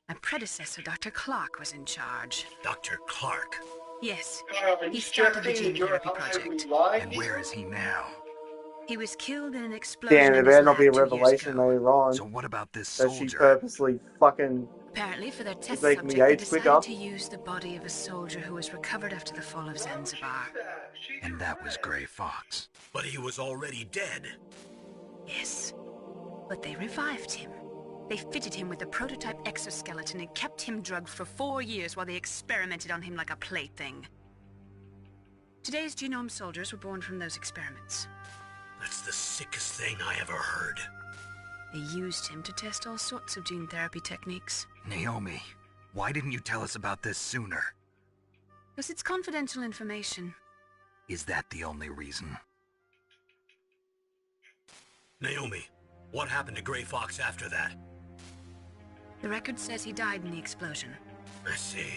My predecessor, Dr. Clark, was in charge. Dr. Clark? Yes. He started the gene therapy project. And where is he now? He was killed in an explosion. Damn, in there his better not be a lab 2 years revelation ago. later on. So what about this That she soldier? purposely fucking Apparently, for their test making subject, me they age decided quicker. to use the body of a soldier who was recovered after the fall of Zanzibar. And that was Gray Fox. But he was already dead. Yes. But they revived him. They fitted him with a prototype exoskeleton and kept him drugged for 4 years while they experimented on him like a plaything. Today's genome soldiers were born from those experiments. That's the sickest thing I ever heard. They used him to test all sorts of gene therapy techniques. Naomi, why didn't you tell us about this sooner? Because it's confidential information. Is that the only reason? Naomi, what happened to Gray Fox after that? The record says he died in the explosion. I see.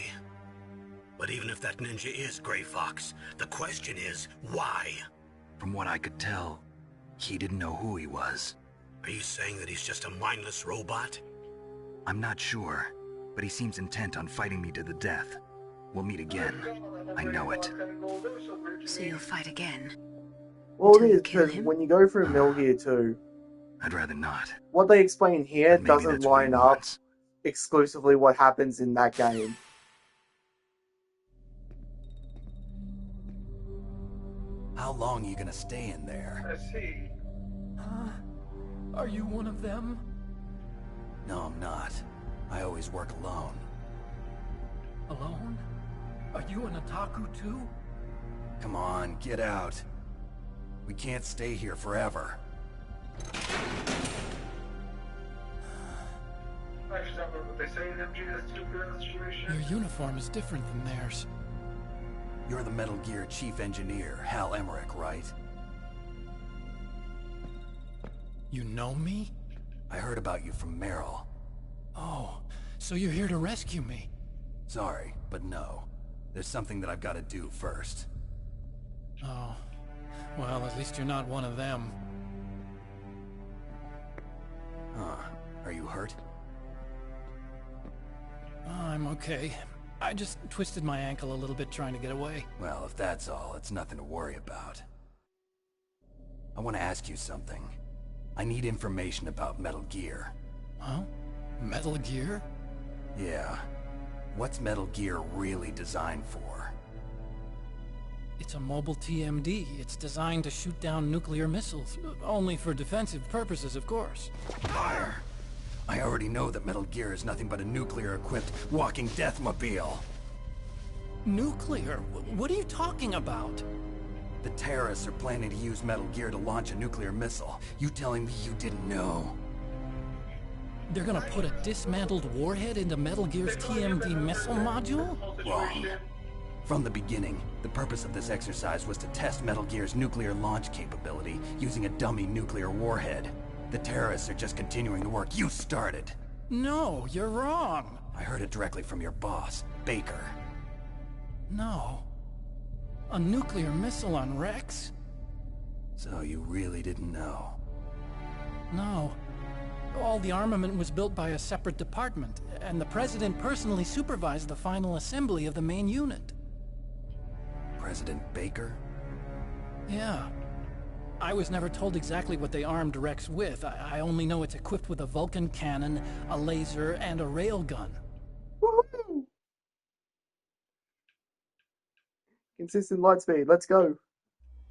But even if that ninja is Gray Fox, the question is, why? From what I could tell, he didn't know who he was. Are you saying that he's just a mindless robot? I'm not sure, but he seems intent on fighting me to the death. We'll meet again. I know it. So you'll fight again? Well, it is, because when you go through Mill Gear 2, I'd rather not. what they explain here But maybe doesn't that's what he line up wants. exclusively what happens in that game. How long are you gonna stay in there? I see. Are you one of them? No, I'm not. I always work alone. Alone? Are you an otaku too? Come on, get out. We can't stay here forever. Actually, don't remember what they say in MG. That's stupid in that situation. Your uniform is different than theirs. You're the Metal Gear chief engineer, Hal Emmerich, right? You know me? I heard about you from Meryl. Oh, so you're here to rescue me? Sorry, but no. There's something that I've got to do first. Oh, well, at least you're not one of them. Huh. Are you hurt? I'm okay. I just twisted my ankle a little bit trying to get away. Well, if that's all, it's nothing to worry about. I want to ask you something. I need information about Metal Gear. Huh? Metal Gear? Yeah. What's Metal Gear really designed for? It's a mobile TMD. It's designed to shoot down nuclear missiles. Only for defensive purposes, of course. Fire! I already know that Metal Gear is nothing but a nuclear-equipped walking deathmobile. Nuclear? What are you talking about? The terrorists are planning to use Metal Gear to launch a nuclear missile. You telling me you didn't know? They're gonna put a dismantled warhead into Metal Gear's TMD missile module? Wrong. From the beginning, the purpose of this exercise was to test Metal Gear's nuclear launch capability using a dummy nuclear warhead. The terrorists are just continuing the work you started. No, you're wrong. I heard it directly from your boss, Baker. No. A nuclear missile on Rex? So you really didn't know? No. All the armament was built by a separate department, and the President personally supervised the final assembly of the main unit. President Baker? Yeah. I was never told exactly what they armed Rex with. I only know it's equipped with a Vulcan cannon, a laser, and a railgun. Woohoo! Consistent light speed, let's go.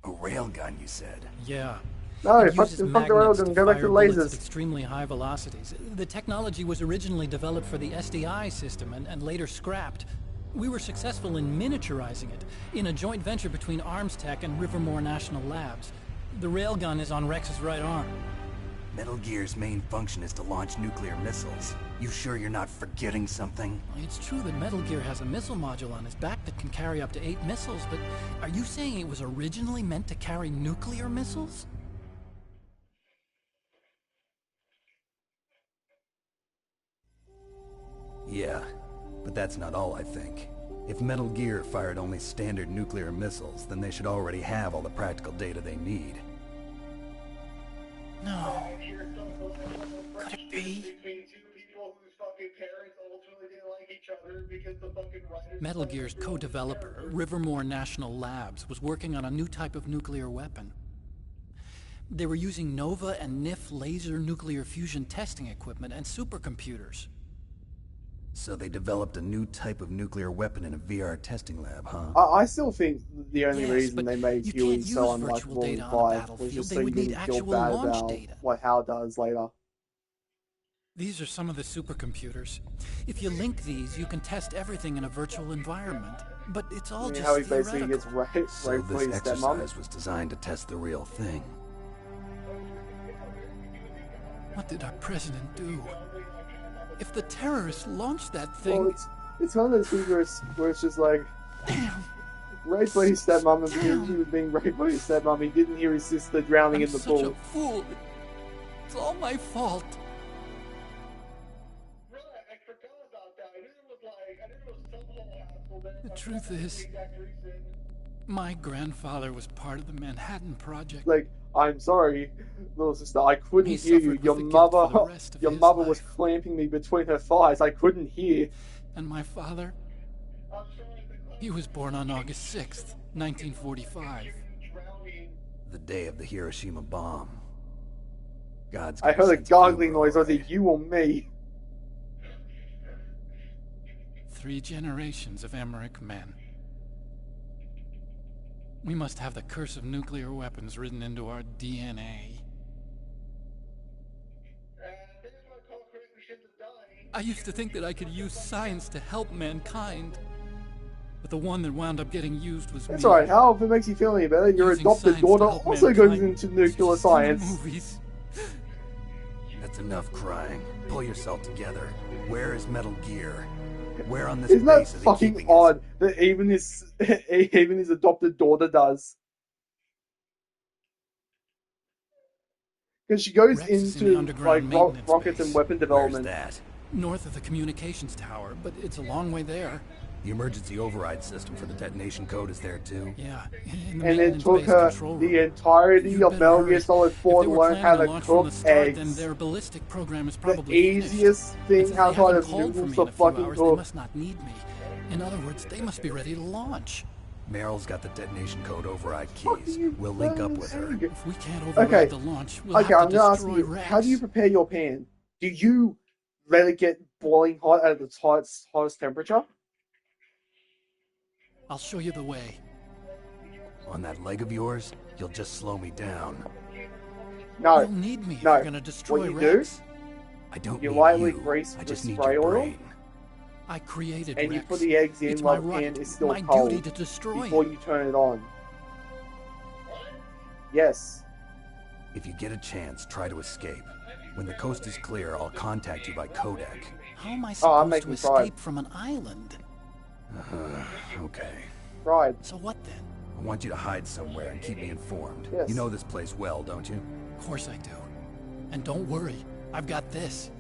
A railgun, you said? Yeah. No, fuck the railgun, go back to the lasers. At extremely high velocities. The technology was originally developed for the SDI system and later scrapped. We were successful in miniaturizing it, in a joint venture between ArmsTech and Rivermore National Labs. The railgun is on Rex's right arm. Metal Gear's main function is to launch nuclear missiles. You sure you're not forgetting something? It's true that Metal Gear has a missile module on his back that can carry up to 8 missiles, but are you saying it was originally meant to carry nuclear missiles? Yeah, but that's not all I think. If Metal Gear fired only standard nuclear missiles, then they should already have all the practical data they need. No. Could it be? Metal Gear's co-developer, Rivermore National Labs, was working on a new type of nuclear weapon. They were using NOVA and NIF laser nuclear fusion testing equipment and supercomputers. So they developed a new type of nuclear weapon in a VR testing lab, huh? I still think the only reason they made Huey so unlikable in 5 was just so you didn't feel bad about what Hal does later. These are some of the supercomputers. If you link these, you can test everything in a virtual environment. But it's all just how he basically gets raped So for this his exercise stepmom. was designed to test the real thing. What did our president do? If the terrorists launched that thing... Well, it's one of those things where it's just like... raped by his stepmom, and because he was being raped by his stepmom, he didn't hear his sister drowning in the pool. I'm such a fool. It's all my fault. The truth is, my grandfather was part of the Manhattan Project. Like, I'm sorry, little sister, I couldn't He hear you. suffered Your with the guilt for the mother, rest of your his mother was life. clamping me between her thighs. I couldn't hear. And my father? He was born on August 6th, 1945. The day of the Hiroshima bomb. God's I got heard a sense of gargling humor, noise. Was alright. it you or me? 3 generations of Emmerich men. We must have the curse of nuclear weapons written into our DNA. I used to think that I could use science to help mankind. But the one that wound up getting used was That's me. alright, Hal, if it makes you feel any better, your Using adopted science to daughter help also goes mankind. into nuclear science. Movies. That's enough crying. Pull yourself together. Where is Metal Gear? Where on this Isn't that base are they fucking keeping odd that even his adopted daughter does? Because she goes Rex is in the into like underground maintenance rockets and base. weapon development. Where's that? North of the communications tower, but it's a long way there. The emergency override system for the detonation code is there too? Yeah, in the And it maintenance took base her control room. the entirety You'd of better Metal hurry. Gear Solid 4 If to they were learn how planning to a launch from cook the start, then eggs. their ballistic program is The probably finished. easiest And thing since they outside haven't of called for noodles me to in a few fucking hours, they cook. must not need me. In other words, they must be ready to launch. Meryl's got the detonation code override keys. We'll link up with her. If we can't override Okay, the launch, we'll okay, have I'm to gonna ask destroy you, Rex. how do you prepare your pan? Do you let it get boiling hot at its hottest temperature? I'll show you the way. On that leg of yours, you'll just slow me down. No. You'll need me if No. you're gonna destroy What you Rex. I don't You need lightly you. grease I with just need spray your oil, brain. I created and Rex. you put the eggs in It's while my the pan right, is still my cold duty to destroy before him. you turn it on. Yes. If you get a chance, try to escape. When the coast is clear, I'll contact you by codec. How am I I'm supposed making to pride. escape from an island? Okay. Pride. So what then? I want you to hide somewhere and keep me informed. Yes. You know this place well, don't you? Of course I do. And don't worry, I've got this.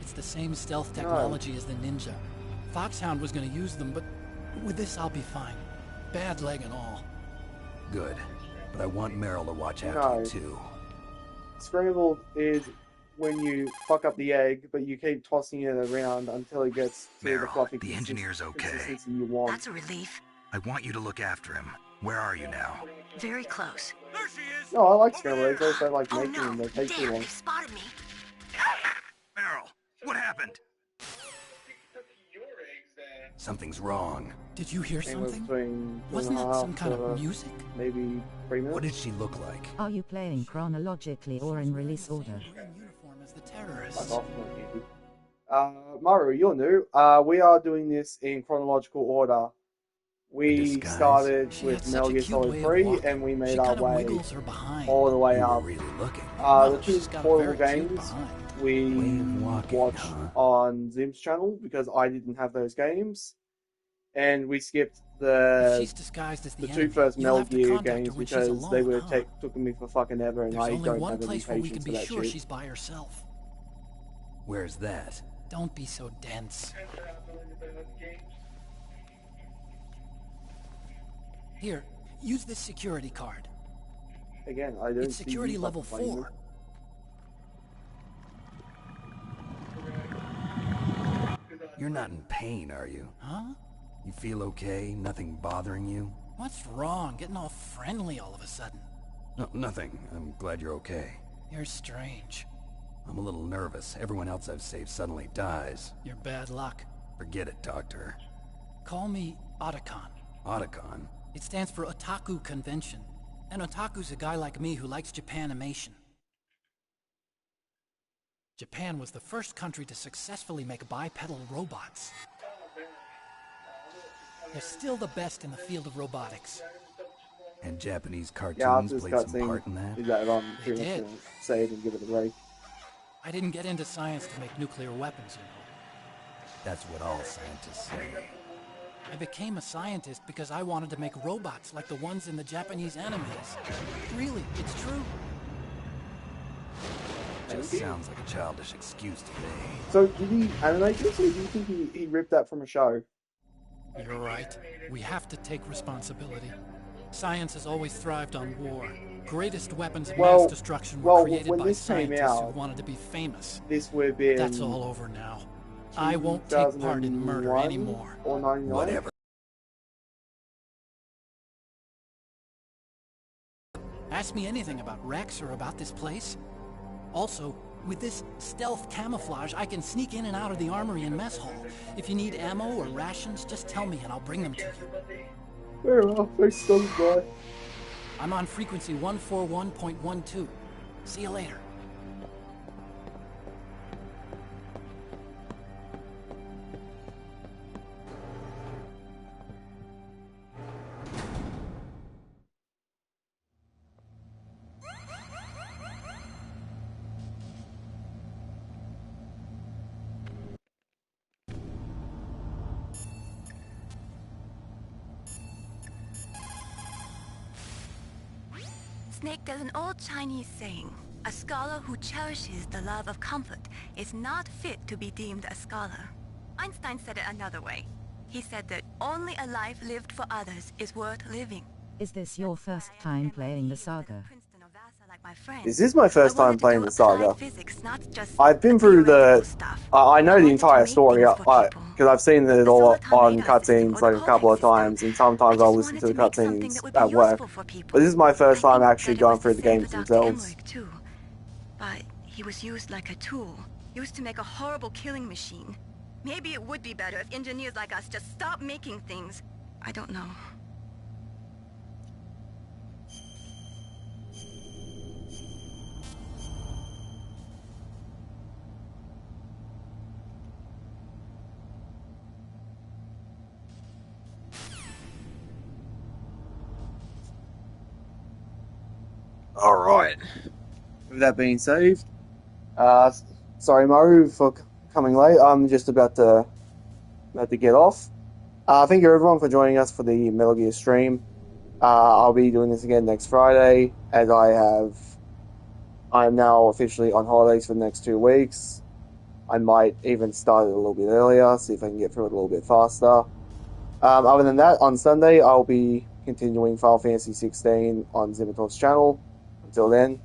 It's the same stealth technology as the Ninja. Foxhound was gonna use them, but with this I'll be fine. Bad leg and all. Good. But I want Meryl to watch after No. you too. Scrambled is when you fuck up the egg, but you keep tossing it around until it gets to the Meryl, fluffy the engineer's okay. consistency you want. That's a relief. I want you to look after him. Where are you now? Very close. No, I like scrambled eggs. I just don't like Oh making no! them. They take too Damn, long. they spotted me. Meryl, what happened? Something's wrong. Did you hear Anywhere something? between Wasn't 2.5 that some kind to of music? Maybe 3 minutes. What did she look like? Are you playing chronologically or in release order? Uniform as the terrorists. Fuck off, no, Andy. Maru, you're new. We are doing this in chronological order. We disguise? started She with had such Metal a Gear cute Solid way of 3, walking. and we made She our kind of way wiggles her behind. all the way You were up. really looking. The two she's got a portable very cute games behind. we Way of walking, watched huh? on Zim's channel because I didn't have those games, and we skipped If she's the disguised as the two enemy, first you'll Metal have to Gear contact her games when she's because alone, they were huh? taking me for fucking ever, and There's I only don't one have any place where we can patience for be that sure shit. she's by herself. Where's that? Don't be so dense. Here, use this security card. Again, I don't It's see security you level fucking playing 4. You're not in pain, are you? Huh? You feel okay? Nothing bothering you? What's wrong? Getting all friendly all of a sudden. No, nothing. I'm glad you're okay. You're strange. I'm a little nervous. Everyone else I've saved suddenly dies. You're bad luck. Forget it, Doctor. Call me Otacon. Otacon? It stands for Otaku Convention. An otaku's a guy like me who likes Japanimation. Japan was the first country to successfully make bipedal robots. They're still the best in the field of robotics. And Japanese Yeah, cartoons after this played some cutscene, part in that? is that I'm They pretty much did. gonna say it and give it a break. I didn't get into science to make nuclear weapons, you know. That's what all scientists say. I became a scientist because I wanted to make robots like the ones in the Japanese animes. Really, it's true. Just sounds like a childish excuse to me. So, did he animate this, or do you think he ripped that from a show? You're right. We have to take responsibility. Science has always thrived on war. Greatest weapons of mass destruction were created when by this came scientists who out, wanted to be famous. this would have been... That's all over now. I won't take part in murder 2001 anymore. Or 99? Whatever. Ask me anything about Rex or about this place. Also, with this stealth camouflage, I can sneak in and out of the armory and mess hall. If you need ammo or rations, just tell me and I'll bring them to you. Very well, thanks so much. I'm on frequency 141.12. See you later. Snake, there's an old Chinese saying, a scholar who cherishes the love of comfort is not fit to be deemed a scholar. Einstein said it another way. He said that only a life lived for others is worth living. Is this your first time playing the Saga? This is my first time playing the Saga. I've been through I know the entire story, because I've seen it all on cutscenes like a couple of times, and sometimes I'll listen to the cutscenes at work. But this is my first time actually going through the games themselves. But he was used like a tool, used to make a horrible killing machine. Maybe it would be better if engineers like us just stopped making things. I don't know. Alright. With that being saved, sorry Maru for coming late. I'm just about to get off. Thank you everyone for joining us for the Metal Gear stream. I'll be doing this again next Friday, as I am now officially on holidays for the next 2 weeks. I might even start it a little bit earlier, see if I can get through it a little bit faster. Other than that, on Sunday I'll be continuing Final Fantasy 16 on Zimitov's channel. Until then,